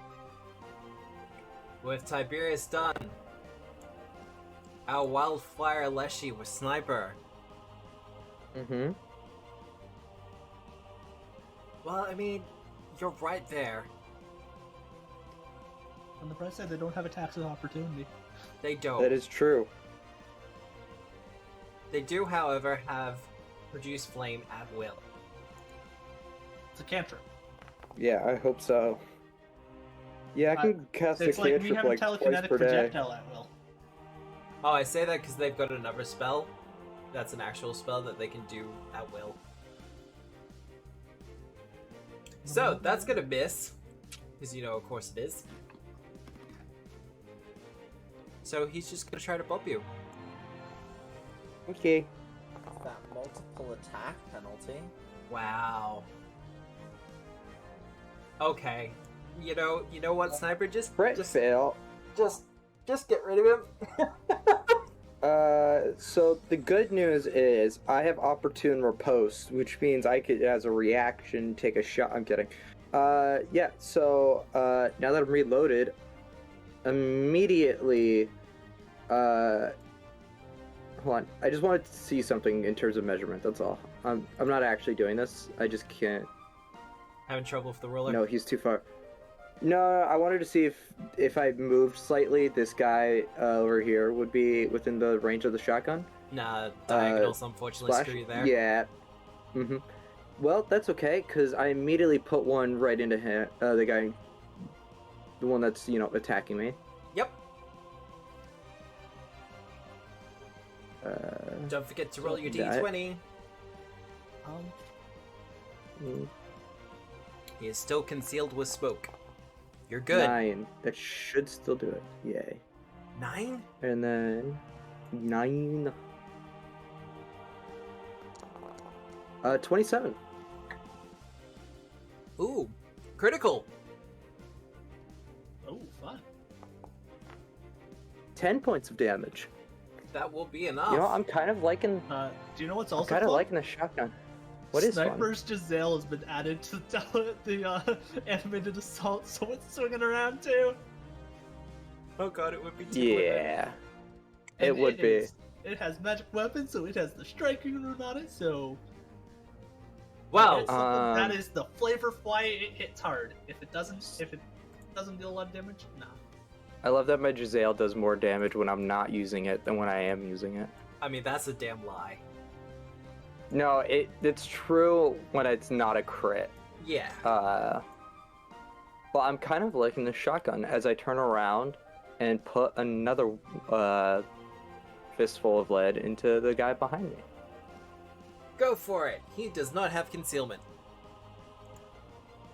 With Tiberius done, our wildfire Leshy with Sniper. Mm-hmm. Well, I mean, you're right there. On the bright side, they don't have attacks of opportunity. They don't. That is true. They do, however, have Produce Flame at will. It's a cantrip. Yeah, I hope so. Yeah, I can cast a It's like me cantrip having like twice telekinetic per day. projectile at will. Oh, I say that because they've got another spell. That's an actual spell that they can do at will. So, that's gonna miss. Because, of course it is. So, he's just gonna try to bump you. Okay. That multiple attack penalty. Wow. Okay. You know what, Sniper? Just Fail. get rid of him. So the good news is I have opportune riposte, which means I could, as a reaction, take a shot. I'm kidding. Yeah. So now that I'm reloaded, immediately. Hold on. I just wanted to see something in terms of measurement. That's all. I'm not actually doing this. I just can't. Having trouble with the roller? No, he's too far. No, I wanted to see if I moved slightly, this guy over here would be within the range of the shotgun. Nah, diagonals unfortunately Splash? screw you there. Yeah. Mm-hmm. Well, that's okay, because I immediately put one right into him, the guy, the one that's, attacking me. Yep. Uh, Don't forget to roll your that- d20. mm, He is still concealed with smoke. You're good. 9. That should still do it. Yay. 9? And then 9. 27. Ooh, critical. Oh, fun. 10 points of damage. That will be enough. I'm kind of liking. Do you know what's I'm also kind of fun? liking the shotgun. What is fun? Sniper's Giselle has been added to the animated assault, so it's swinging around too. Oh god, it would be too quick. Yeah. And It would be. It has magic weapons, so it has the striking rune on it. So Well, it's something that is the flavor why it hits hard. If it doesn't deal a lot of damage, nah. I love that my Giselle does more damage when I'm not using it than when I am using it. I mean, that's a damn lie. No, it's true when it's not a crit. Yeah. Well, I'm kind of liking the shotgun as I turn around and put another fistful of lead into the guy behind me. Go for it. He does not have concealment.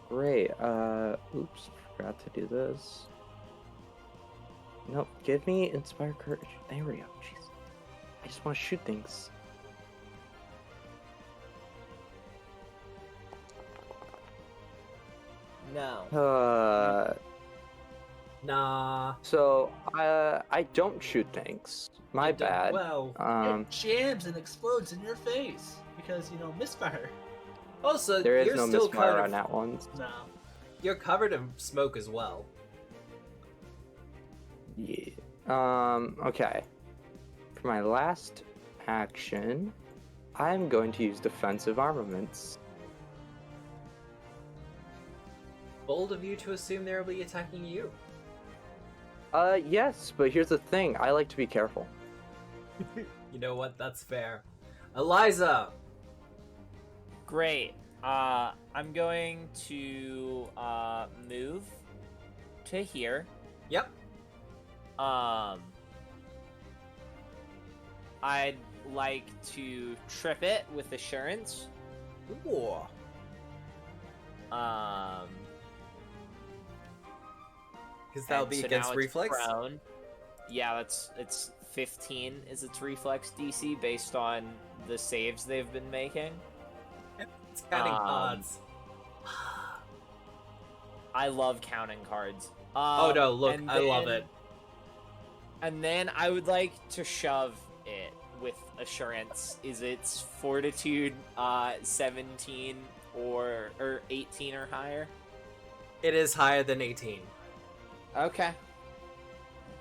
Great. Oops, forgot to do this. Nope, give me Inspire Courage. There we go. Jeez. I just want to shoot things. No. Nah. So I don't shoot things. My You don't- bad. Well, It jams and explodes in your face because misfire. also There is you're no still misfire kind on of, that one. No. You're covered in smoke as well. Yeah. Okay. For my last action, I'm going to use defensive armaments. Bold of you to assume they'll be attacking you. Yes, but here's the thing. I like to be careful. You know what? That's fair. Eliza. Great. I'm going to move to here. Yep. I'd like to trip it with assurance. Ooh. Because that'll And be so against now it's reflex. prone. Yeah, it's 15 is its reflex DC based on the saves they've been making. It's counting cards. I love counting cards. Oh no! Look, and I love then- it. And then I would like to shove it with assurance. Is its fortitude 17 or 18 or higher? It is higher than 18. Okay.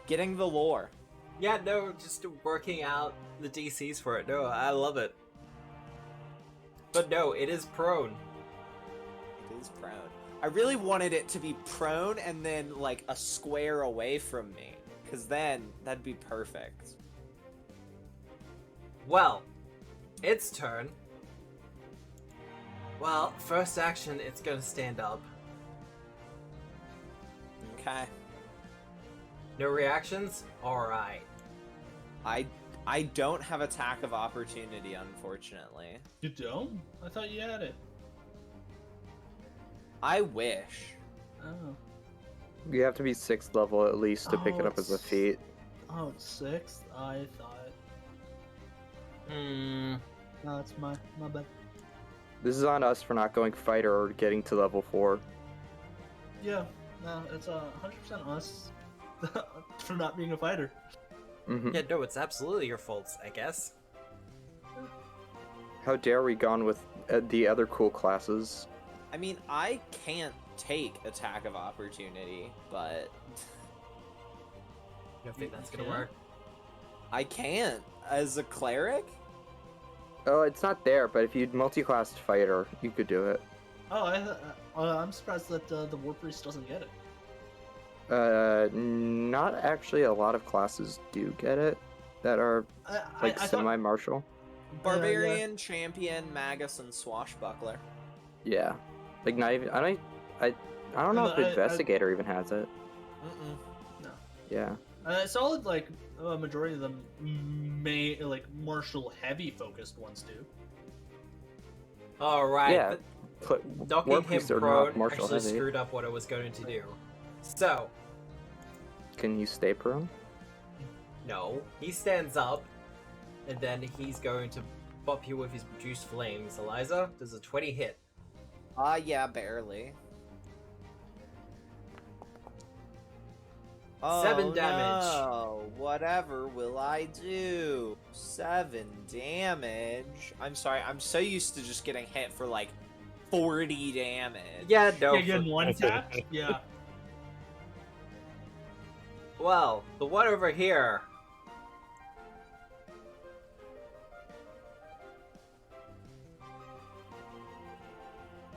Getting the lore. Yeah, no, just working out the DCs for it. No, I love it. But no, it is prone. It is prone. I really wanted it to be prone and then like a square away from me, because then that'd be perfect. Well, its turn. Well, first action, it's gonna stand up. Okay. No reactions? Alright. I don't have attack of opportunity, unfortunately. You don't? I thought you had it. I wish. Oh. You have to be 6th level at least to pick Oh, it up as a it's- feat. Oh, it's 6th? I thought. Hmm. No, it's my bad. This is on us for not going fighter or getting to level 4. Yeah, no, it's 100% us for not being a fighter. Hmm. Yeah, no, it's absolutely your fault, I guess. How dare we gone with the other cool classes? I mean, I can't take attack of opportunity, but You don't think You that's gonna can't? work? I can't as a cleric. Oh, it's not there, but if you'd multi-classed fighter, you could do it. Oh, I'm surprised that the War Priest doesn't get it. Not actually. A lot of classes do get it that are like I thought, semi-martial. Barbarian, champion, magus, and swashbuckler. Yeah, like not even. I don't know if I- investigator even has it. Mm-mm. Yeah. solid like a majority of them may like martial heavy focused ones do. Alright, Yeah. but Put knocking war him priests are prone not martial actually heavy. screwed up what I was going to do. So, Can you stay prone? no, he stands up, and then he's going to bop you with his reduced flames. Eliza, does a 20 hit? Yeah, barely. 7 damage. No. Whatever will I do? 7 damage. I'm sorry, I'm so used to just getting hit for like 40 damage. Yeah, no. Yeah, getting one tap. Yeah. Well, the one over here.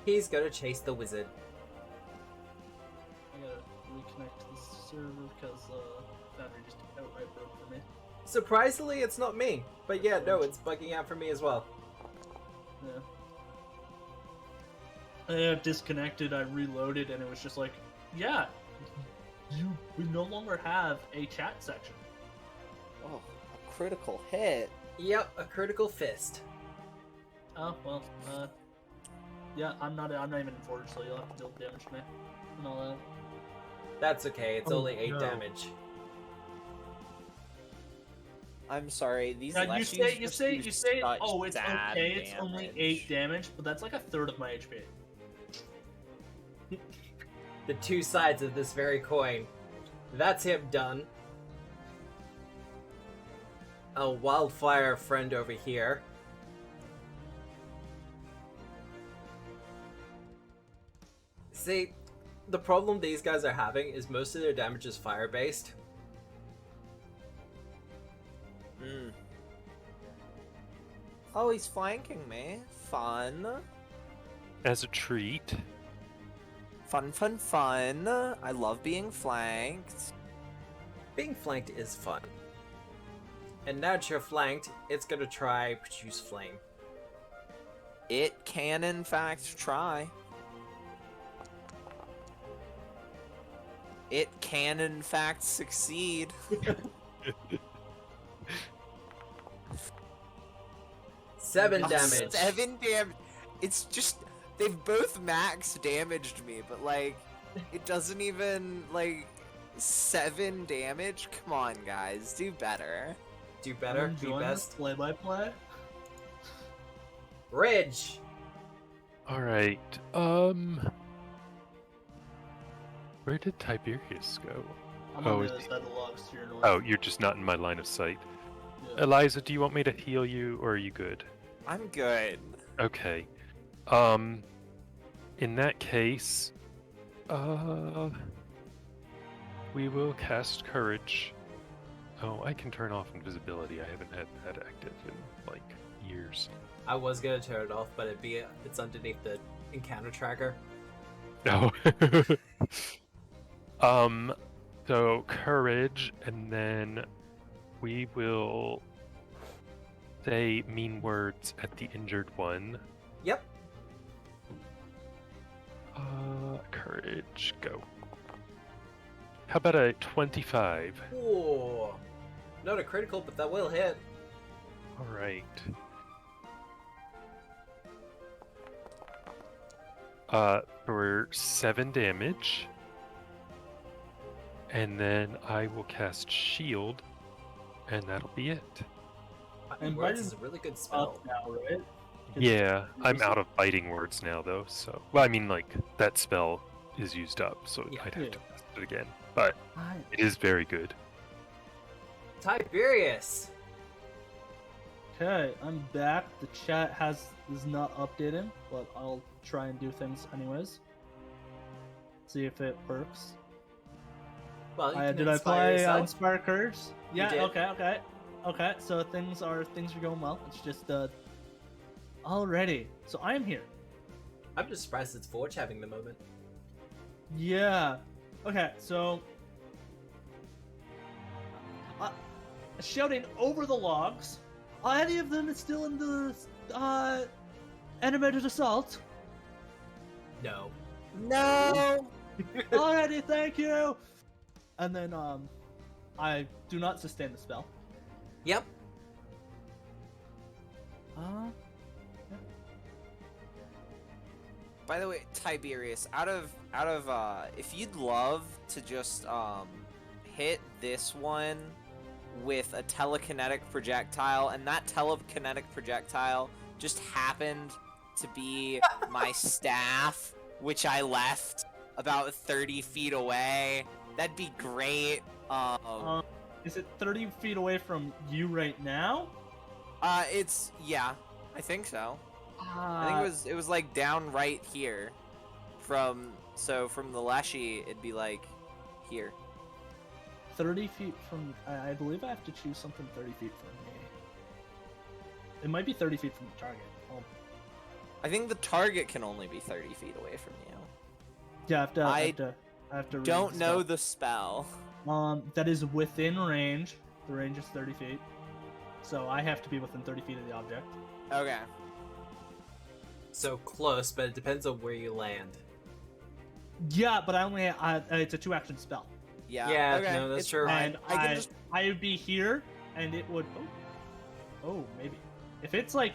He's gonna chase the wizard. I gotta reconnect to the server because Foundry just outright broke for me. Surprisingly, it's not me. But yeah, no, it's bugging out for me as well. Yeah. I disconnected. I reloaded, and it was just like, yeah, we no longer have a chat section. Oh, a critical hit. Yep, a critical fist. Oh well. Yeah, I'm not even in Forge, so you'll have to deal damage to me and all that. That's okay, it's Oh, only 8 no. damage. I'm sorry, these Now, you leshies say, just do such such oh, it's bad okay, it's only damage. 8 damage, but that's like a third of my HP. the two sides of this very coin. That's him done. A wildfire friend over here. See, the problem these guys are having is most of their damage is fire-based. Oh, he's flanking me. Fun. As a treat. Fun, fun, fun. I love being flanked. Being flanked is fun. And now that you're flanked, it's gonna try produce flame. It can, in fact, try. It can, in fact, succeed. 7 damage. 7 damage. It's just, they've both max damaged me, but, like, it doesn't even, like, 7 damage? Come on, guys, do better. Do better, be Join us, best. play-by-play. Ridge! Alright, where did Tiberius go? I'm Oh, on is the other side of the logs to your north. Oh, you're just not in my line of sight. Yeah. Eliza, do you want me to heal you, or are you good? I'm good. Okay. In that case, we will cast Courage. Oh, I can turn off invisibility. I haven't had that active in, like, years. I was gonna turn it off, but it's underneath the encounter tracker. No. So Courage, and then we will say mean words at the injured one. Yep. Courage, go. How about a 25? Ooh. Not a critical, but that will hit. Alright. For 7 damage. And then I will cast Shield, and that'll be it. And Words Biting is a really good spell. Up now, right? Yeah, I'm out of biting words now, though, so... Well, I mean, like, that spell is used up, so Yeah. I'd have to cast it again. But Alright. it is very good. Tiberius! Okay, I'm back. The chat is not updated, but I'll try and do things anyways. See if it works. Well, you can Did I inspire play yourself. Inspire Courage? Yeah. did. Okay. So things are going well. It's just already. So I'm here. I'm just surprised it's Forge having the moment. Yeah. Okay. So shouting over the logs. Are any of them still in the animated assault? No. No! Alrighty, thank you. And then I do not sustain the spell. Yep. By the way, Tiberius, out of if you'd love to just hit this one with a telekinetic projectile, and that telekinetic projectile just happened to be my staff, which I left about 30 feet away, that'd be great. Is it 30 feet away from you right now? Yeah, I think so. I think it was like down right here. From the Leshy, it'd be like here. 30 feet from. I believe I have to choose something 30 feet from me. It might be 30 feet from the target. I think the target can only be 30 feet away from you. Yeah, I have to read Don't the know the spell. spell. That is within range. The range is 30 feet. So I have to be within 30 feet of the object. Okay. So close, but it depends on where you land. Yeah, but I only it's a 2-action spell. Yeah. Yeah, okay. no, that's it's true. fine. And I would be here, and it would. Oh, maybe. If it's like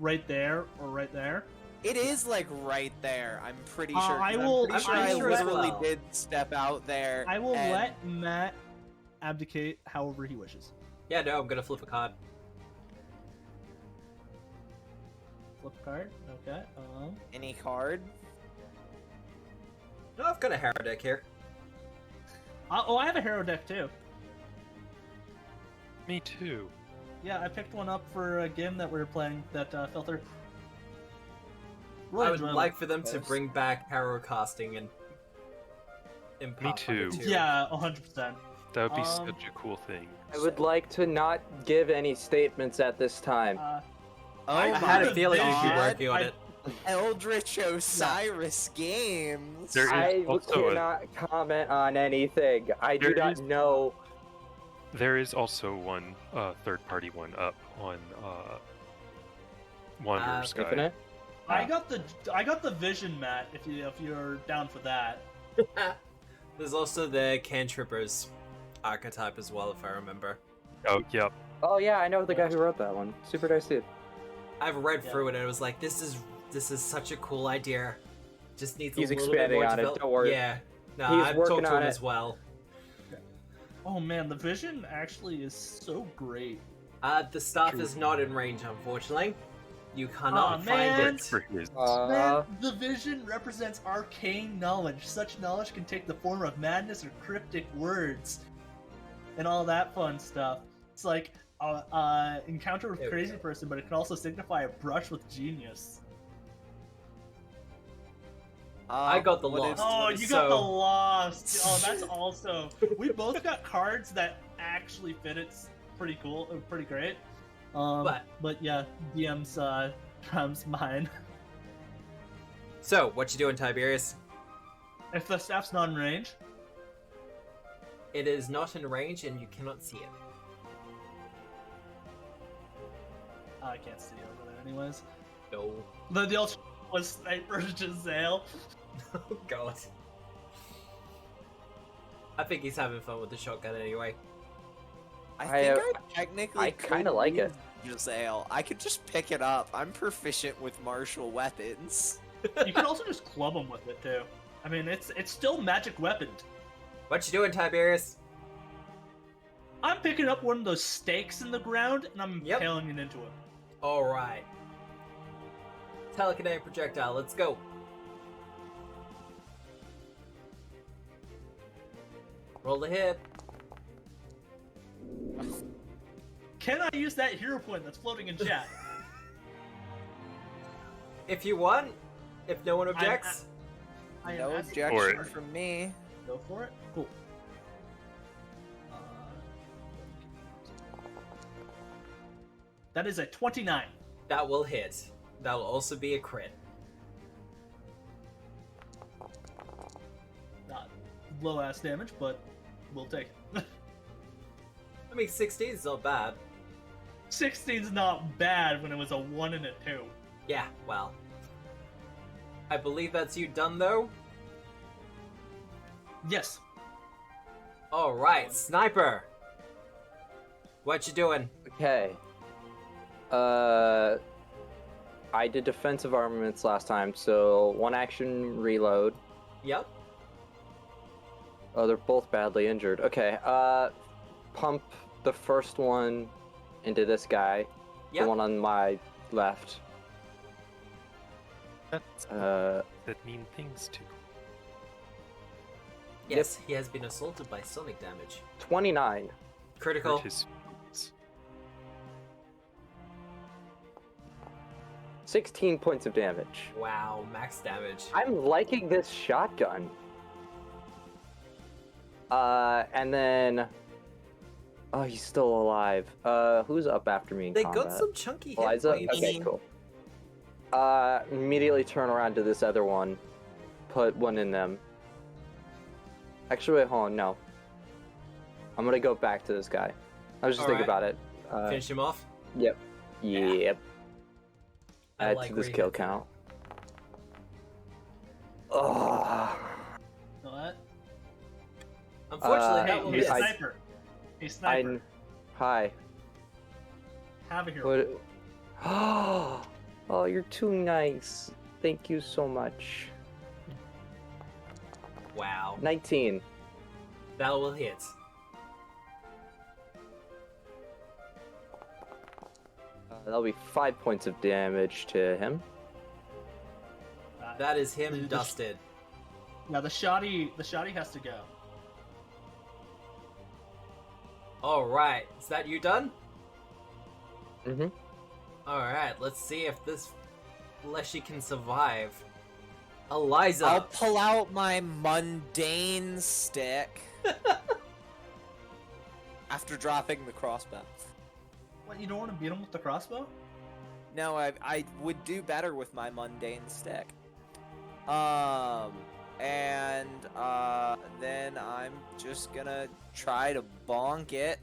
right there or right there. It is like right there. I'm pretty sure. I 'cause will- I'm pretty sure I'm I sure as literally well. did step out there. I will and- let Matt abdicate however he wishes. Yeah, no, I'm gonna flip a card. Flip a card. Okay. any card. No, I've got a hero deck here. I have a hero deck too. Me too. Yeah, I picked one up for a game that we were playing that Filter. I would like for them to bring back hero casting and. Me too. Yeah, 100%. That would be such a cool thing. I would like to not give any statements at this time. I had a feeling you'd be working on it. Eldritch Osiris Games. There is I also cannot comment on anything. I do not know. There is also one third-party one up on Wanderer Sky. Infinite? I got the Vision mat if you're down for that. There's also the Cantrippers archetype as well, if I remember. Oh, yep. Oh yeah, I know the guy who wrote that one. Super nice dude. I've read through it and it was like, this is such a cool idea. Just needs He's a little bit expanding more on it, develop- don't worry. Yeah. No, He's I've working talked to on him it. as well. Oh man, the Vision actually is so great. The stuff is not in range, unfortunately. You cannot find man. it. For his... Man, the Vision represents arcane knowledge. Such knowledge can take the form of madness or cryptic words, and all that fun stuff. It's like encounter with There we crazy go. person, but it can also signify a brush with genius. I got the what Lost. Oh, you So- got the Lost. Oh, that's also. We both got cards that actually fit it pretty cool, pretty great. But yeah, DM's comes mine. So, what you doing, Tiberius? If the staff's not in range, It is not in range and you cannot see it. I can't see over there anyways. No. The alternative was Sniper Giselle. Oh god. I think he's having fun with the shotgun anyway. I I, think uh, I technically I kinda like it. Giselle. I could just pick it up. I'm proficient with martial weapons. You can also just club them with it too. I mean, it's still magic weaponed. What you doing, Tiberius? I'm picking up one of those stakes in the ground and I'm Yep. impaling it into it. Alright. Telekinetic projectile, let's go. Roll the hit. Can I use that hero point that's floating in chat? If you want. If no one objects. I am No asking- objection it. from me. Go for it. Cool. That is a 29. That will hit. That will also be a crit. Not low ass damage, but we'll take it. I mean, 16 is not bad. 16's not bad when it was a 1 and a 2. Yeah, well. I believe that's you done, though. Yes. Alright, Sniper. What you doing? Okay. I did defensive armaments last time, so one action reload. Yep. Oh, they're both badly injured. Okay, pump the first one into this guy. Yep. The one on my left. That's Uh, that mean things to. Yes, he has been assaulted by sonic damage. 29. Critical. Hurt his feelings. 16 points of damage. Wow, max damage. I'm liking this shotgun. And then... Oh, he's still alive. Who's up after me in They combat? got some chunky hit Eliza? points. Okay, cool. Immediately turn around to this other one. Put one in them. Actually, wait, hold on, no. I'm gonna go back to this guy. I was just thinking Alright. about it. Finish him off. Yep. Yeah. Yep. I Add like to where this you kill hit that. count. Oh. You know what? Unfortunately, Hey, that will Hey, miss. sniper. Hey, sniper. Hi. Have a hero. What? Oh, you're too nice. Thank you so much. Wow. 19. That will hit. That'll be 5 points of damage to him. That is him dusted. Yeah, the shoddy has to go. Alright, is that you done? Mm-hmm. Alright, let's see if this fleshy can survive. Eliza! I'll pull out my mundane stick after dropping the crossbow. What, you don't want to beat him with the crossbow? No, I would do better with my mundane stick. Then I'm just gonna try to bonk it.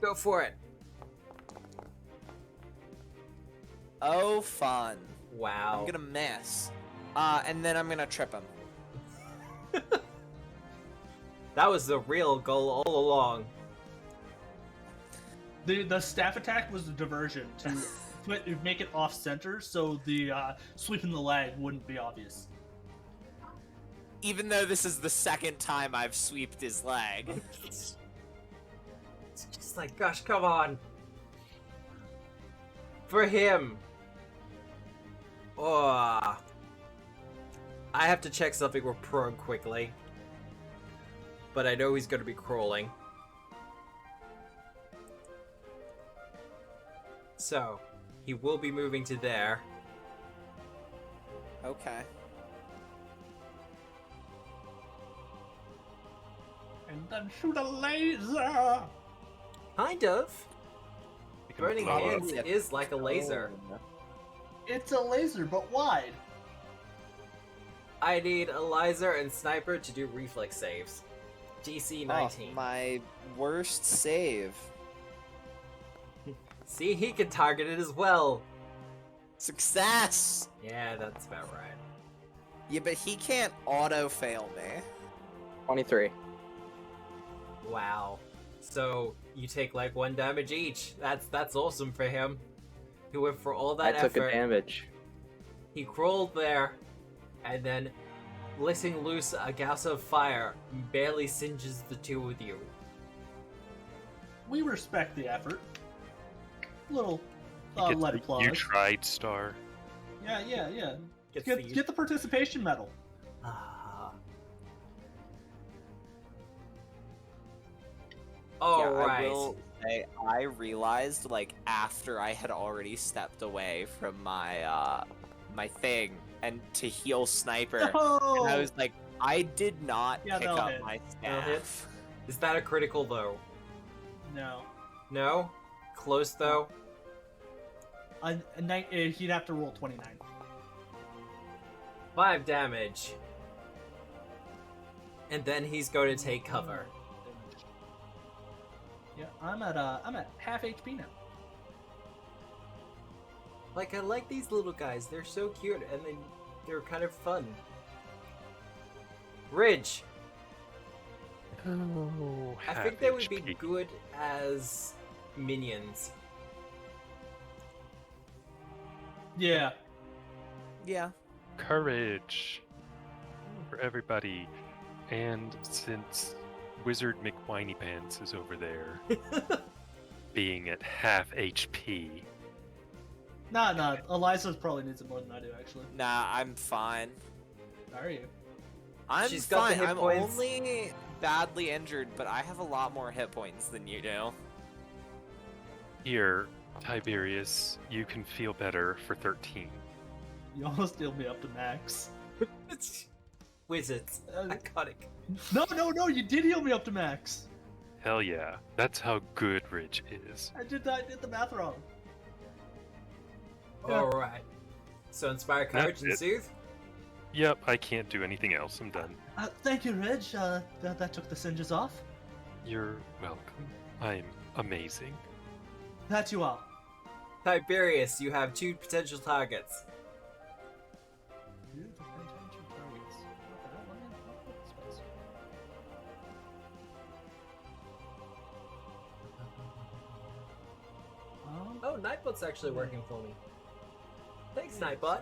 Go for it. Oh, fun. Wow. I'm gonna miss. And then I'm gonna trip him. That was the real goal all along. The staff attack was the diversion to make it off center, so the sweeping the leg wouldn't be obvious. Even though this is the second time I've sweeped his leg. It's just like, gosh, come on. For him. Oh. I have to check something with prone quickly. But I know he's going to be crawling. So, he will be moving to there. Okay. And then shoot a laser! Kind of. You can Burning blow up. Hands is like a laser. It's a laser, but wide. I need Eliza and Sniper to do reflex saves. DC 19. Oh, my worst save. See, he can target it as well. Success! Yeah, that's about right. Yeah, but he can't auto-fail me. 23. Wow. So you take like 1 damage each. That's awesome for him. He went for all that I took effort. a damage. He crawled there, and then letting loose a gas of fire barely singes the two of you. We respect the effort. Little You get lead the applause. You tried, Star. Yeah. Gets Get the participation medal. Ah. Yeah, Alright. I will say, I realized, like, after I had already stepped away from my, my thing, and to heal Sniper, and I was like, I did not Yeah, pick that'll up hit. my That'll hit. staff. Is that a critical though? No. No? Close though? He'd have to roll 29. 5 damage. And then he's going to take cover. Yeah, I'm at half HP now. Like, I like these little guys. They're so cute and they're kind of fun. Ridge! Oh, I think they would be good as minions. Yeah. Yeah. Courage for everybody. And since Wizard McWhiney Pants is over there, being at half HP. Nah. Eliza probably needs it more than I do, actually. Nah, I'm fine. How are you? I'm She's got the fine. hit I'm points. only badly injured, but I have a lot more hit points than you do. Here, Tiberius, you can feel better for 13. You almost healed me up to max. Wizards. Iconic. No, you did heal me up to max. Hell yeah, that's how good Ridge is. I did the math wrong. Yeah. Alright. So inspire courage and it. soothe? Yep, I can't do anything else. I'm done. Thank you, Reg. That took the singes off. You're welcome. I'm amazing. That you are. Tiberius, you have 2 potential targets. Oh, Nightbot's actually working for me. Thanks, Nightbot.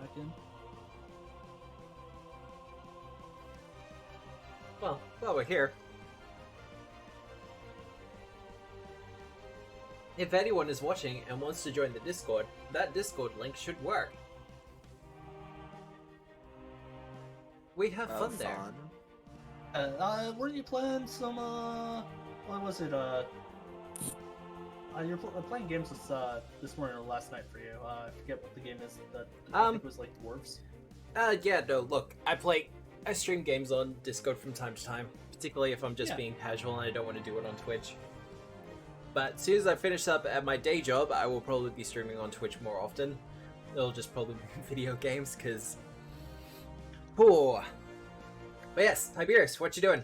Well, while we're here. If anyone is watching and wants to join the Discord, that Discord link should work. We have fun there. Weren't you playing some, what was it, you're playing games this morning or last night for you. I forget what the game is that I think was like dwarves. Yeah, no, look, I stream games on Discord from time to time, particularly if I'm just being casual and I don't want to do it on Twitch. But as soon as I finish up at my day job, I will probably be streaming on Twitch more often. It'll just probably be video games, because... Oh. But yes, Tiberius, what you doing?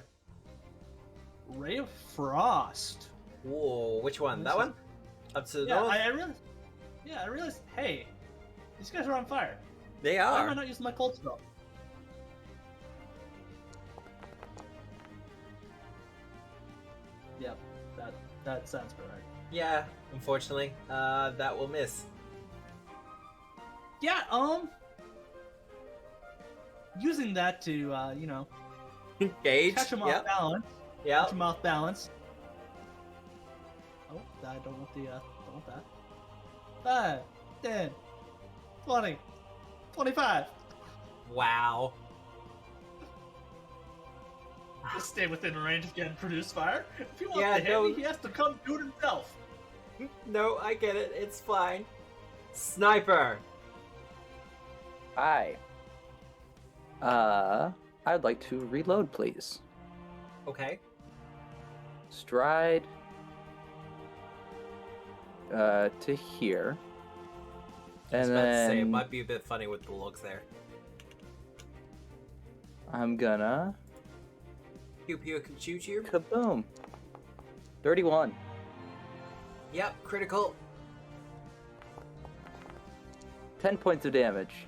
Ray of Frost. Whoa, which one? That one? Up to the Yeah, north? I realized, hey, these guys are on fire. They Why are. am I not using my cold spell? Yep, that sounds about right. Yeah, unfortunately, that will miss. Yeah, using that to, you know, Gauge. catch them off Yep. balance. Yep. Catch them off balance. Oh, I don't want don't want that. 5, 10, 20, 25. Wow. Just stay within range of getting produce fire. If he wants Yeah, to hit no. me, he has to come do it himself. No, I get it. It's fine. Sniper. Hi. I'd like to reload, please. Okay. Stride. To here. I was And about to say, it then might be a bit funny with the logs there. I'm gonna Pew pew choo choo. kaboom. 31. Yep, critical. 10 points of damage.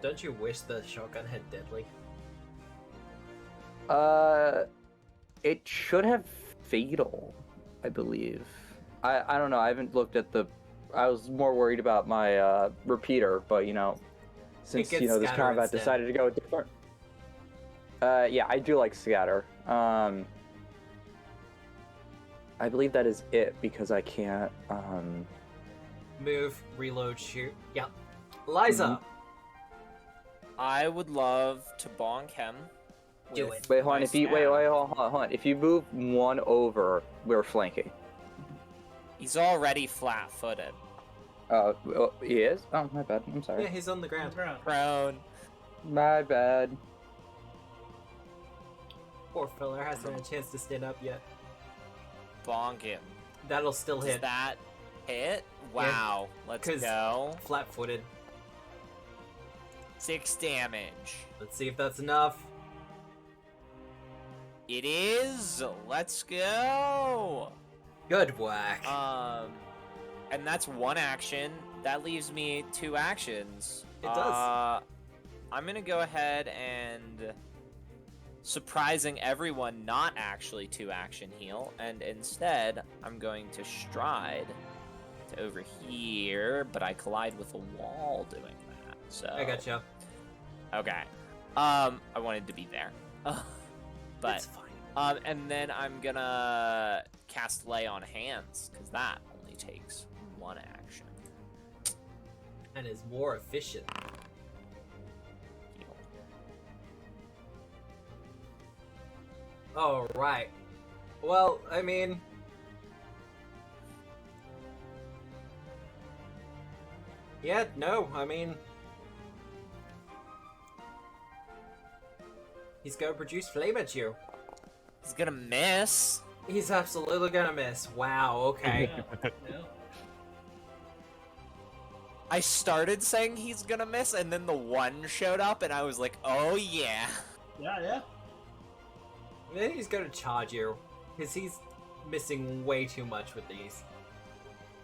Don't you wish the shotgun had deadly? It should have fatal, I believe. I don't know. I haven't looked at the. I was more worried about my repeater, but you know, since gets you know this scatter combat instead. decided to go different. Yeah, I do like scatter. I believe that is it because I can't. Move, reload, shoot. Yep. Liza. I would love to bonk him. Do with it. Wait, hold on. my If you stab. hold on. If you move one over, we're flanking. He's already flat-footed. Well, he is. Oh, my bad. I'm sorry. Yeah, he's on the ground. Prone. My bad. Poor fella hasn't had a chance to stand up yet. Bonk him. That'll still Does hit. that hit? Wow. Let's 'cause- go. Flat-footed. 6 damage. Let's see if that's enough. It is. Let's go. Good whack. And that's one action. That leaves me 2 actions. It does. I'm gonna go ahead and, surprising everyone, not actually 2 action heal, and instead I'm going to stride to over here, but I collide with a wall doing that. So I gotcha. Okay. I wanted to be there. But It's fine. and then I'm gonna cast Lay on Hands, because that only takes 1 action. And is more efficient. Heal. Oh, right. Well, I mean... Yeah, no, I mean... He's gonna produce flame at you. He's gonna miss. He's absolutely gonna miss. Wow, okay. Yeah. I started saying he's gonna miss, and then the 1 showed up, and I was like, oh yeah. Yeah. Then he's gonna charge you. Because he's missing way too much with these.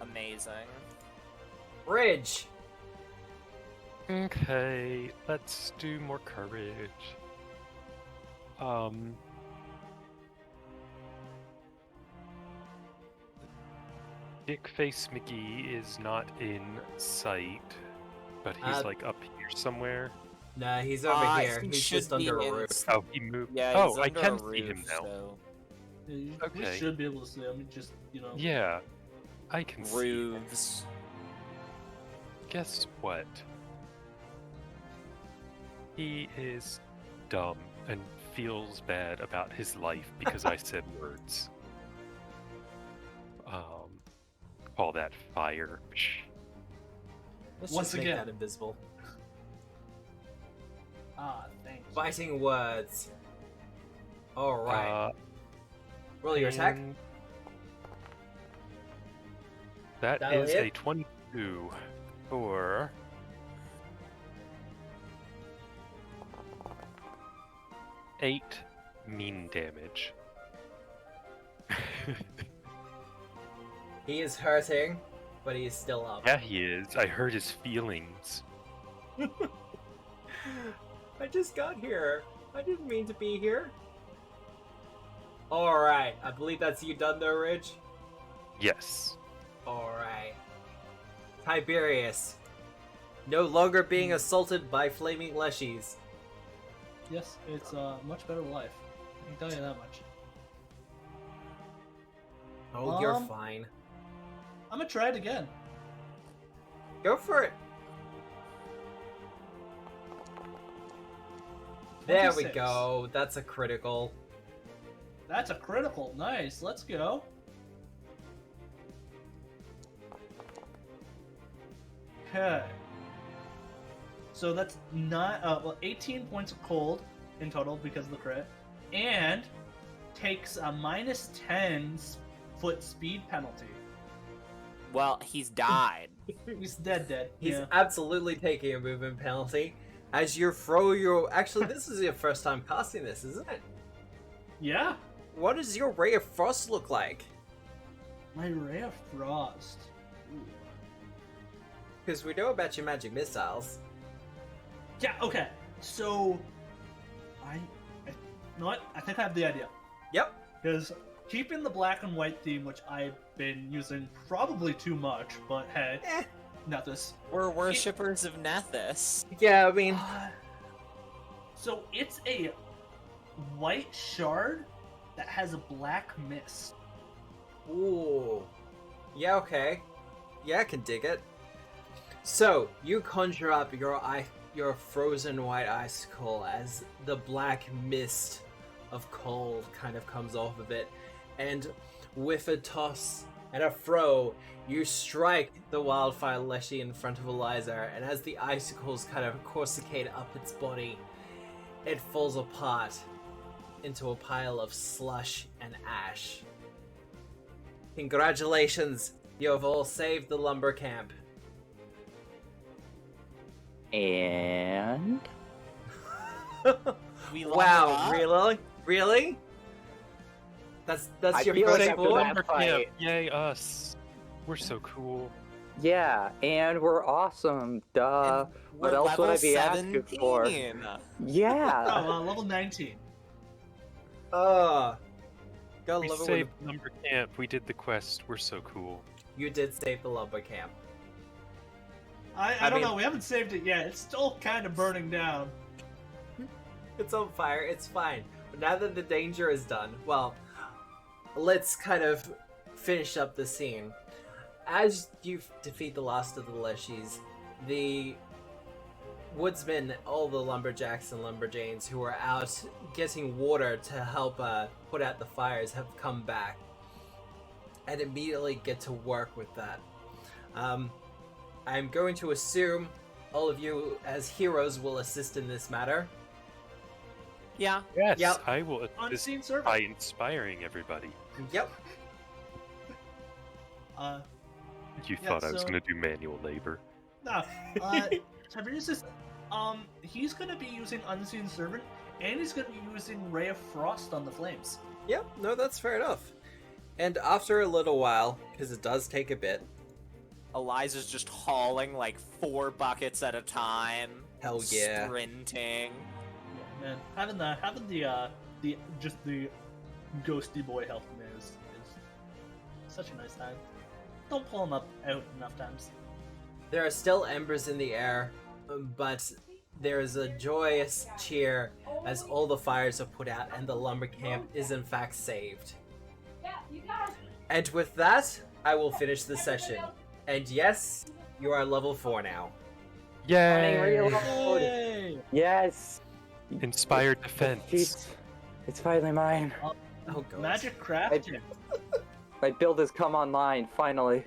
Amazing. Bridge! Okay, let's do more courage. Dickface Mickey is not in sight, but he's like up here somewhere. Nah, he's over here. He He's should just be under a in roof. Oh, he moved. Yeah, Oh, he's I under can a see roof, him now. so- We Okay. should be able to see him. Just, you know. Yeah, I can see him. Roofs. Guess what? He is dumb and feels bad about his life because I said words. Call that fire. Let's Once just make again. that invisible. Ah, thanks. Fighting words. Alright. Roll your attack. And That That'll is hit. a 22 for 8 mean damage. He is hurting, but he is still up. Yeah, he is. I hurt his feelings. I just got here. I didn't mean to be here. Alright, I believe that's you done though, Ridge. Yes. Alright. Tiberius. No longer being assaulted by flaming leshies. Yes, it's a much better life. I can tell you that much. Oh, you're fine. I'm gonna try it again. Go for it. There we 26. go. That's a critical. That's a critical. Nice. Let's go. Okay. So that's not 18 points of cold in total because of the crit, and takes a minus 10 foot speed penalty. Well, he's died. He's dead. He's Yeah. absolutely taking a movement penalty. As you throw your... Actually, this is your first time casting this, isn't it? Yeah. What does your Ray of Frost look like? My Ray of Frost. Ooh. Because we know about your magic missiles. Yeah. Okay. So, you know what? I think I have the idea. Yep. Because keeping the black and white theme, which I've been using probably too much, but hey, not this. We're worshippers of Nethys. Yeah, I mean... So it's a white shard that has a black mist. Ooh. Yeah, okay. Yeah, I can dig it. So, you conjure up your frozen white icicle as the black mist of cold kind of comes off of it, and with a toss and a throw, you strike the wildfire leshy in front of Eliza, and as the icicles kind of corsicate up its body, it falls apart into a pile of slush and ash. Congratulations, you have all saved the lumber camp. And We level Wow, up? really? Really? That's I your feel first like after board? that Lumber fight- camp, yay us. We're so cool. yeah, and we're awesome. Duh. And What we're else would I be level asking for? 17. Yeah. Level 19. Gotta We love it when saved lumber camp. We did the quest. We're so cool. you did save the lumber camp. I I don't mean- know. We haven't saved it yet. It's still kind of burning down. It's on fire, it's fine. But now that the danger is done, well, let's kind of finish up the scene. As you defeat the last of the leshies, the woodsmen, all the lumberjacks and lumberjanes who are out getting water to help put out the fires have come back and immediately get to work with that. I'm going to assume all of you as heroes will assist in this matter. Yeah. Yes, Yep. I will assist Unseen by servant. inspiring everybody. Yep. You Yeah, thought I was so- going to do manual labor. Nah. Tiberius is, he's gonna be using Unseen Servant, and he's gonna be using Ray of Frost on the flames. Yep, no, that's fair enough. And after a little while, because it does take a bit, Eliza's just hauling like 4 buckets at a time. hell yeah. Sprinting. Yeah, man, having the ghosty boy helping me is such a nice time. Don't pull him out enough times. There are still embers in the air, but there is a joyous cheer as all the fires are put out and the lumber camp is in fact saved. And with that, I will finish the session. And yes, you are level 4 now. Yay! Reload. Yay! Yes. Inspired defense. Jeez. It's finally mine. Oh god. Magic crafting. My build has come online finally.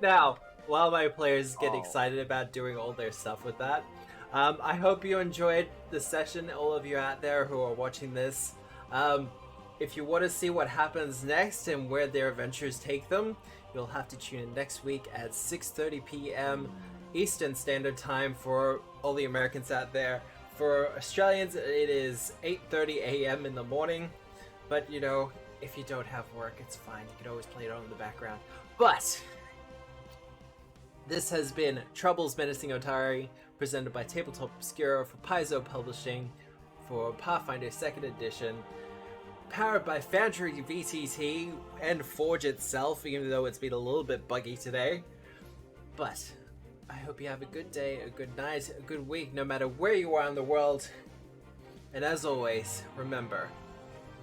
Now, while my players get Oh. excited about doing all their stuff with that, I hope you enjoyed the session, all of you out there who are watching this. If you want to see what happens next and where their adventures take them, you'll have to tune in next week at 6:30 p.m. Eastern Standard Time for all the Americans out there. For Australians, it is 8:30 a.m. in the morning. But, you know, if you don't have work, it's fine. You can always play it on in the background. But this has been Troubles Menacing Otari, presented by Tabletop Obscura for Paizo Publishing for Pathfinder 2nd Edition. Powered by Foundry VTT and Forge itself, even though it's been a little bit buggy today. But I hope you have a good day, a good night, a good week, no matter where you are in the world. And as always, remember,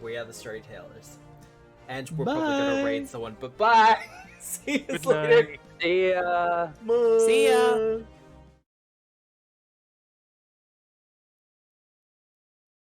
we are the storytellers. And we're probably gonna Bye. raid someone, but bye! See you Good later! night. See ya. See ya.